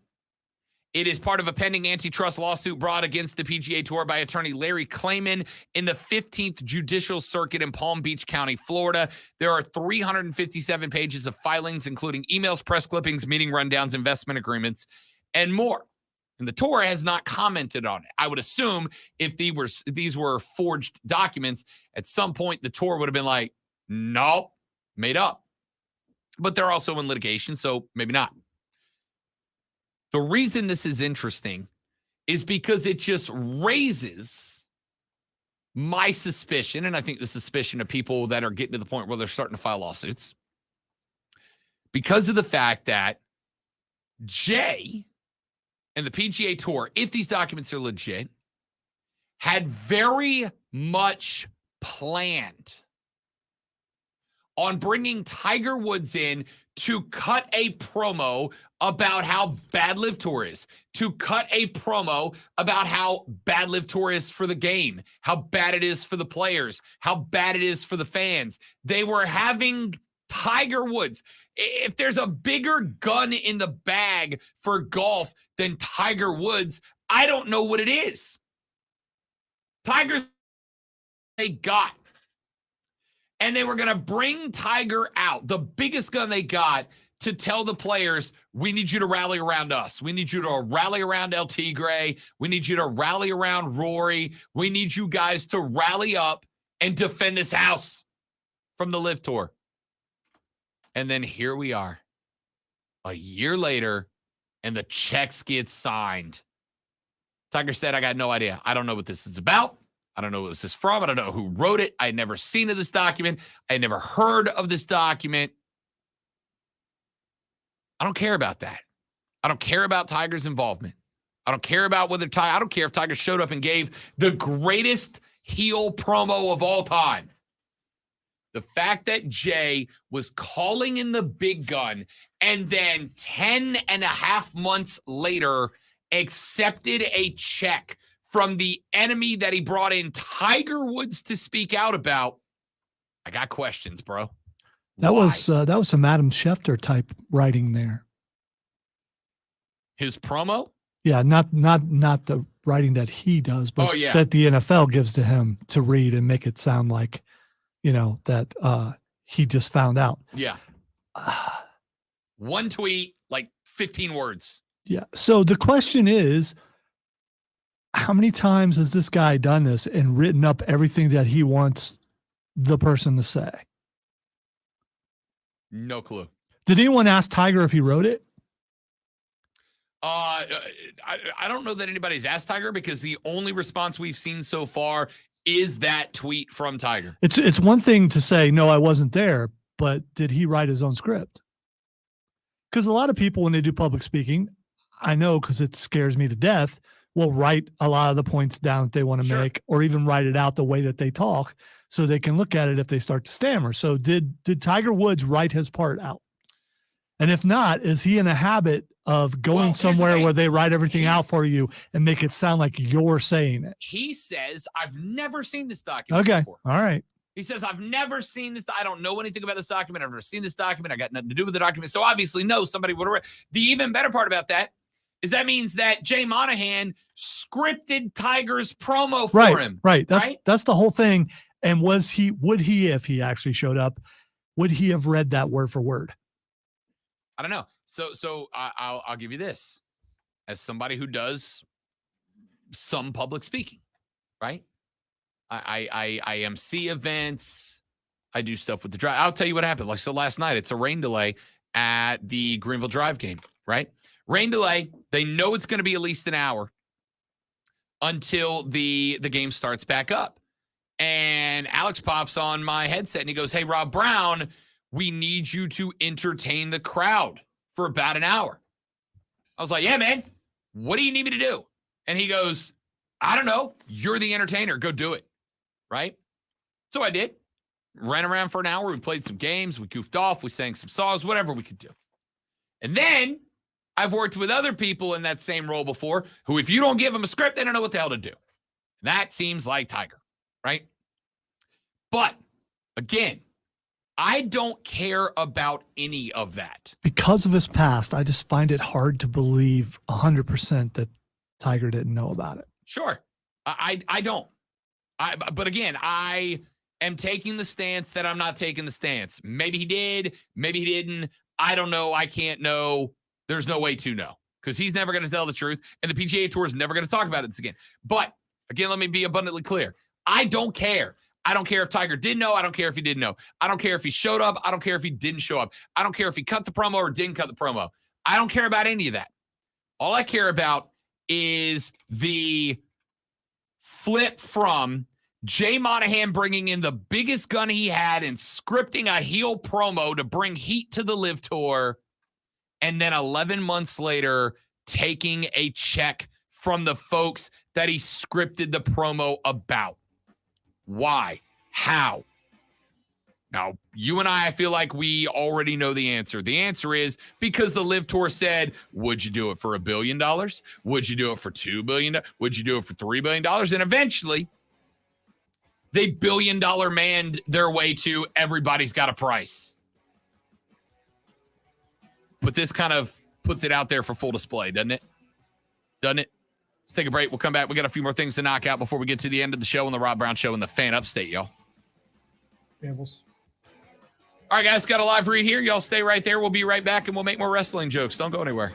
It is part of a pending antitrust lawsuit brought against the PGA Tour by attorney Larry Klayman in the 15th Judicial Circuit in Palm Beach County, Florida. There are 357 pages of filings, including emails, press clippings, meeting rundowns, investment agreements, and more. And the tour has not commented on it. I would assume if these were forged documents, at some point the tour would have been like, nope, made up. But they're also in litigation, so maybe not. The reason this is interesting is because it just raises my suspicion, and I think the suspicion of people that are getting to the point where they're starting to file lawsuits, because of the fact that Jay and the PGA Tour, if these documents are legit, had very much planned on bringing Tiger Woods in to cut a promo about how bad Live Tour is, to cut a promo about how bad Live Tour is for the game, how bad it is for the players, how bad it is for the fans. They were having Tiger Woods. If there's a bigger gun in the bag for golf than Tiger Woods, I don't know what it is. Tiger's they got. And they were going to bring Tiger out, the biggest gun they got, to tell the players, we need you to rally around us. We need you to rally around LT Gray. We need you to rally around Rory. We need you guys to rally up and defend this house from the Live Tour. And then here we are, a year later, and the checks get signed. Tiger said, I got no idea. I don't know what this is about. I don't know what this is from. I don't know who wrote it. I had never seen of this document. I had never heard of this document. I don't care about that. I don't care about Tiger's involvement. I don't care about whether I don't care if Tiger showed up and gave the greatest heel promo of all time. The fact that Jay was calling in the big gun and then 10 and a half months later accepted a check from the enemy that he brought in Tiger Woods to speak out about. I got questions, bro. That was some Adam Schefter type writing there. His promo? Yeah, not the writing that he does, but that the NFL gives to him to read and make it sound like, that he just found out. Yeah. One tweet, like 15 words. Yeah. So the question is, how many times has this guy done this and written up everything that he wants the person to say? No clue. Did anyone ask Tiger if he wrote it? I don't know that anybody's asked Tiger, because the only response we've seen so far is that tweet from Tiger. It's one thing to say, no, I wasn't there, but did he write his own script? Because a lot of people, when they do public speaking, I know because it scares me to death, will write a lot of the points down that they want to make, or even write it out the way that they talk so they can look at it if they start to stammer. So did Tiger Woods write his part out? And if not, is he in a habit of going somewhere where they write everything out for you and make it sound like you're saying it? He says, I've never seen this document before. All right. He says, I've never seen this. I don't know anything about this document. I've never seen this document. I got nothing to do with the document. So obviously, no, somebody would have read. The even better part about that is that means that Jay Monahan scripted Tiger's promo for him. Right. That's the whole thing. And would he, if he actually showed up, would he have read that word for word? I don't know. So I'll give you this. As somebody who does some public speaking, right? I MC events. I do stuff with the drive. I'll tell you what happened. Like, so last night, it's a rain delay at the Greenville Drive game, right? Rain delay. They know it's going to be at least an hour until the game starts back up. And Alex pops on my headset and he goes, hey, Rob Brown, we need you to entertain the crowd for about an hour. I was like, yeah, man, what do you need me to do? And he goes, I don't know. You're the entertainer. Go do it. Right? So I did. Ran around for an hour. We played some games. We goofed off. We sang some songs, whatever we could do. And then I've worked with other people in that same role before who, if you don't give them a script, they don't know what the hell to do. And that seems like Tiger, right? But again, I don't care about any of that. Because of his past, I just find it hard to believe 100% that Tiger didn't know about it. Sure. I don't. But again, I am taking the stance that I'm not taking the stance. Maybe he did. Maybe he didn't. I don't know. I can't know. There's no way to know because he's never going to tell the truth. And the PGA Tour is never going to talk about it again. But again, let me be abundantly clear. I don't care. I don't care if Tiger did know. I don't care if he didn't know. I don't care if he showed up. I don't care if he didn't show up. I don't care if he cut the promo or didn't cut the promo. I don't care about any of that. All I care about is the flip from Jay Monahan bringing in the biggest gun he had and scripting a heel promo to bring heat to the Live Tour, and then 11 months later taking a check from the folks that he scripted the promo about. Why? How? Now, you and I feel like we already know the answer. The answer is because the Live Tour said, would you do it for $1 billion? Would you do it for $2 billion? Would you do it for $3 billion? And eventually, they $1 billion manned their way to everybody's got a price. But this kind of puts it out there for full display, doesn't it? Doesn't it? Let's take a break. We'll come back. We got a few more things to knock out before we get to the end of the show on the Rob Brown Show in the Fan Upstate, y'all. Gambles. All right, guys, got a live read here. Y'all stay right there. We'll be right back, and we'll make more wrestling jokes. Don't go anywhere.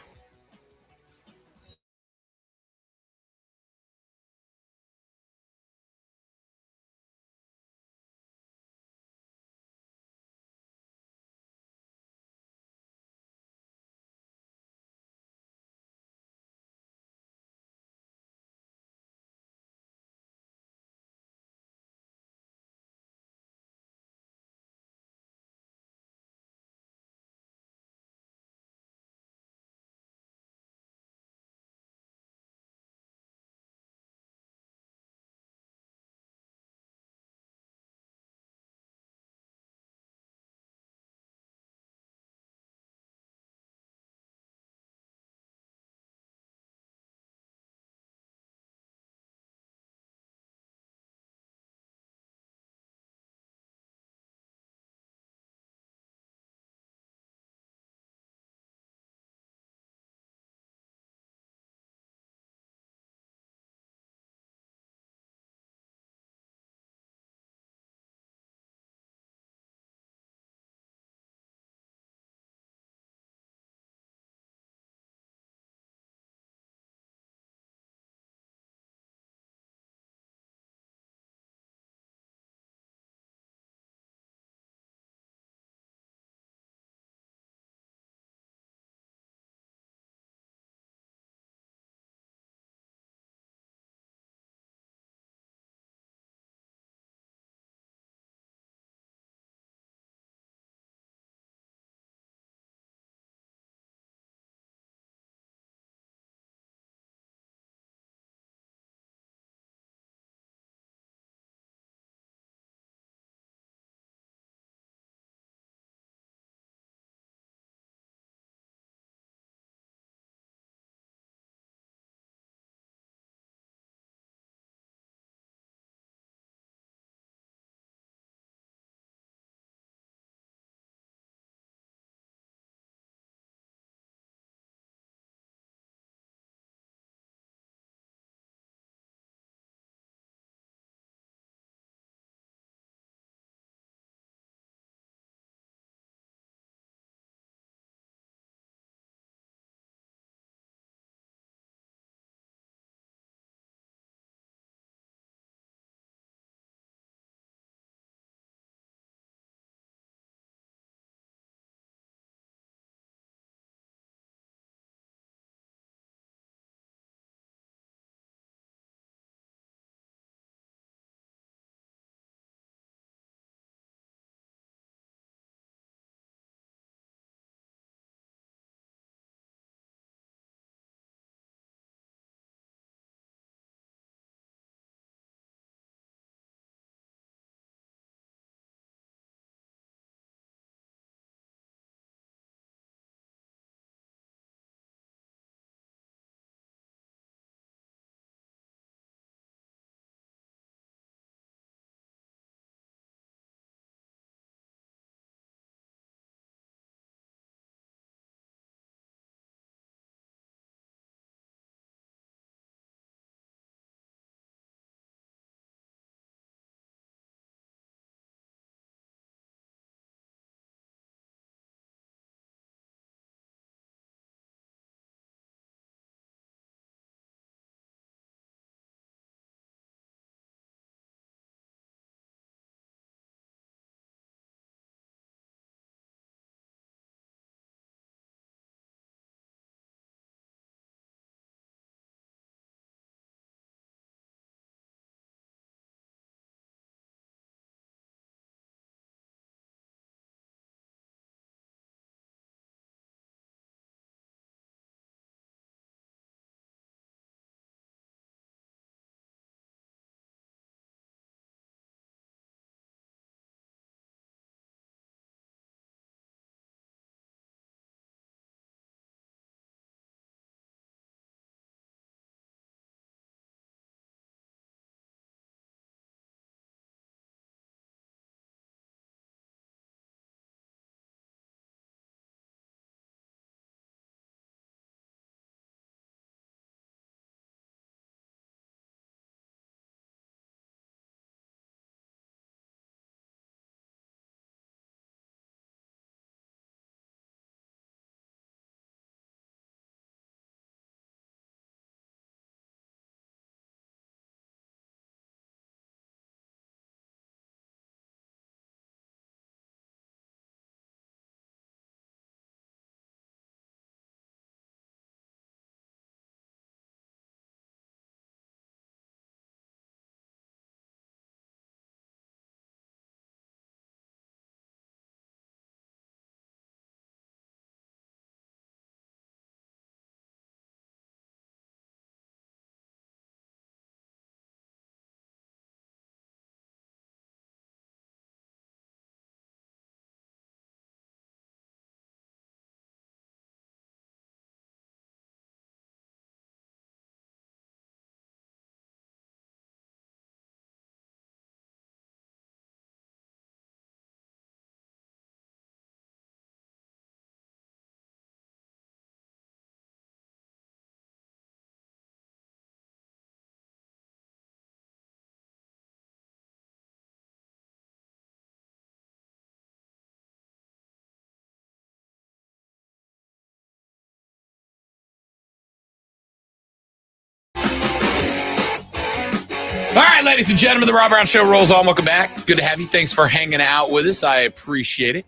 ladies and gentlemen, the Rob Brown Show rolls on. Welcome back. Good to have you. Thanks for hanging out with us. I appreciate it.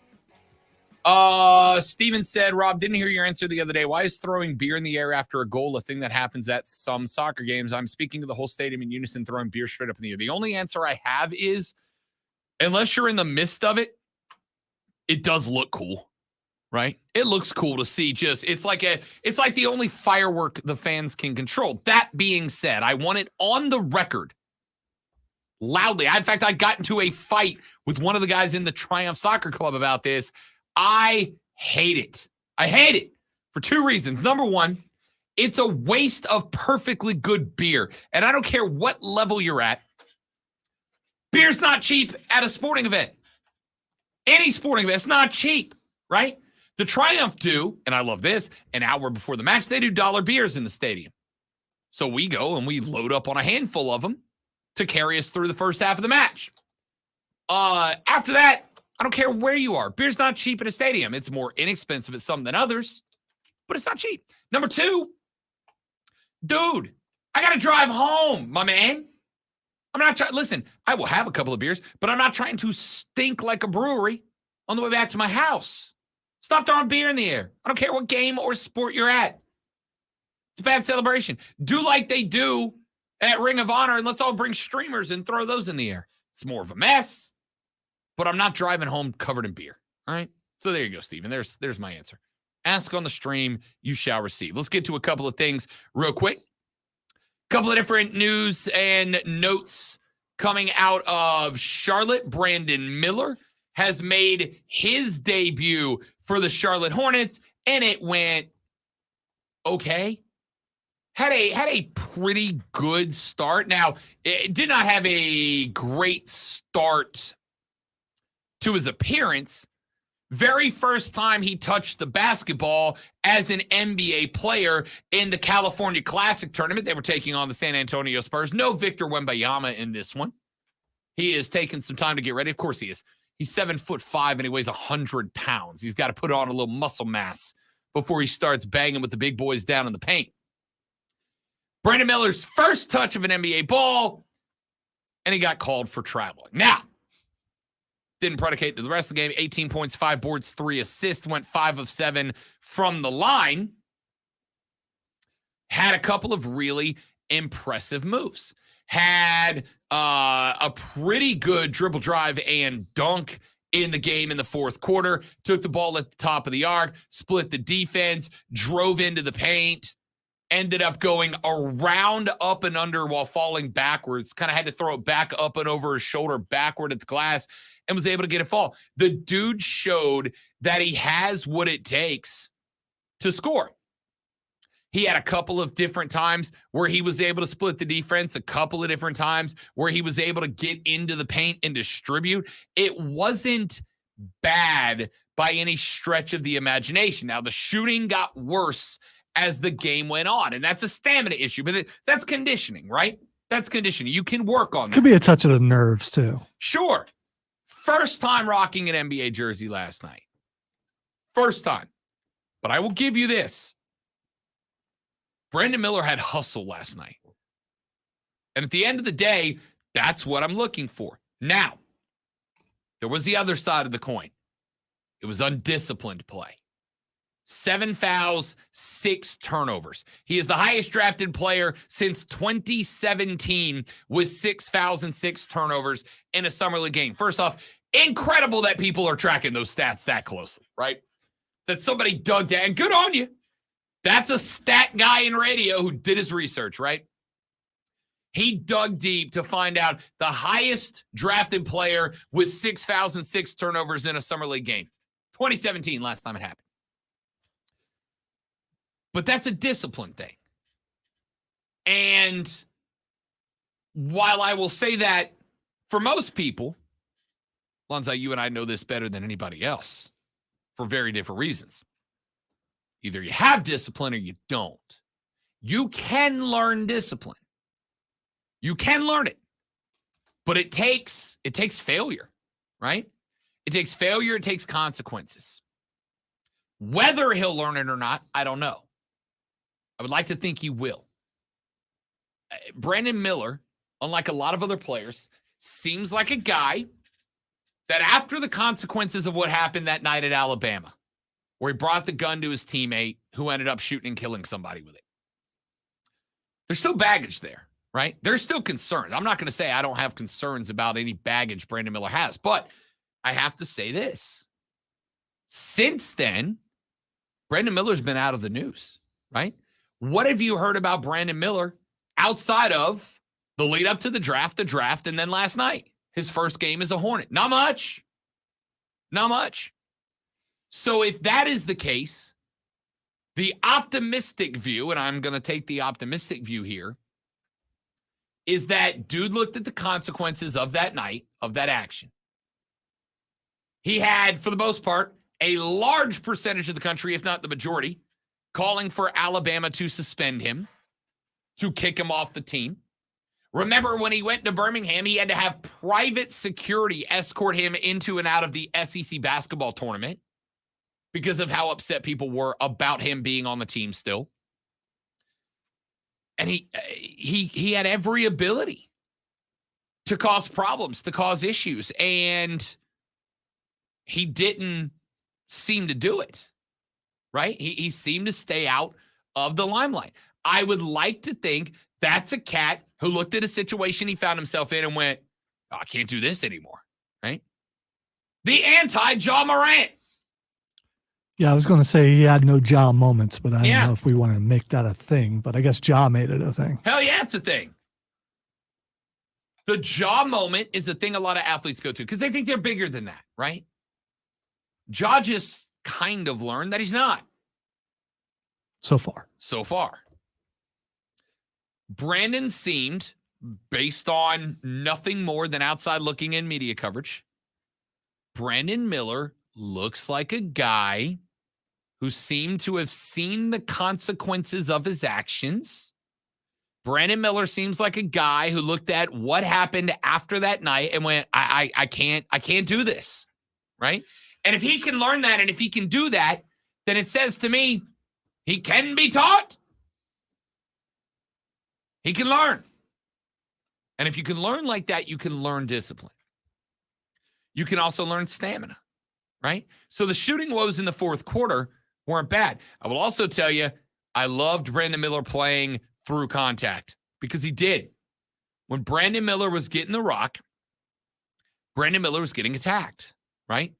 Steven said, Rob, didn't hear your answer the other day. Why is throwing beer in the air after a goal a thing that happens at some soccer games? I'm speaking to the whole stadium in unison, throwing beer straight up in the air. The only answer I have is, unless you're in the midst of it, it does look cool, right? It looks cool to see. It's like the only firework the fans can control. That being said, I want it on the record loudly. In fact, I got into a fight with one of the guys in the Triumph Soccer Club about this. I hate it. I hate it for two reasons. Number one, it's a waste of perfectly good beer. And I don't care what level you're at. Beer's not cheap at a sporting event. Any sporting event, it's not cheap, right? The Triumph do, and I love this, an hour before the match, they do dollar beers in the stadium. So we go and we load up on a handful of them to carry us through the first half of the match. After that, I don't care where you are. Beer's not cheap at a stadium. It's more inexpensive at some than others, but it's not cheap. Number two, dude, I got to drive home, my man. I'm not trying. Listen, I will have a couple of beers, but I'm not trying to stink like a brewery on the way back to my house. Stop throwing beer in the air. I don't care what game or sport you're at. It's a bad celebration. Do like they do at Ring of Honor, and let's all bring streamers and throw those in the air. It's more of a mess. But I'm not driving home covered in beer. All right. So there you go, Steven. There's my answer. Ask on the stream, you shall receive. Let's get to a couple of things real quick. Couple of different news and notes coming out of Charlotte. Brandon Miller has made his debut for the Charlotte Hornets, and it went okay. Had a pretty good start. Now, it did not have a great start to his appearance. Very first time he touched the basketball as an NBA player in the California Classic tournament. They were taking on the San Antonio Spurs. No Victor Wembanyama in this one. He is taking some time to get ready. Of course he is. He's 7'5" and he weighs 100 pounds. He's got to put on a little muscle mass before he starts banging with the big boys down in the paint. Brandon Miller's first touch of an NBA ball, and he got called for traveling. Now, didn't predicate to the rest of the game. 18 points, 5 boards, 3 assists, went 5 of 7 from the line. Had a couple of really impressive moves. Had a pretty good dribble drive and dunk in the game in the fourth quarter. Took the ball at the top of the arc, split the defense, drove into the paint, ended up going around, up and under while falling backwards. Kind of had to throw it back up and over his shoulder backward at the glass and was able to get a fall. The dude showed that he has what it takes to score. He had a couple of different times where he was able to split the defense, a couple of different times where he was able to get into the paint and distribute. It wasn't bad by any stretch of the imagination. Now, the shooting got worse as the game went on, and that's a stamina issue, but that's conditioning, right? That's conditioning. You can work on that. Could be a touch of the nerves, too. Sure. First time rocking an NBA jersey last night. First time. But I will give you this. Brandon Miller had hustle last night. And at the end of the day, that's what I'm looking for. Now, there was the other side of the coin. It was undisciplined play. 7 fouls, 6 turnovers. He is the highest drafted player since 2017 with 6 fouls and 6 turnovers in a summer league game. First off, incredible that people are tracking those stats that closely, right? That somebody dug down. Good on you. That's a stat guy in radio who did his research, right? He dug deep to find out the highest drafted player with 6 fouls and 6 turnovers in a summer league game. 2017, last time it happened. But that's a discipline thing. And while I will say that for most people, Lonzo, you and I know this better than anybody else for very different reasons. Either you have discipline or you don't. You can learn discipline. You can learn it. But it takes failure, right? It takes failure, it takes consequences. Whether he'll learn it or not, I don't know. I would like to think he will. Brandon Miller, unlike a lot of other players, seems like a guy that after the consequences of what happened that night at Alabama, where he brought the gun to his teammate who ended up shooting and killing somebody with it, there's still baggage there, right? There's still concerns. I'm not going to say I don't have concerns about any baggage Brandon Miller has, but I have to say this. Since then, Brandon Miller's been out of the news, right? What have you heard about Brandon Miller outside of the lead up to the draft, and then last night? His first game as a Hornet. Not much. Not much. So if that is the case, the optimistic view, and I'm going to take the optimistic view here, is that dude looked at the consequences of that night, of that action. He had, for the most part, a large percentage of the country, if not the majority, calling for Alabama to suspend him, to kick him off the team. Remember when he went to Birmingham, he had to have private security escort him into and out of the SEC basketball tournament because of how upset people were about him being on the team still. And he had every ability to cause problems, to cause issues, and he didn't seem to do it, right? He seemed to stay out of the limelight. I would like to think that's a cat who looked at a situation he found himself in and went, oh, I can't do this anymore, right? The anti-Ja Morant. Yeah, I was going to say he had no Ja moments, but I don't know if we want to make that a thing, but I guess Ja made it a thing. Hell yeah, it's a thing. The Ja moment is a thing a lot of athletes go to because they think they're bigger than that, right? Ja just kind of learned that he's not. So far. Brandon seemed, based on nothing more than outside looking in media coverage, Brandon Miller looks like a guy who seemed to have seen the consequences of his actions. Brandon Miller seems like a guy who looked at what happened after that night and went, I can't do this, right? And if he can learn that and if he can do that, then it says to me, he can be taught. He can learn. And if you can learn like that, you can learn discipline. You can also learn stamina, right? So the shooting woes in the fourth quarter weren't bad. I will also tell you, I loved Brandon Miller playing through contact because he did. When Brandon Miller was getting the rock, Brandon Miller was getting attacked, right?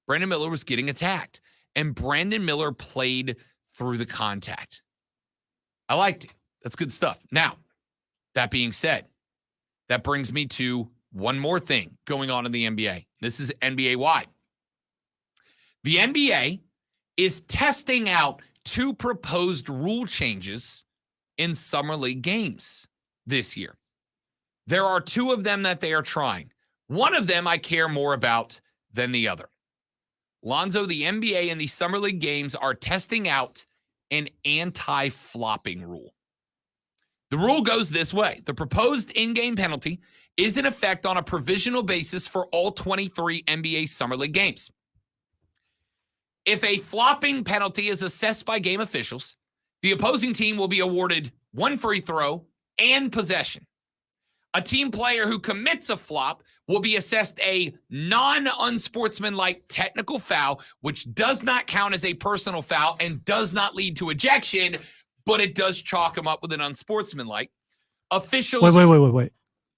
Brandon Miller was getting attacked. And Brandon Miller played through the contact. I liked it. That's good stuff. Now, that being said, that brings me to one more thing going on in the NBA. This is NBA-wide. The NBA is testing out 2 proposed rule changes in Summer League games this year. There are 2 of them that they are trying. One of them I care more about than the other. Lonzo, the NBA and the Summer League games are testing out an anti-flopping rule. The rule goes this way. The proposed in-game penalty is in effect on a provisional basis for all 23 NBA Summer League games. If a flopping penalty is assessed by game officials, the opposing team will be awarded 1 free throw and possession. A team player who commits a flop will be assessed a non-unsportsmanlike technical foul, which does not count as a personal foul and does not lead to ejection, but it does chalk him up with an unsportsmanlike. Officials. Wait.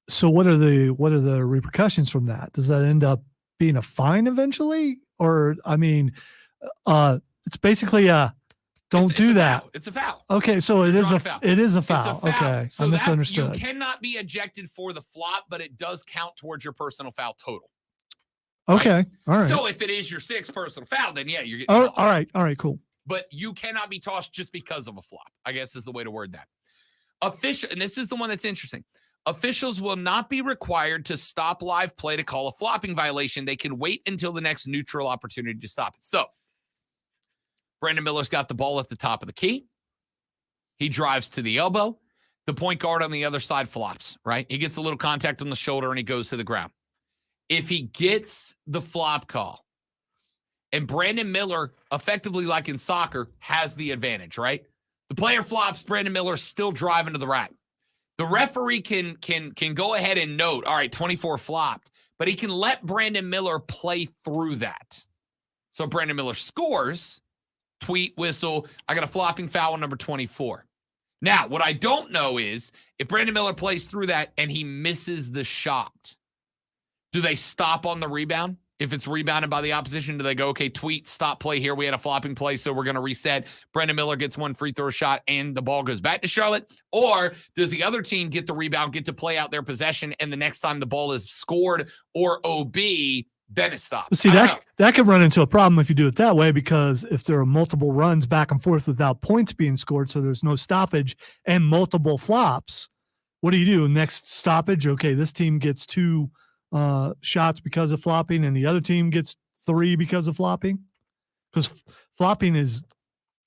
So what are the repercussions from that? Does that end up being a fine eventually? Or, I mean, it's basically don't do that. It's a foul. Okay, so it is a foul. It is a foul. It's a foul. Okay, so I misunderstood. You cannot be ejected for the flop, but it does count towards your personal foul total. Okay, right? all right. So if it is your 6th personal foul, then yeah, you're getting Oh, tossed. all right, cool. But you cannot be tossed just because of a flop, I guess is the way to word that. And this is the one that's interesting. Officials will not be required to stop live play to call a flopping violation. They can wait until the next neutral opportunity to stop it. So Brandon Miller's got the ball at the top of the key. He drives to the elbow. The point guard on the other side flops, right? He gets a little contact on the shoulder and he goes to the ground. If he gets the flop call, and Brandon Miller, effectively like in soccer, has the advantage, right? The player flops, Brandon Miller's still driving to the rack. The referee can go ahead and note, all right, 24 flopped, but he can let Brandon Miller play through that. So Brandon Miller scores, tweet, whistle, I got a flopping foul on number 24. Now, what I don't know is if Brandon Miller plays through that and he misses the shot, do they stop on the rebound? If it's rebounded by the opposition, do they go, okay, tweet, stop play here. We had a flopping play, so we're going to reset. Brandon Miller gets one free throw shot, and the ball goes back to Charlotte? Or does the other team get the rebound, get to play out their possession, and the next time the ball is scored or OB, then it stops? See, that could run into a problem if you do it that way, because if there are multiple runs back and forth without points being scored, so there's no stoppage and multiple flops, what do? Next stoppage, okay, this team gets 2 shots because of flopping and the other team gets 3 because of flopping, because flopping is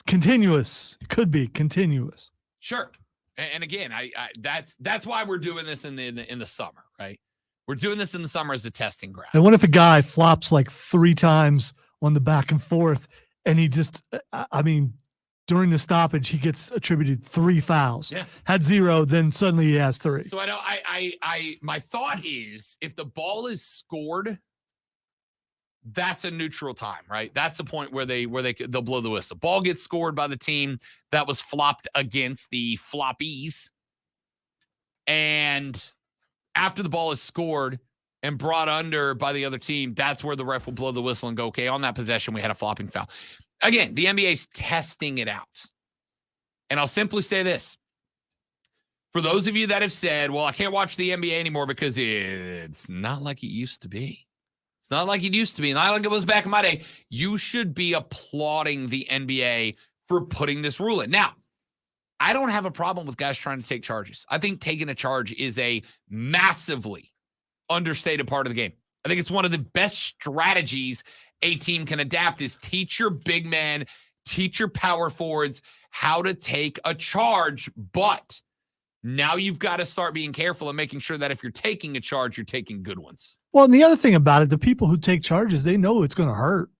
continuous. It could be continuous. Sure. And again, I that's why we're doing this in the summer, right? We're doing this in the summer as a testing ground. And what if a guy flops like 3 times on the back and forth and he just, during the stoppage, he gets attributed 3 fouls. Yeah. Had 0, then suddenly he has 3. So my thought is if the ball is scored, that's a neutral time, right? That's the point where they'll blow the whistle. Ball gets scored by the team that was flopped against, the floppies. And after the ball is scored and brought under by the other team, that's where the ref will blow the whistle and go, okay, on that possession, we had a flopping foul. Again, the NBA's testing it out. And I'll simply say this. For those of you that have said, well, I can't watch the NBA anymore because it's not like it used to be. It's not like it used to be. Not like it was back in my day. You should be applauding the NBA for putting this rule in. Now, I don't have a problem with guys trying to take charges. I think taking a charge is a massively understated part of the game. I think it's one of the best strategies a team can adapt is teach your big men, teach your power forwards how to take a charge. But now you've got to start being careful and making sure that if you're taking a charge, you're taking good ones. Well, and the other thing about it, the people who take charges, they know it's going to hurt.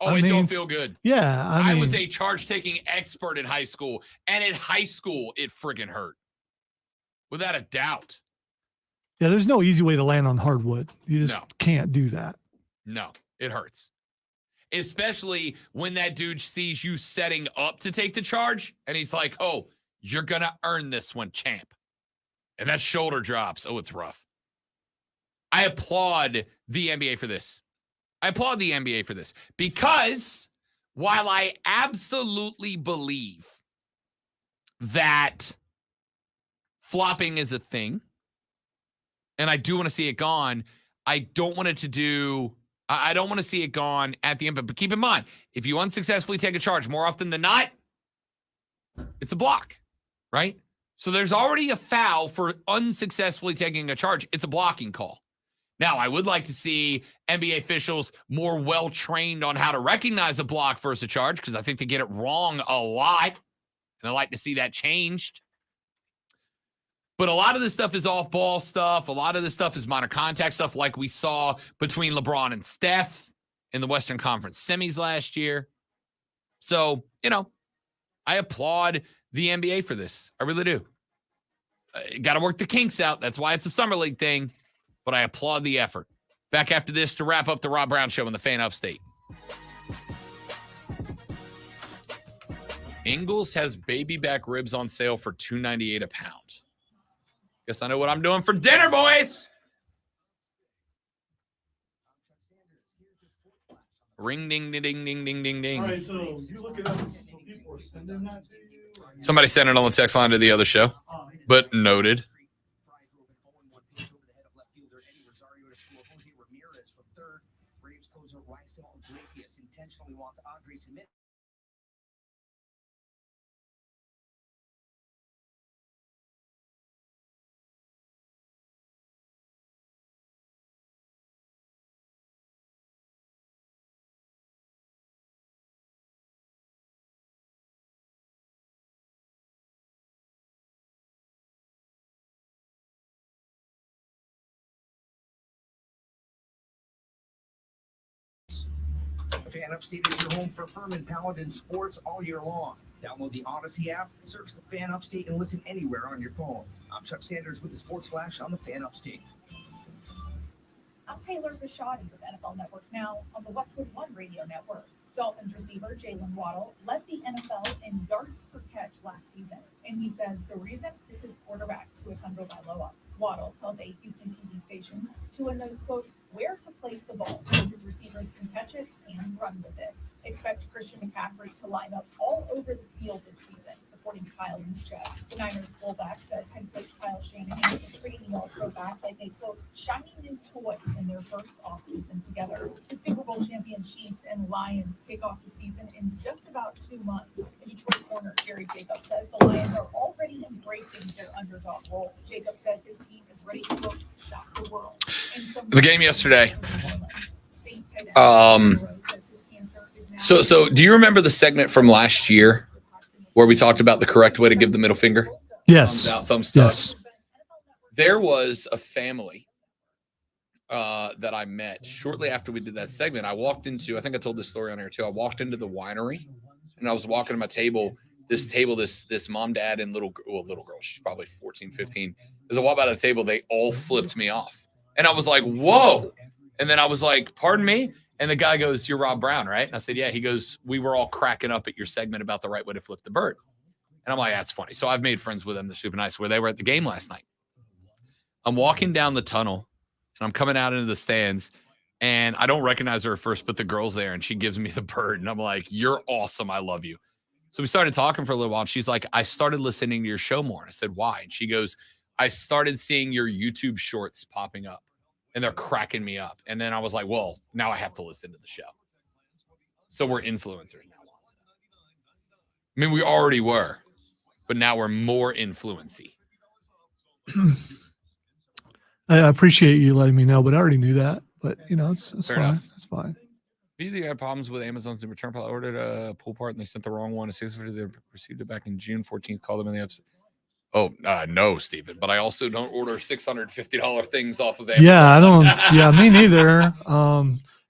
Oh, it don't feel good. Yeah. I was a charge-taking expert in high school, and in high school, it friggin' hurt. Without a doubt. Yeah, there's no easy way to land on hardwood. You just can't do that. No, it hurts. Especially when that dude sees you setting up to take the charge, and he's like, oh, you're going to earn this one, champ. And that shoulder drops. Oh, it's rough. I applaud the NBA for this. Because while I absolutely believe that flopping is a thing, and I do want to see it gone, I don't want to see it gone at the end. But keep in mind, if you unsuccessfully take a charge, more often than not, it's a block, right? So there's already a foul for unsuccessfully taking a charge. It's a blocking call. Now, I would like to see NBA officials more well-trained on how to recognize a block versus a charge, because I think they get it wrong a lot, and I'd like to see that changed. But a lot of this stuff is off-ball stuff. A lot of this stuff is minor contact stuff like we saw between LeBron and Steph in the Western Conference semis last year. So, I applaud the NBA for this. I really do. Got to work the kinks out. That's why it's a summer league thing. But I applaud the effort. Back after this to wrap up the Rob Brown Show in the Fan Upstate. Ingles has baby back ribs on sale for $2.98 a pound. Guess I know what I'm doing for dinner, boys. Ring, ding, ding, ding, ding, ding, ding, ding. All right, so you look it up. So people are sending that to you. Somebody sent it on the text line to the other show, but noted. Intentionally walked Audrey Smith. Fan Upstate is your home for Furman Paladin sports all year long. Download the Odyssey app, search the Fan Upstate, and listen anywhere on your phone. I'm Chuck Sanders with the Sports Flash on the Fan Upstate. I'm Taylor Bishotti with NFL Network Now on the Westwood One Radio Network. Dolphins receiver Jalen Waddle led the NFL in yards per catch last season, and he says the reason is his quarterback, Tua Tagovailoa. Waddle tells a Houston TV station Tua knows, quote, where to place the ball so his receivers can catch it and run with it. Expect Christian McCaffrey to line up all over the field this season, according to Kyle Juszczyk. The Niners fullback says head coach Kyle Shanahan is treating the All-Pro back like a, quote, shiny new toy in their first offseason together. The Super Bowl champion Chiefs and Lions kick off the season in just about 2 months. And Detroit corner Jerry Jacobs says the Lions are already embracing their underdog role. Jacobs says his team is ready to, quote, shock the world. The game yesterday. So do you remember the segment from last year where we talked about the correct way to give the middle finger? Yes. Thumbs out, thumbs stuck. Yes. There was a family that I met shortly after we did that segment. I walked into, I think I told this story on air too. I walked into the winery and I was walking to my table, this mom, dad, and little girl, she's probably 14, 15. As I walked by the table, they all flipped me off. And I was like, whoa. And then I was like, pardon me? And the guy goes, you're Rob Brown, right? And I said, yeah. He goes, we were all cracking up at your segment about the right way to flip the bird. And I'm like, that's funny. So I've made friends with them. They're super nice. Where they were at the game last night. I'm walking down the tunnel and I'm coming out into the stands and I don't recognize her at first, but the girl's there and she gives me the bird. And I'm like, you're awesome. I love you. So we started talking for a little while. And she's like, I started listening to your show more. And I said, why? And she goes, I started seeing your YouTube shorts popping up and they're cracking me up. And then I was like, well, now I have to listen to the show. So we're influencers now. I mean, we already were, but now we're more influency. I appreciate you letting me know, but I already knew that. But, you know, it's Fair fine. enough. It's fine. You think I had problems with Amazon's new return policy? I ordered a pull part and they sent the wrong one. They received it back in June 14th. Called them and they have. Oh, no, Stephen. But I also don't order $650 things off of Amazon. Yeah, I don't. Yeah, me neither.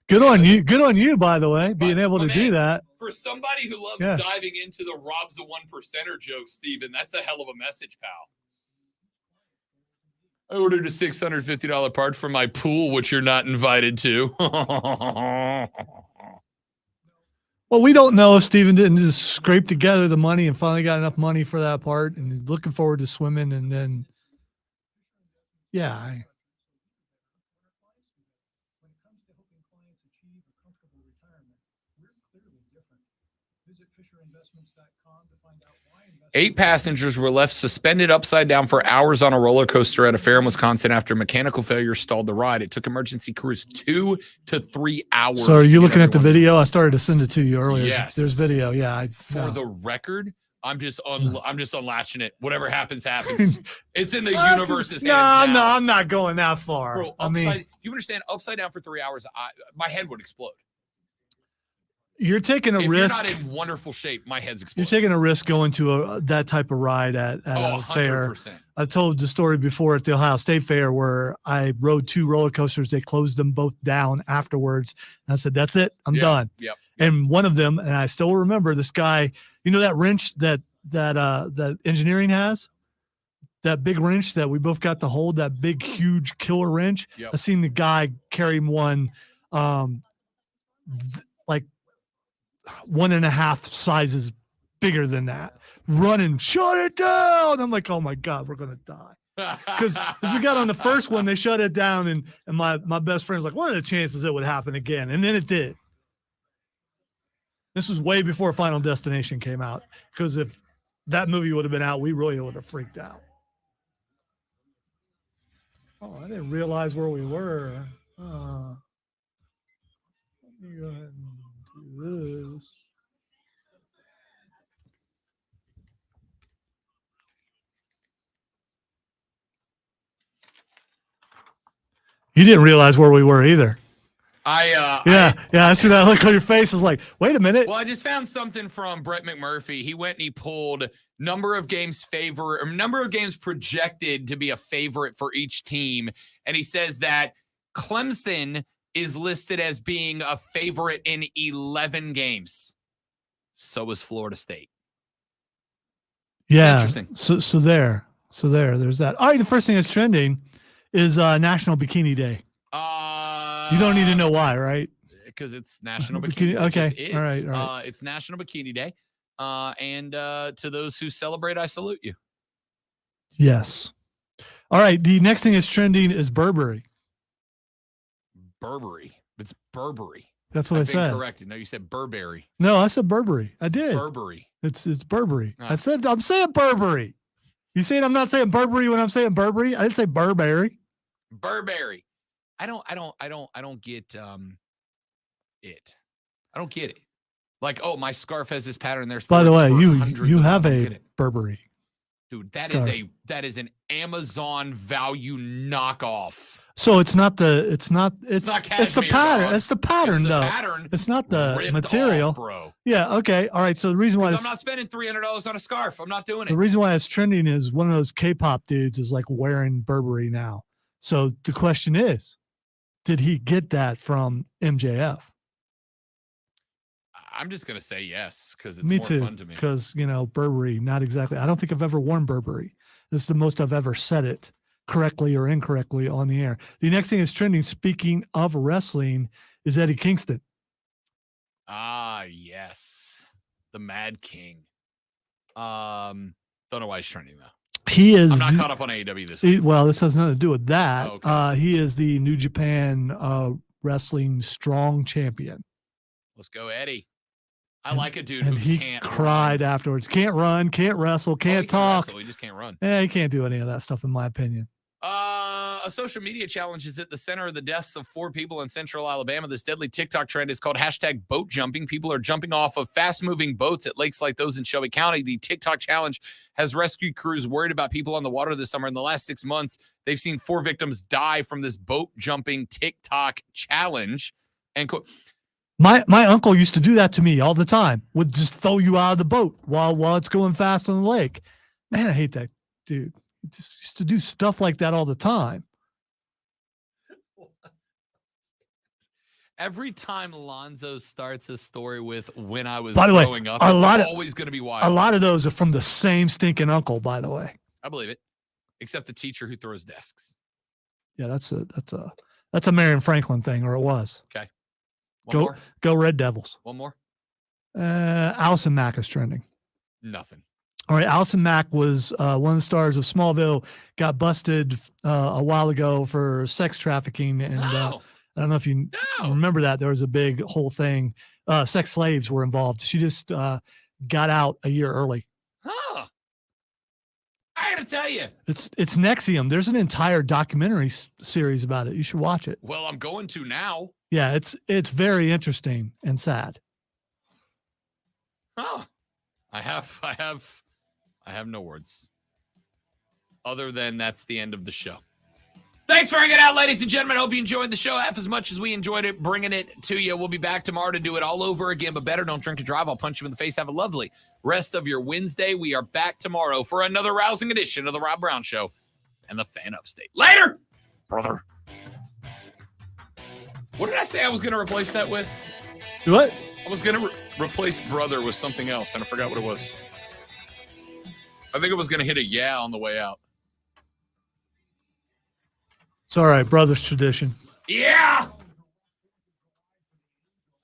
Good on you. Good on you, by the way, being able to do that. For somebody who loves diving into the Rob's a 1%er joke, Stephen, that's a hell of a message, pal. I ordered a $650 part for my pool, which you're not invited to. Well, we don't know if Steven didn't just scrape together the money and finally got enough money for that part and he's looking forward to swimming. And then, yeah. Eight passengers were left suspended upside down for hours on a roller coaster at a fair in Wisconsin after mechanical failure stalled the ride. It took emergency crews 2 to 3 hours. So are you looking at the video? I started to send it to you earlier. Yes. There's video. Yeah. For the record, I'm just unlatching it. Whatever happens, happens. It's in the universe's hands now. I'm not going that far. Bro, I mean, you understand? Upside down for 3 hours, my head would explode. you're taking a if risk. You're not in wonderful shape. My head's exploding. You're taking a risk going to that type of ride at a fair. 100%. I told the story before at the Ohio State Fair where I rode 2 roller coasters. They closed them both down afterwards. And I said, that's it. I'm done. Yep. And one of them, and I still remember this guy, you know, that wrench that engineering has, that big wrench that we both got to hold, that big, huge killer wrench. Yep. I seen the guy carry one, like 1.5 sizes bigger than that, running, shut it down. I'm like, oh my God, we're going to die. Because we got on the first one, they shut it down. And my best friend's like, what are the chances it would happen again? And then it did. This was way before Final Destination came out. Because if that movie would have been out, we really would have freaked out. Oh, I didn't realize where we were. Let me go ahead and do this. You didn't realize where we were either. I see that look on your face. Is like, wait a minute. Well, I just found something from Brett McMurphy. He went and he pulled number of games projected to be a favorite for each team. And he says that Clemson is listed as being a favorite in 11 games. So is Florida State. Yeah. Interesting. So there's that. All right. The first thing that's trending is National Bikini Day. You don't need to know why, right? Because it's National Bikini Day. Okay. It just is. All right. It's National Bikini Day. And to those who celebrate, I salute you. Yes. All right. The next thing that's trending is Burberry. Burberry. It's Burberry. That's what I've I been said. corrected. No, you said Burberry. No, I said Burberry. I did. Burberry. It's Burberry. Oh. I'm saying Burberry. You saying I'm not saying Burberry when I'm saying Burberry? I didn't say Burberry. Burberry. I don't get it. I don't get it. Like, oh, my scarf has this pattern. There's By the way, hundreds you of have them. I don't a get it. Burberry. Dude, scarf. that is an Amazon value knockoff. So it's the cashmere, pattern. dog. It's the pattern, It's the though. pattern It's not the ripped material, off, bro. Yeah. Okay. All right. So the reason why I'm not spending $300 on a scarf. I'm not doing it. the reason why it's trending is one of those K-pop dudes is like wearing Burberry now. So the question is, did he get that from MJF? I'm just gonna say yes because it's Me more too. fun to me. Because Burberry, not exactly. I don't think I've ever worn Burberry. This is the most I've ever said it correctly or incorrectly on the air. The next thing is trending. Speaking of wrestling, is Eddie Kingston. Ah, yes, the Mad King. Don't know why he's trending though. He is. I'm not caught up on AEW this week. Well, this has nothing to do with that. Oh, okay. He is the New Japan Wrestling Strong Champion. Let's go, Eddie. I like a dude And who he can't cried run. afterwards. Can't run, can't wrestle, Oh, can't he can talk. wrestle, he just can't run. Yeah, he can't do any of that stuff, in my opinion. A social media challenge is at the center of the deaths of 4 people in central Alabama. This deadly TikTok trend is called #boat jumping. People are jumping off of fast-moving boats at lakes like those in Shelby County. The TikTok challenge has rescue crews worried about people on the water this summer. In the last 6 months, they've seen 4 victims die from this boat jumping TikTok challenge. And My uncle used to do that to me all the time. Would just throw you out of the boat while it's going fast on the lake. Man, I hate that dude. He just used to do stuff like that all the time. every time Lonzo starts his story with when I was By the way, growing up, a it's lot of always going to be wild. a lot of those are from the same stinking uncle. By the way, I believe it, except the teacher who throws desks. yeah, that's a Marion Franklin thing, or it was. Okay. One more. Go Red Devils. One more. Allison Mack is trending. Nothing. All right, Allison Mack was one of the stars of Smallville. Got busted a while ago for sex trafficking, and I don't know if you remember that. There was a big whole thing. Sex slaves were involved. She just got out a year early. Huh. I got to tell you. It's Nexium. There's an entire documentary series about it. You should watch it. Well, I'm going to now. Yeah, it's very interesting and sad. Oh, I have no words other than that's the end of the show. Thanks for hanging out, ladies and gentlemen. Hope you enjoyed the show half as much as we enjoyed it bringing it to you. We'll be back tomorrow to do it all over again, but better don't drink to drive. I'll punch you in the face. Have a lovely rest of your Wednesday. We are back tomorrow for another rousing edition of the Rob Brown Show and the Fan Upstate. Later, brother. What did I say I was going to replace that with? What? I was going to replace brother with something else, and I forgot what it was. I think I was going to hit a yeah on the way out. It's all right, brother's tradition. Yeah!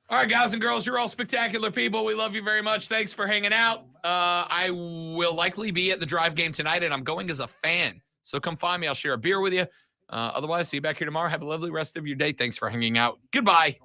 All right, guys and girls, you're all spectacular people. We love you very much. Thanks for hanging out. I will likely be at the Drive game tonight, and I'm going as a fan. So come find me. I'll share a beer with you. Otherwise, see you back here tomorrow. Have a lovely rest of your day. Thanks for hanging out. Goodbye.